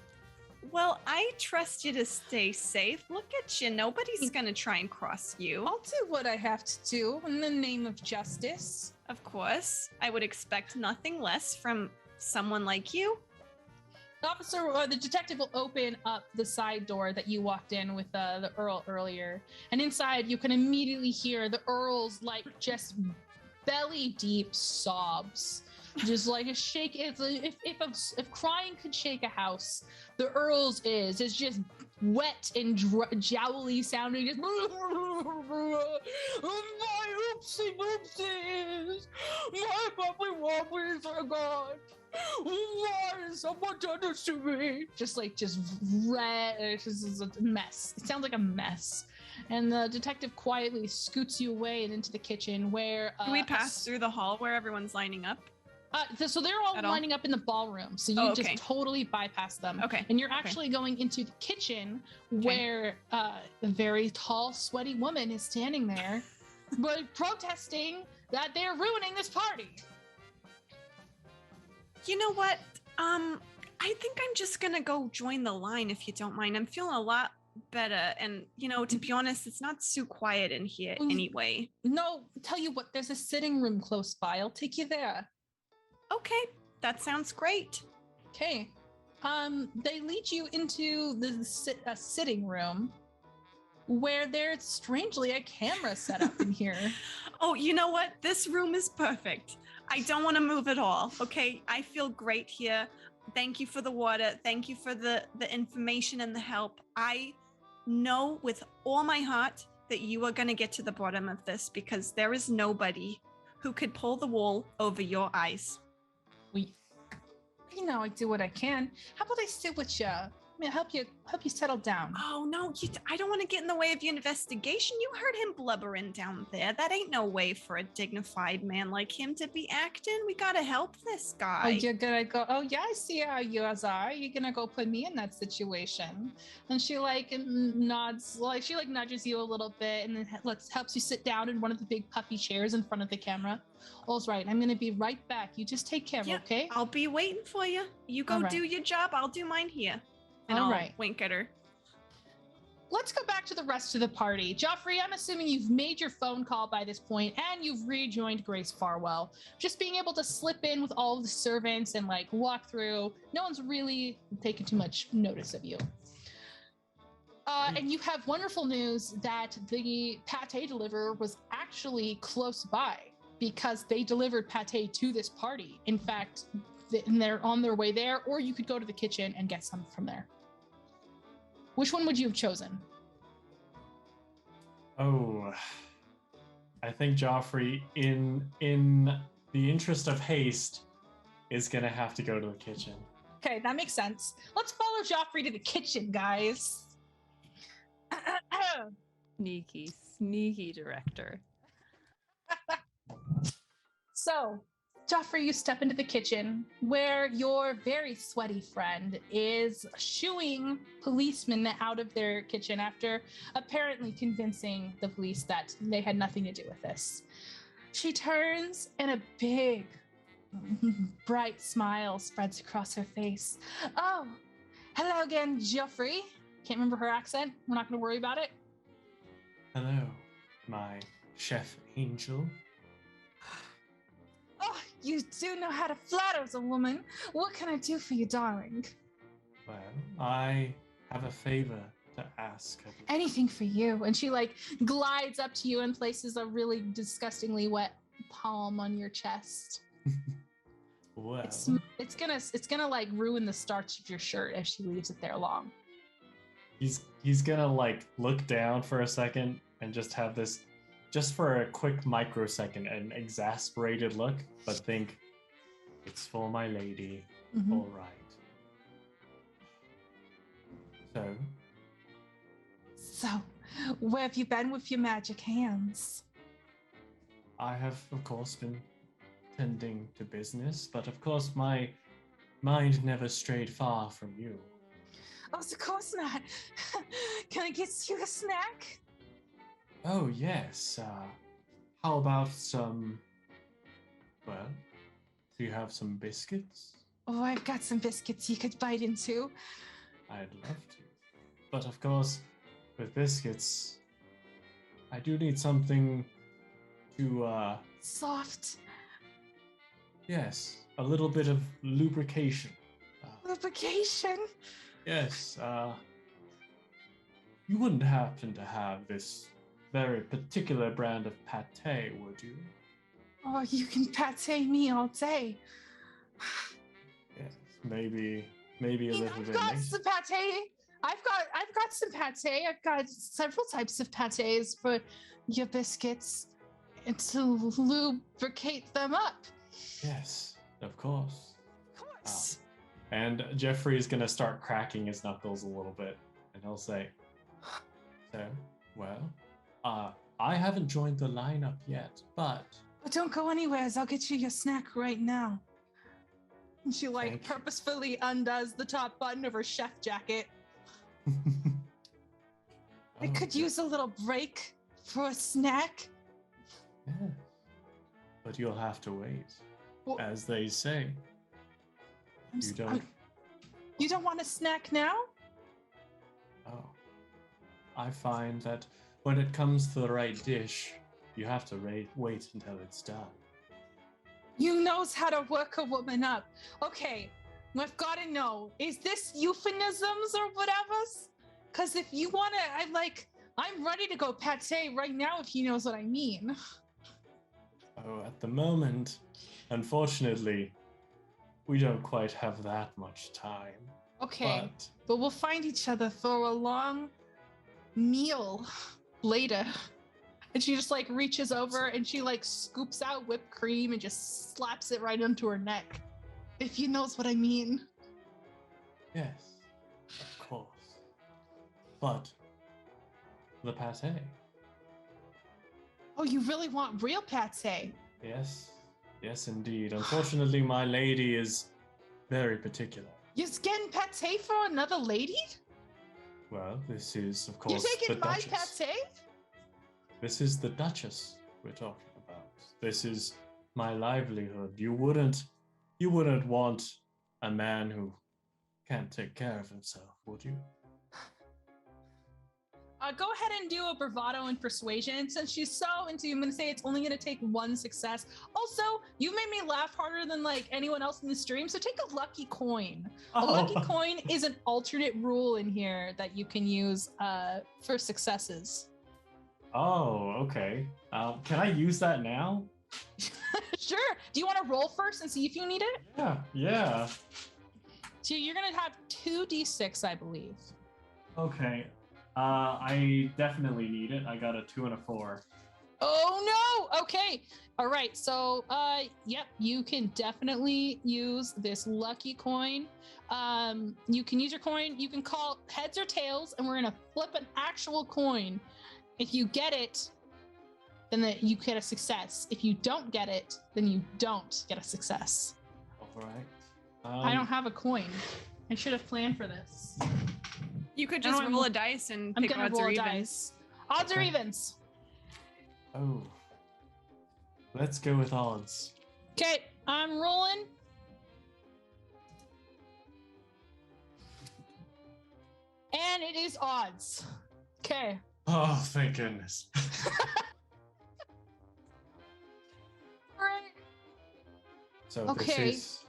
Well, I trust you to stay safe. Look at you. Nobody's going to try and cross you. I'll do what I have to do in the name of justice. Of course. I would expect nothing less from someone like you. The detective will open up the side door that you walked in with the Earl earlier. And inside, you can immediately hear the Earl's, just belly deep sobs. Just like a shake. If crying could shake a house, the Earl's is just wet and jowly sounding. Just, my oopsies, my puppy wobblies are gone. Why has someone done this to me? Just red. It's just a mess. It sounds like a mess. And the detective quietly scoots you away and into the kitchen where... Do we pass through the hall where everyone's lining up? So they're all lining up in the ballroom. So you just totally bypass them. Okay. And you're actually going into the kitchen where a very tall, sweaty woman is standing there, but protesting that they're ruining this party. You know what? I think I'm just gonna go join the line if you don't mind. I'm feeling a lot better, and to be honest, it's not so quiet in here anyway. No, tell you what, there's a sitting room close by. I'll take you there. Okay, that sounds great. Okay. They lead you into the sitting room where there's strangely a camera set up in here. Oh, you know what? This room is perfect. I don't want to move at all. Okay, I feel great here. Thank you for the water. Thank you for the information and the help. I know with all my heart that you are going to get to the bottom of this, because there is nobody who could pull the wool over your eyes. I do what I can. How about I sit with you? Help you settle down. Oh no, I don't want to get in the way of your investigation. You heard him blubbering down there. That ain't no way for a dignified man like him to be acting. We gotta help this guy. Oh, you're gonna go. Oh yeah, I see how you guys are. You're gonna go put me in that situation. And she nods, she nudges you a little bit, and then helps you sit down in one of the big puffy chairs in front of the camera. All's right. I'm gonna be right back. You just take care, okay? I'll be waiting for you. You go do your job. I'll do mine here. And I'll wink at her. Let's go back to the rest of the party. Joffrey, I'm assuming you've made your phone call by this point and you've rejoined Grace Farwell. Just being able to slip in with all of the servants and walk through. No one's really taken too much notice of you. And you have wonderful news that the pate deliverer was actually close by, because they delivered pate to this party. In fact, they're on their way there, or you could go to the kitchen and get some from there. Which one would you have chosen? Oh, I think Joffrey, in the interest of haste, is gonna have to go to the kitchen. Okay, that makes sense. Let's follow Joffrey to the kitchen, guys. Sneaky director. So, Joffrey, you step into the kitchen where your very sweaty friend is shooing policemen out of their kitchen after apparently convincing the police that they had nothing to do with this. She turns and a big, bright smile spreads across her face. Oh, hello again, Joffrey. Can't remember her accent. We're not going to worry about it. Hello, my chef angel. Oh, you do know how to flatter as a woman. What can I do for you, darling? Well, I have a favor to ask of you. Anything for you. And she like glides up to you and places a really disgustingly wet palm on your chest. Well, It's gonna like ruin the starch of your shirt if she leaves it there long. he's gonna like look down for a second and just have this, just for a quick microsecond, an exasperated look, but think, it's for my lady. Mhm. All right. So, where have you been with your magic hands? I have, of course, been tending to business, but of course my mind never strayed far from you. Oh, of course not. Can I get you a snack? Oh, yes. How about some... Well, do you have some biscuits? Oh, I've got some biscuits you could bite into. I'd love to. But of course, with biscuits, I do need something to, Soft yes, a little bit of lubrication. lubrication. Yes, you wouldn't happen to have this very particular brand of pate, would you? Oh, you can pate me all day. Yes, maybe a little I've bit got later. some pate. I've got some pate. I've got several types of pates for your biscuits and to lubricate them up. Yes, of course. Of course. And Jeffrey is going to start cracking his knuckles a little bit, and he'll say, so, well, I haven't joined the lineup yet, but... But don't go anywhere. I'll get you your snack right now. And she like Thank you. purposefully undoes the top button of her chef jacket. I could use a little break for a snack. Yeah. But you'll have to wait. Well, As they say, you don't... You don't want a snack now? Oh. I find that when it comes to the right dish, you have to wait until it's done. You knows how to work a woman up. Okay, I've got to know, is this euphemisms or whatever? Because if you want to, I'm ready to go pate right now if he knows what I mean. Oh, at the moment, unfortunately, we don't quite have that much time. Okay, but we'll find each other for a long meal later. And she just like reaches over and she like scoops out whipped cream and just slaps it right onto her neck. If he knows what I mean. Yes, of course. But the pate. Oh, you really want real pate? Yes, indeed. Unfortunately, my lady is very particular. You're getting pate for another lady? Well, this is, of course, You're taking the my Duchess. pate? This is the Duchess we're talking about. This is my livelihood. You wouldn't want a man who can't take care of himself, would you? Go ahead and do a bravado and persuasion. Since she's so into you, I'm going to say it's only going to take one success. Also, you made me laugh harder than like anyone else in the stream, so take a lucky coin. A lucky coin is an alternate rule in here that you can use for successes. Oh, okay. Can I use that now? Sure. Do you want to roll first and see if you need it? Yeah. So you're going to have 2d6, I believe. Okay. I definitely need it. I got a 2 and a 4. Oh no! Okay. All right. So, yep, you can definitely use this lucky coin. You can use your coin. You can call heads or tails, and we're gonna flip an actual coin. If you get it, then you get a success. If you don't get it, then you don't get a success. All right. I don't have a coin. I should have planned for this. You could just roll a dice and I'm pick gonna odds roll or a evens. dice. Odds or evens. Oh. Let's go with odds. Okay, I'm rolling. And it is odds. Okay. Oh, thank goodness. All right. So Okay. this is...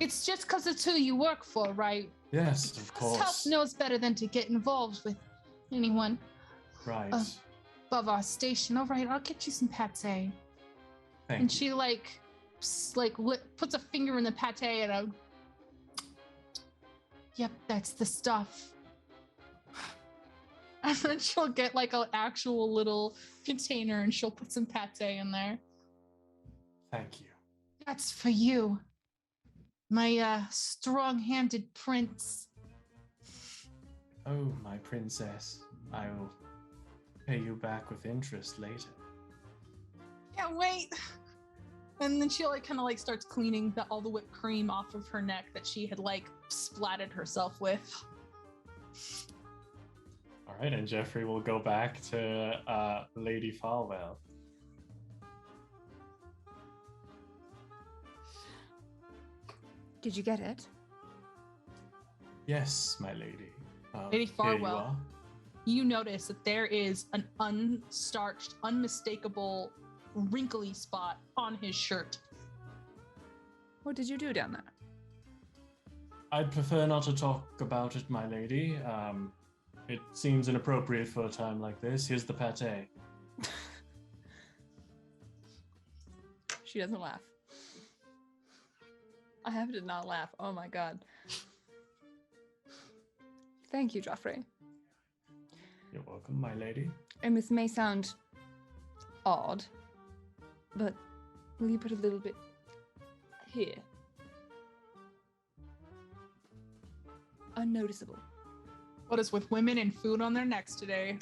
It's just because it's who you work for, right? yes, of House course. knows better than to get involved with anyone Right. above our station. All right, I'll get you some pate. Thank And you. she puts a finger in the pate and yep, that's the stuff. And then she'll get like an actual little container and she'll put some pate in there. Thank you. That's for you, my strong-handed prince. Oh, my princess. I will pay you back with interest later. Can't wait. And then she kind of starts cleaning all the whipped cream off of her neck that she had splatted herself with. All right, and Jeffrey will go back to Lady Falwell. Did you get it? Yes, my lady. Lady here you Farwell. are. You notice that there is an unstarched, unmistakable, wrinkly spot on his shirt. What did you do down there? I'd prefer not to talk about it, my lady. It seems inappropriate for a time like this. Here's the pate. She doesn't laugh. I have to not laugh. Oh my god. Thank you, Joffrey. You're welcome, my lady. And this may sound odd, but will you put a little bit here? Unnoticeable. What is with women and food on their necks today?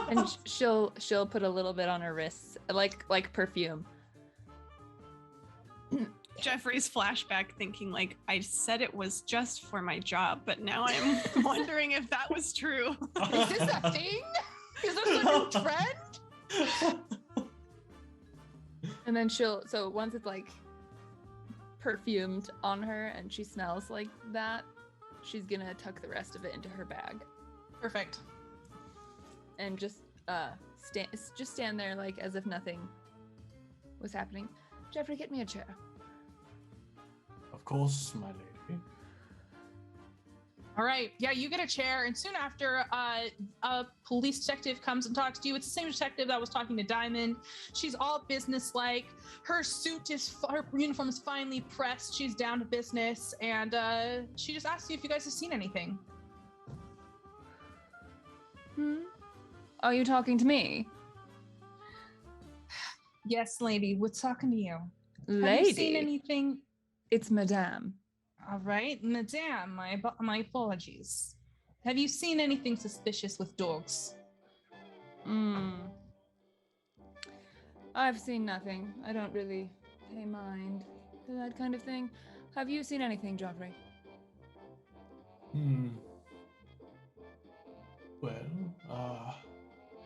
And she'll put a little bit on her wrists, like perfume. Jeffrey's flashback thinking I said it was just for my job, but now I'm wondering if that was true. Is this a thing? Is this a new trend? And then so once it's perfumed on her and she smells like that, she's gonna tuck the rest of it into her bag Perfect. and just stand there as if nothing was happening. Jeffrey, get me a chair. Of course, my lady. All right. Yeah, you get a chair, and soon after, a police detective comes and talks to you. It's the same detective that was talking to Diamond. She's all business-like. Her uniform is finely pressed. She's down to business, and she just asks you if you guys have seen anything. Are you talking to me? Yes, lady. We're talking to you. Lady. Have you seen anything? It's Madame. All right, madame. My apologies. Have you seen anything suspicious with dogs? I've seen nothing. I don't really pay mind to that kind of thing. Have you seen anything, Joffrey? Well,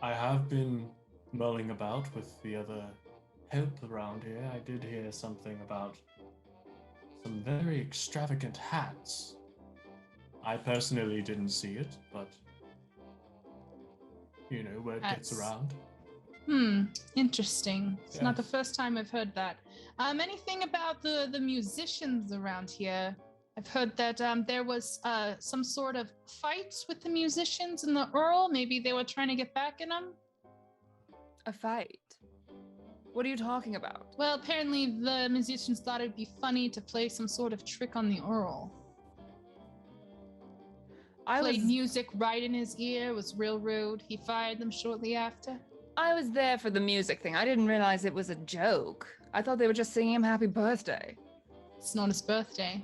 I have been mulling about with the other help around here. I did hear something about some very extravagant hats. I personally didn't see it, but word gets around. Interesting. It's not the Yes. first time I've heard that. Anything about the musicians around here? I've heard that there was some sort of fight with the musicians and the Earl. Maybe they were trying to get back at them. A fight? What are you talking about? Well, apparently the musicians thought it'd be funny to play some sort of trick on the Earl. Played music right in his ear, was real rude. He fired them shortly after. I was there for the music thing. I didn't realize it was a joke. I thought they were just singing him happy birthday. It's not his birthday.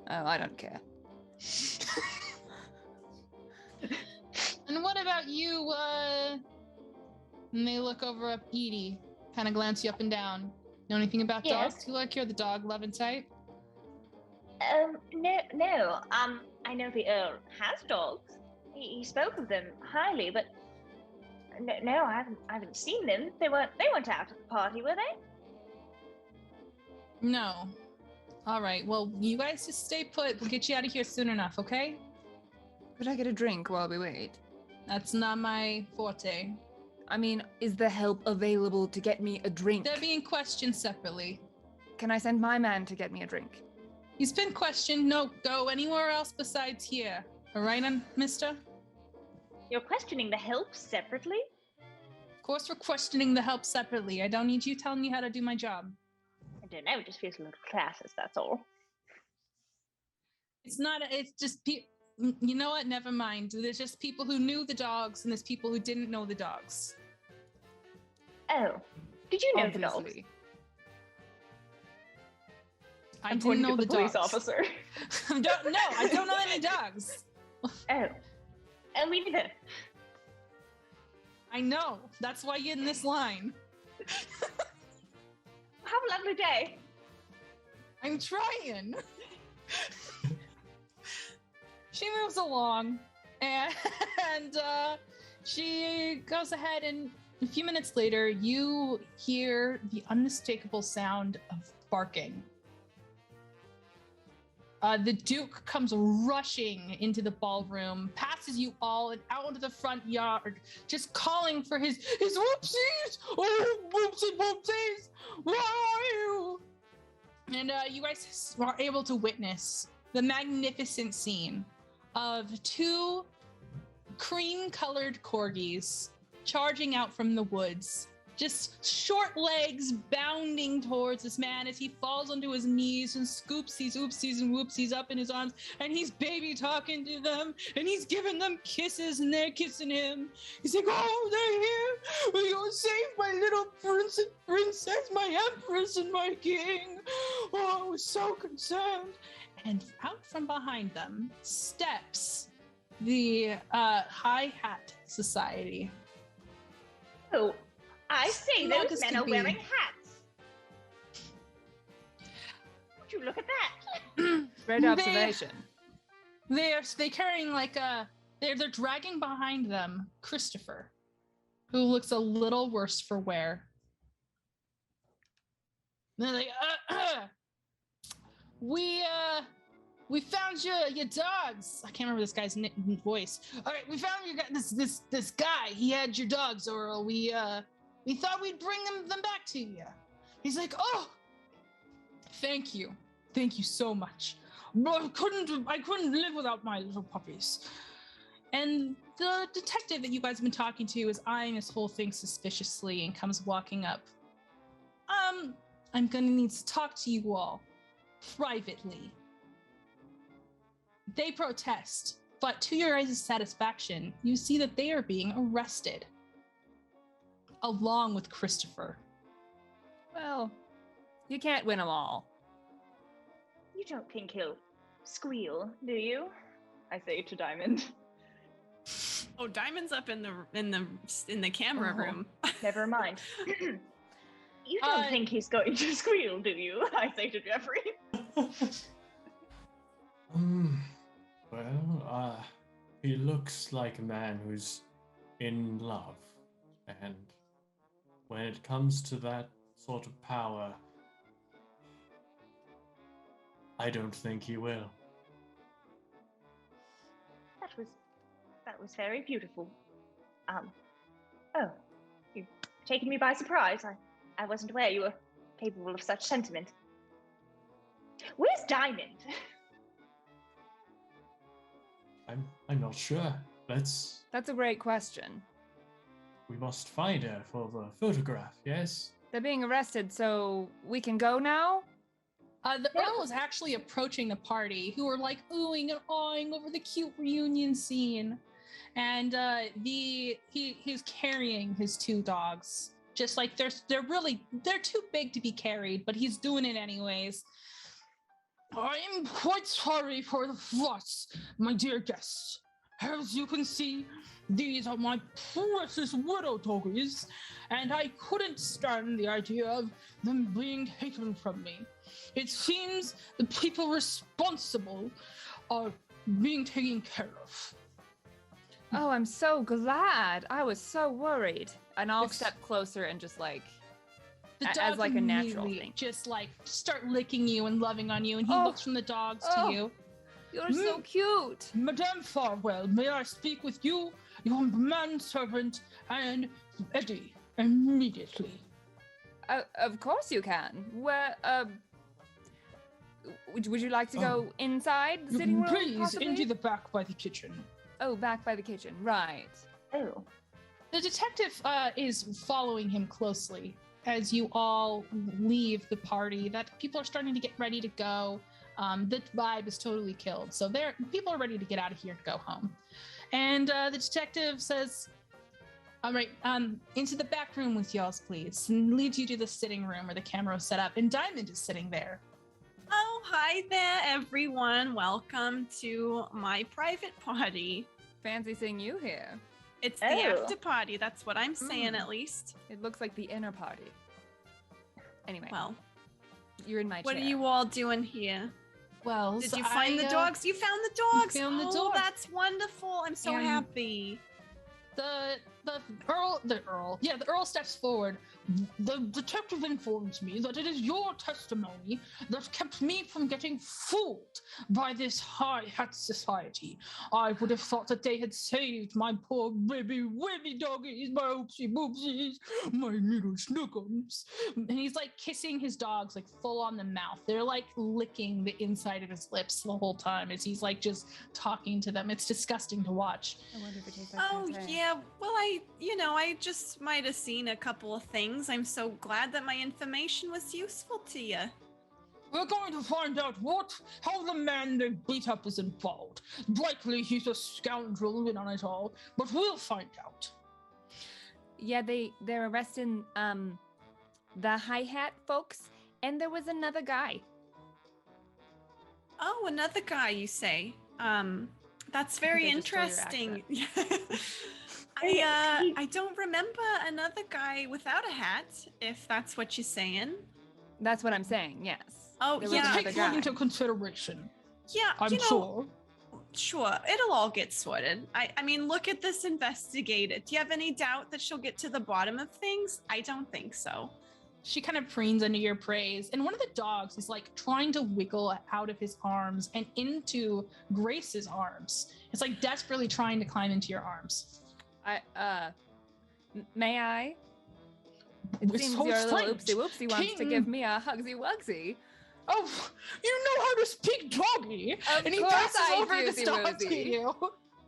Oh, I don't care. And what about you, And they look over at Edie, kind of glance you up and down. Know anything about dogs? You like you're the dog-loving type? No. I know the Earl has dogs. He spoke of them highly, but no, I haven't seen them. They weren't out at the party, were they? No. All right. Well, you guys just stay put. We'll get you out of here soon enough, okay? Could I get a drink while we wait? That's not my forte. I mean, is the help available to get me a drink? They're being questioned separately. Can I send my man to get me a drink? He's been questioned. No, go anywhere else besides here. All right, mister? You're questioning the help separately? Of course we're questioning the help separately. I don't need you telling me how to do my job. I don't know, it just feels a little classist, that's all. It's not, it's just, you know what? Never mind. There's just people who knew the dogs and there's people who didn't know the dogs. Oh, did you know the dogs? Obviously. I didn't know the police dogs. officer. I don't know any dogs. Oh, me neither. I know. That's why you're in this line. Have a lovely day. I'm trying. She moves along and she goes ahead, and a few minutes later, you hear the unmistakable sound of barking. The Duke comes rushing into the ballroom, passes you all, and out into the front yard, just calling for his whoopsies! Oh, whoopsies! Where are you? And you guys are able to witness the magnificent scene of two cream-colored corgis charging out from the woods, just short legs bounding towards this man as he falls onto his knees and scoops these oopsies and whoopsies up in his arms, and he's baby talking to them, and he's giving them kisses, and they're kissing him. He's like, oh, they're here! Will you save my little princess, my empress, and my king? Oh, I was so concerned. And out from behind them steps the High Hat Society. Oh, I see, Well, those this men could are be- wearing hats. Would you look at that? Great observation. They're carrying they're dragging behind them Christopher, who looks a little worse for wear. And they're like, we found your dogs. I can't remember this guy's voice. All right, we found this guy. He had your dogs, Earl. We thought we'd bring them back to you. He's like, oh, thank you so much. But I couldn't live without my little puppies. And the detective that you guys have been talking to is eyeing this whole thing suspiciously and comes walking up. I'm gonna need to talk to you all privately. They protest, but to your guys' satisfaction, you see that they are being arrested, along with Christopher. Well, you can't win them all. You don't think he'll squeal, do you? I say to Diamond. Oh, Diamond's up in the camera room. Never mind. You don't think he's going to squeal, do you? I say to Jeffrey. Well, he looks like a man who's in love, and when it comes to that sort of power, I don't think he will. That was very beautiful. Oh, you've taken me by surprise. I wasn't aware you were capable of such sentiment. Where's Diamond? I'm not sure. That's a great question. We must find her for the photograph, yes? They're being arrested, so we can go now? The Earl is actually approaching the party, who are like oohing and awing over the cute reunion scene, and he's carrying his 2 dogs, just like they're too big to be carried, but he's doing it anyways. I'm quite sorry for the fuss, my dear guests. As you can see, these are my precious widow doggies, and I couldn't stand the idea of them being taken from me. It seems the people responsible are being taken care of. Oh, I'm so glad. I was so worried. And I'll step closer and just like, as like a natural thing. Just like start licking you and loving on you, and he looks from the dogs to you. You're so cute. Madame Farwell, may I speak with you, your manservant, and Eddie immediately? Of course you can. Where, would you like to go inside the sitting room? Please, possibly? into the back by the kitchen. Oh, back by the kitchen, right. Oh. The detective is following him closely as you all leave the party. That people are starting to get ready to go. The vibe is totally killed. So people are ready to get out of here and go home. And the detective says, all right, into the back room with y'all, please. And leads you to the sitting room where the camera is set up. And Diamond is sitting there. Oh, hi there, everyone. Welcome to my private party. Fancy seeing you here. It's the after party. That's what I'm saying, at least. It looks like the inner party. Anyway. Well, you're in my chair. What are you all doing here? Well, did you find the dogs? You found the dogs. Found the dogs. Oh, that's wonderful. I'm so happy. The Earl steps forward. The detective informs me that it is your testimony that kept me from getting fooled by this high hat society. I would have thought that they had saved my poor baby doggies, my oopsie boopsies, my little snookums. And he's like kissing his dogs like full on the mouth. They're like licking the inside of his lips the whole time as he's like just talking to them. It's disgusting to watch. I wonder if it tastes like yeah. Well, I just might have seen a couple of things. I'm so glad that my information was useful to you. We're going to find out how the man they beat up is involved. Likely he's a scoundrel in on it all, but we'll find out. Yeah, they're arresting the hi-hat folks, and there was another guy. Oh, another guy, you say? That's very interesting. I don't remember another guy without a hat, if that's what you're saying. That's what I'm saying, yes. Oh, yeah. Take that into consideration. Yeah, I'm sure. Sure, it'll all get sorted. I mean, look at this investigator. Do you have any doubt that she'll get to the bottom of things? I don't think so. She kind of preens under your praise, and one of the dogs is like trying to wiggle out of his arms and into Grace's arms. It's like desperately trying to climb into your arms. May I? It seems so your strange. little oopsie-whoopsie wants to give me a hugsy-wugsy. Oh, you know how to speak doggy! Of and he course passes I over do, the dog to Woozy. you.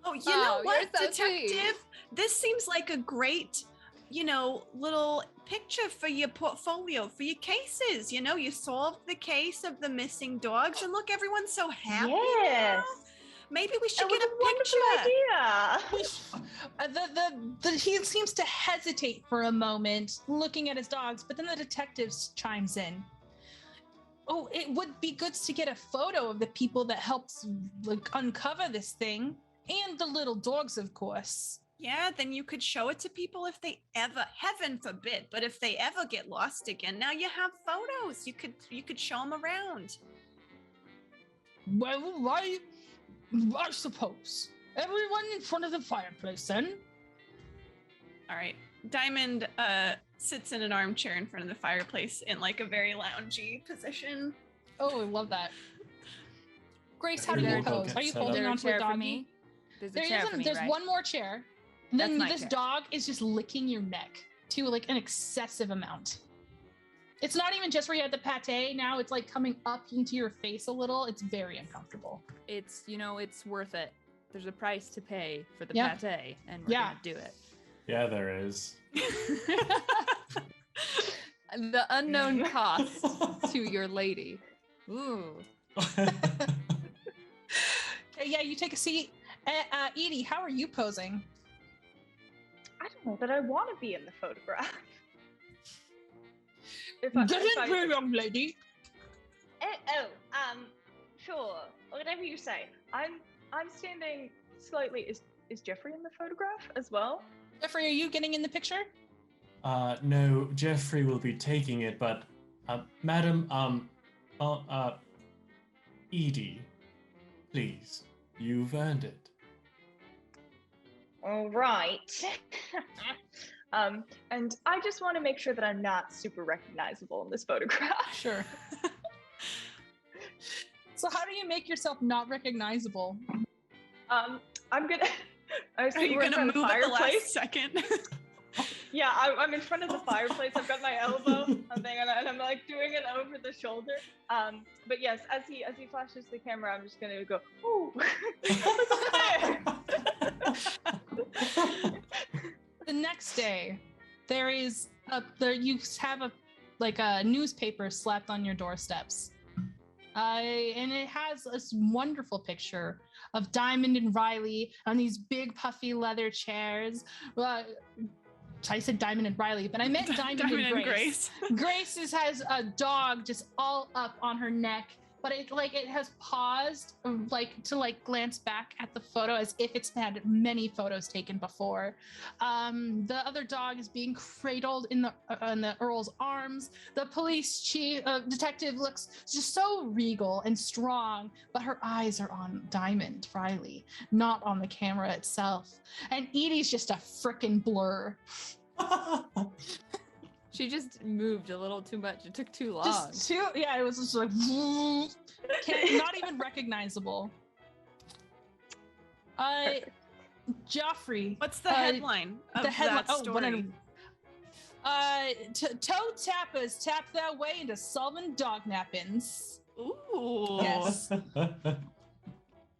Oh, you know what, you're so detective? sweet. This seems like a great, little picture for your portfolio, for your cases. You solved the case of the missing dogs, and look, everyone's so happy now. Maybe we should get a picture. He seems to hesitate for a moment, looking at his dogs, but then the detective chimes in. Oh, it would be good to get a photo of the people that helped uncover this thing, and the little dogs, of course. Yeah, then you could show it to people if they ever, heaven forbid, but if they ever get lost again, now you have photos. You could show them around. Well, I suppose. Everyone in front of the fireplace, then. All right. Diamond sits in an armchair in front of the fireplace in like a very loungy position. Oh, I love that. Grace, how do you pose? Are you holding on to a doggy? There's one more chair. And then this dog is just licking your neck to like an excessive amount. It's not even just where you had the pate. Now it's like coming up into your face a little. It's very uncomfortable. It's, it's worth it. There's a price to pay for the pate, and we're gonna do it. Yeah, there is. The unknown cost to your lady. Ooh. Okay, yeah, you take a seat. Edie, how are you posing? I don't know that I want to be in the photograph. Young lady. Sure. Whatever you say. I'm standing slightly. Is Jeffrey in the photograph as well? Jeffrey, are you getting in the picture? No, Jeffrey will be taking it, but, madam, Edie, please, you've earned it. All right. And I just want to make sure that I'm not super recognizable in this photograph. Sure. So how do you make yourself not recognizable? I'm gonna. Are you gonna move at the last second? Yeah, I'm in front of the fireplace. I've got my elbow, and I'm like doing it over the shoulder. But yes, as he flashes the camera, I'm just gonna go, ooh. The next day, you have a newspaper slapped on your doorsteps. And it has this wonderful picture of Diamond and Riley on these big puffy leather chairs. I said Diamond and Riley, but I meant Diamond and Grace. Grace has a dog just all up on her neck, but it has paused to glance back at the photo as if it's had many photos taken before. The other dog is being cradled in the Earl's arms. The police chief detective looks just so regal and strong, but her eyes are on Diamond Riley, not on the camera itself. And Edie's just a frickin' blur. She just moved a little too much. It took too long. It was just like not even recognizable. Joffrey. What's the headline of that story? Toe tappers tap their way into solving dog nappings. Ooh. Yes.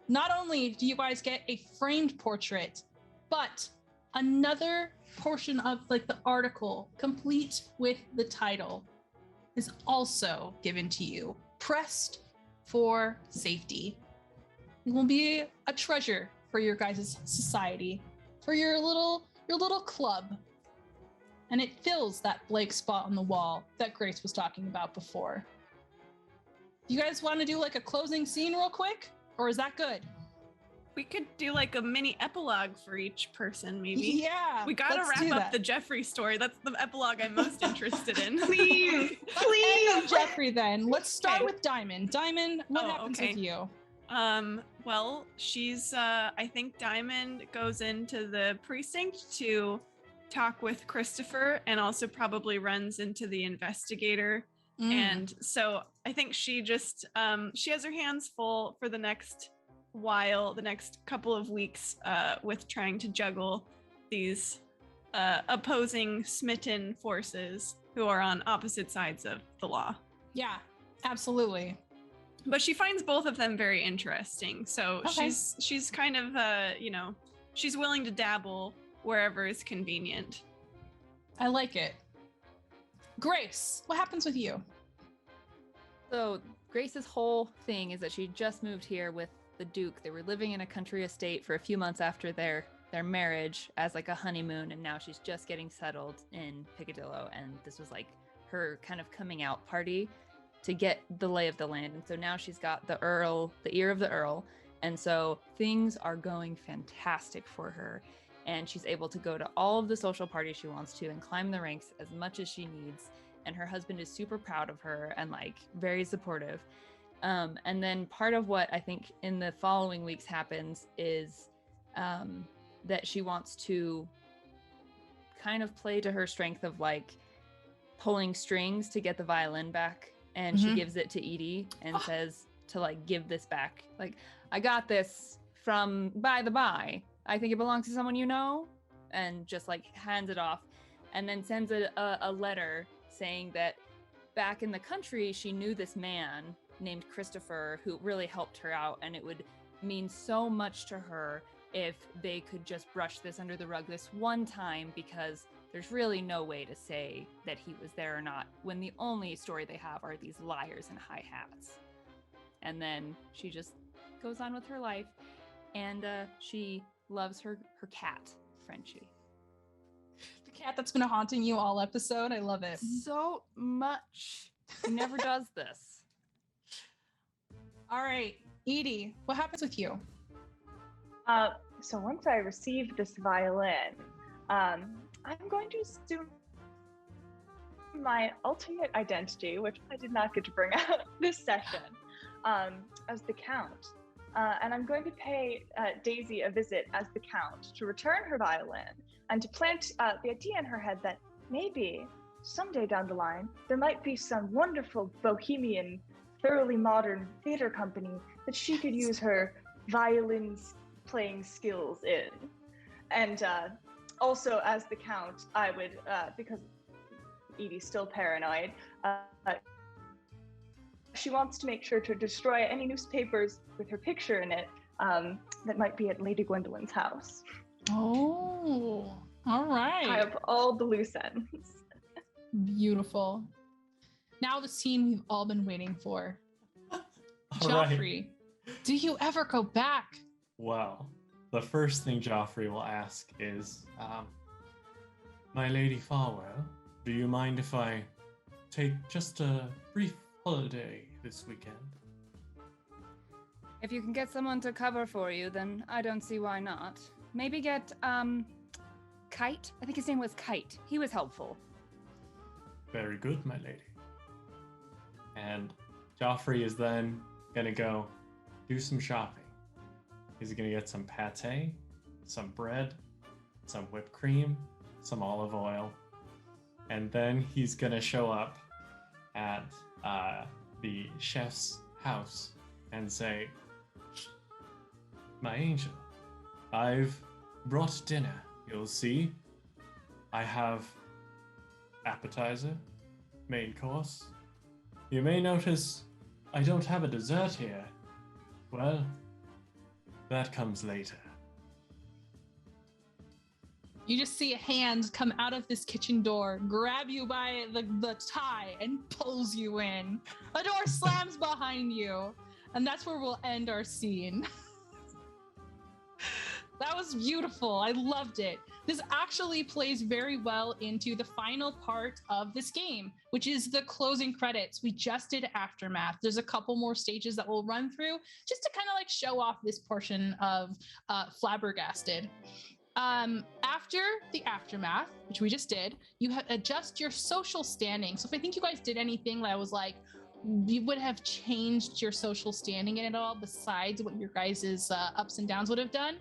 Not only do you guys get a framed portrait, but another portion of the article, complete with the title, is also given to you, pressed for safety. It will be a treasure for your guys' society, for your little club. And it fills that blank spot on the wall that Grace was talking about before. You guys want to do a closing scene real quick? Or is that good? We could do a mini epilogue for each person, maybe. Yeah. We gotta wrap up the Jeffrey story. That's the epilogue I'm most interested in. Please. End of Jeffrey then. Let's start with Diamond. Diamond, what happens with you? Well, she's I think Diamond goes into the precinct to talk with Christopher and also probably runs into the investigator. And so I think she just she has her hands full for the next couple of weeks with trying to juggle these opposing smitten forces who are on opposite sides of the law. Yeah, absolutely. But she finds both of them very interesting. So okay. she's kind of she's willing to dabble wherever is convenient. I like it. Grace, what happens with you? So Grace's whole thing is that she just moved here with the Duke. They were living in a country estate for a few months after their marriage as a honeymoon, and now she's just getting settled in Piccadillo, and this was her kind of coming out party to get the lay of the land. And so now she's got the ear of the Earl, and so things are going fantastic for her, and she's able to go to all of the social parties she wants to and climb the ranks as much as she needs, and her husband is super proud of her and very supportive. And then part of what I think in the following weeks happens is that she wants to kind of play to her strength of pulling strings to get the violin back. And she gives it to Edie and says to give this back. I got this from by the by. I think it belongs to someone you know. And just hands it off and then sends a letter saying that back in the country, she knew this man named Christopher who really helped her out, and it would mean so much to her if they could just brush this under the rug this one time, because there's really no way to say that he was there or not when the only story they have are these liars in high hats. And then she just goes on with her life, and she loves her cat, Frenchie. The cat that's been haunting you all episode. I love it. So much. He never does this. All right, Edie, what happens with you? So once I receive this violin, I'm going to assume my alternate identity, which I did not get to bring out this session, as the Count. And I'm going to pay Daisy a visit as the Count to return her violin and to plant the idea in her head that maybe someday down the line, there might be some wonderful bohemian, thoroughly modern theater company that she could use her violin's playing skills in. And also as the Count, I would, because Edie's still paranoid, she wants to make sure to destroy any newspapers with her picture in it that might be at Lady Gwendolyn's house. Oh, all right. I have all the loose ends. Beautiful. Now the scene we've all been waiting for. Joffrey, do you ever go back? Well, the first thing Joffrey will ask is, my Lady Farwell, do you mind if I take just a brief holiday this weekend? If you can get someone to cover for you, then I don't see why not. Maybe get, Kite? I think his name was Kite. He was helpful. Very good, my lady. And Joffrey is then gonna go do some shopping. He's gonna get some pate, some bread, some whipped cream, some olive oil, and then he's gonna show up at the chef's house and say, my angel, I've brought dinner. You'll see. I have appetizer, main course. You may notice I don't have a dessert here. Well, that comes later. You just see a hand come out of this kitchen door, grab you by the tie, and pulls you in. A door slams behind you, and that's where we'll end our scene. That was beautiful. I loved it. This actually plays very well into the final part of this game, which is the closing credits. We just did Aftermath. There's a couple more stages that we'll run through just to kind of like show off this portion of Flabbergasted. After the Aftermath, which we just did, you adjust your social standing. So if I think you guys did anything that was like, you would have changed your social standing in it all besides what your guys' ups and downs would have done,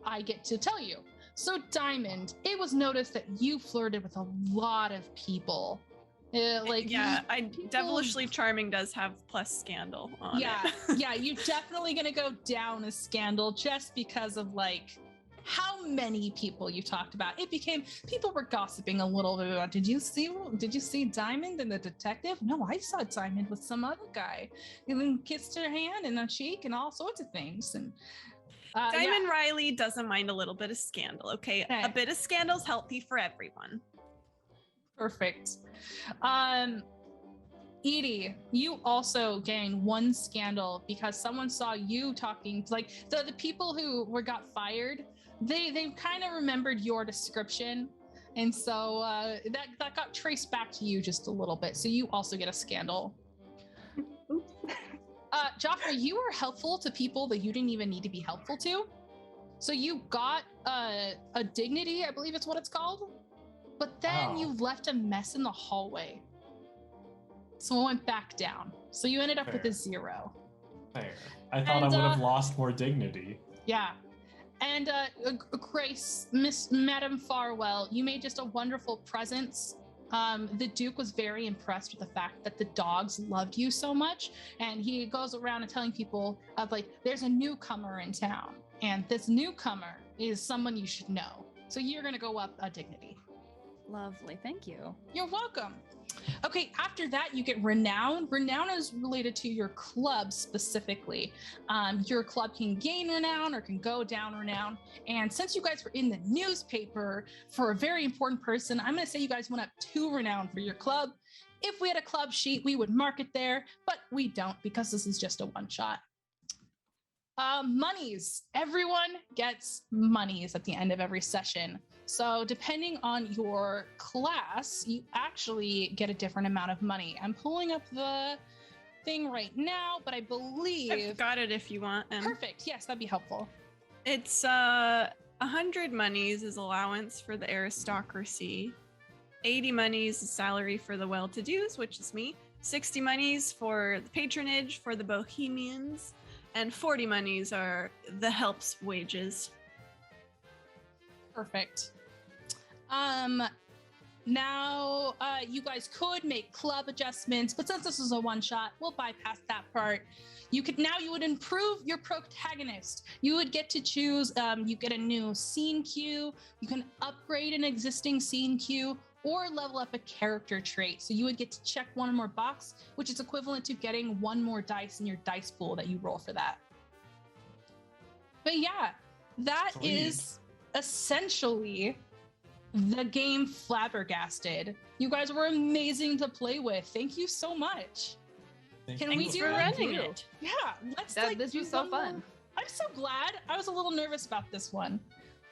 I get to tell you. So Diamond, it was noticed that you flirted with a lot of people. Devilishly Charming does have plus scandal on it. Yeah, you're definitely gonna go down as scandal just because of like how many people you talked about. It became, people were gossiping a little bit about, did you see Diamond and the detective? No, I saw Diamond with some other guy. And then kissed her hand and a cheek and all sorts of things. And Diamond Riley doesn't mind a little bit of scandal, okay? A bit of scandal's healthy for everyone. Perfect. Edie, you also gained one scandal because someone saw you talking, like the people who got fired, they kind of remembered your description. And so that got traced back to you just a little bit. So you also get a scandal. Joffrey, you were helpful to people that you didn't even need to be helpful to. So you got a dignity, I believe it's what it's called. But then you left a mess in the hallway. So it went back down. So you ended up with a 0. Fair. I thought I would have lost more dignity. Yeah. And Grace, Madam Farwell, you made just a wonderful presence. The Duke was very impressed with the fact that the dogs loved you so much. And he goes around and telling people of like, there's a newcomer in town. And this newcomer is someone you should know. So you're going to go up a dignity. Lovely. Thank you. You're welcome. Okay, after that, you get renown. Renown is related to your club specifically. Your club can gain renown or can go down renown. And since you guys were in the newspaper for a very important person, I'm going to say you guys went up 2 renown for your club. If we had a club sheet, we would mark it there, but we don't because this is just a one-shot. Monies. Everyone gets monies at the end of every session. So depending on your class, you actually get a different amount of money. I'm pulling up the thing right now, but I believe I've got it if you want. Perfect. Yes, that'd be helpful. It's 100 monies is allowance for the aristocracy, 80 monies is salary for the well-to-dos, which is me, 60 monies for the patronage for the bohemians, and 40 monies are the help's wages. Perfect. Now, you guys could make club adjustments, but since this is a one-shot, we'll bypass that part. You would improve your protagonist. You would get to choose, you get a new scene queue, you can upgrade an existing scene queue, or level up a character trait. So you would get to check one more box, which is equivalent to getting one more dice in your dice pool that you roll for that. But yeah, that is essentially the game Flabbergasted. You guys were amazing to play with. Thank you so much. Can we do for running it? Yeah, let's This was so fun. I'm so glad. I was a little nervous about this one.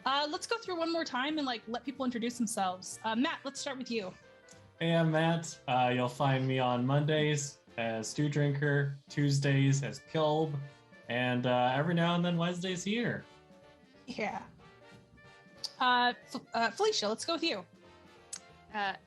Let's go through one more time and let people introduce themselves. Matt, let's start with you. Hey, I'm Matt. You'll find me on Mondays as Stew Drinker, Tuesdays as Pilb, and every now and then Wednesdays here. Yeah. Felicia, let's go with you.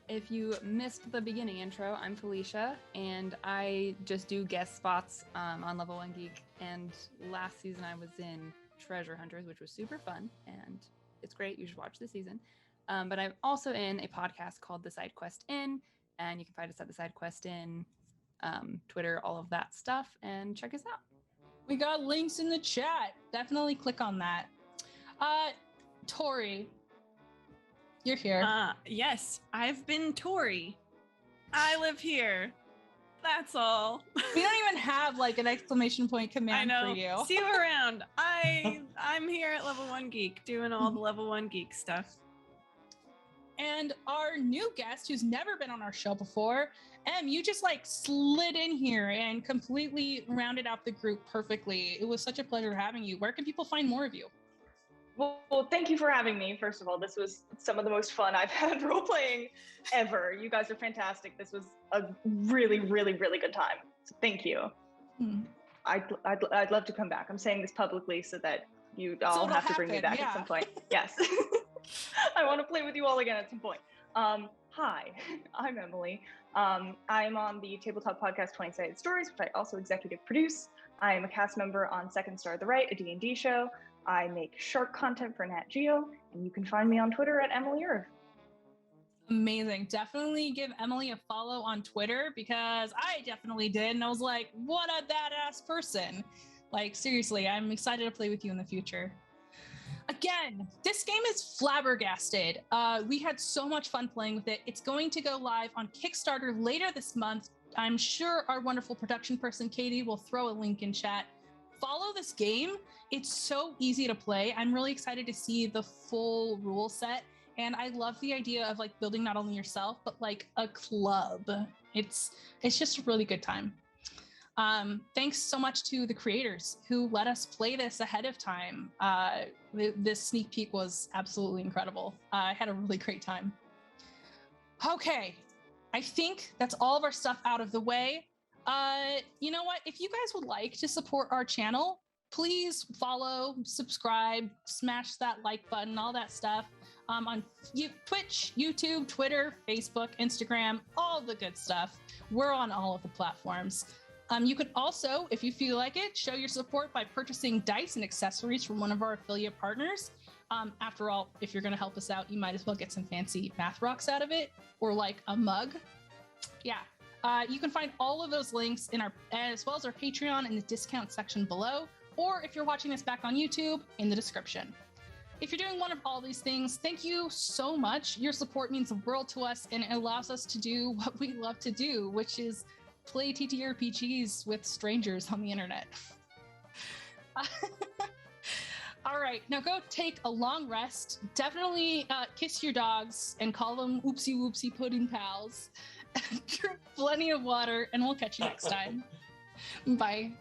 If you missed the beginning intro, I'm Felicia, and I just do guest spots on Level 1 Geek. And last season I was in Treasure Hunters, which was super fun, and it's great. You should watch the season. But I'm also in a podcast called The Side Quest Inn, and you can find us at The Side Quest Inn, Twitter, all of that stuff, and check us out. We got links in the chat. Definitely click on that. Tori, you're here. Yes, I've been Tori. I live here. That's all. We don't even have an exclamation point command for you. See you around. I'm here at Level 1 Geek doing all the Level 1 Geek stuff. And our new guest who's never been on our show before, Em, you just slid in here and completely rounded out the group perfectly. It was such a pleasure having you. Where can people find more of you? Well, thank you for having me. First of all, this was some of the most fun I've had role-playing ever. You guys are fantastic. This was a really, really, really good time. So thank you. I'd love to come back. I'm saying this publicly so that you all have to bring me back at some point. Yes. I want to play with you all again at some point. Hi, I'm Emily. I'm on the tabletop podcast 20-Sided Stories, which I also executive produce. I am a cast member on Second Star the Right, a D&D show. I make shark content for Nat Geo, and you can find me on Twitter at Emily Irv. Amazing. Definitely give Emily a follow on Twitter because I definitely did. And I was like, what a badass person. Seriously, I'm excited to play with you in the future. Again, this game is Flabbergasted. We had so much fun playing with it. It's going to go live on Kickstarter later this month. I'm sure our wonderful production person, Katie, will throw a link in chat. Follow this game. It's so easy to play. I'm really excited to see the full rule set. And I love the idea of building not only yourself, but a club. It's just a really good time. Thanks so much to the creators who let us play this ahead of time. This sneak peek was absolutely incredible. I had a really great time. Okay, I think that's all of our stuff out of the way. You know what? If you guys would like to support our channel, please follow, subscribe, smash that like button, all that stuff. On Twitch, YouTube, Twitter, Facebook, Instagram, all the good stuff. We're on all of the platforms. You could also, if you feel like it, show your support by purchasing dice and accessories from one of our affiliate partners. After all, if you're going to help us out, you might as well get some fancy math rocks out of it, or a mug. Yeah. You can find all of those links as well as our Patreon in the discount section below, or if you're watching this back on YouTube, in the description. If you're doing one of all these things, thank you so much. Your support means the world to us, and it allows us to do what we love to do, which is play TTRPGs with strangers on the internet. All right, now go take a long rest. Definitely kiss your dogs and call them oopsie whoopsie pudding pals. drink plenty of water, and we'll catch you next time. Bye.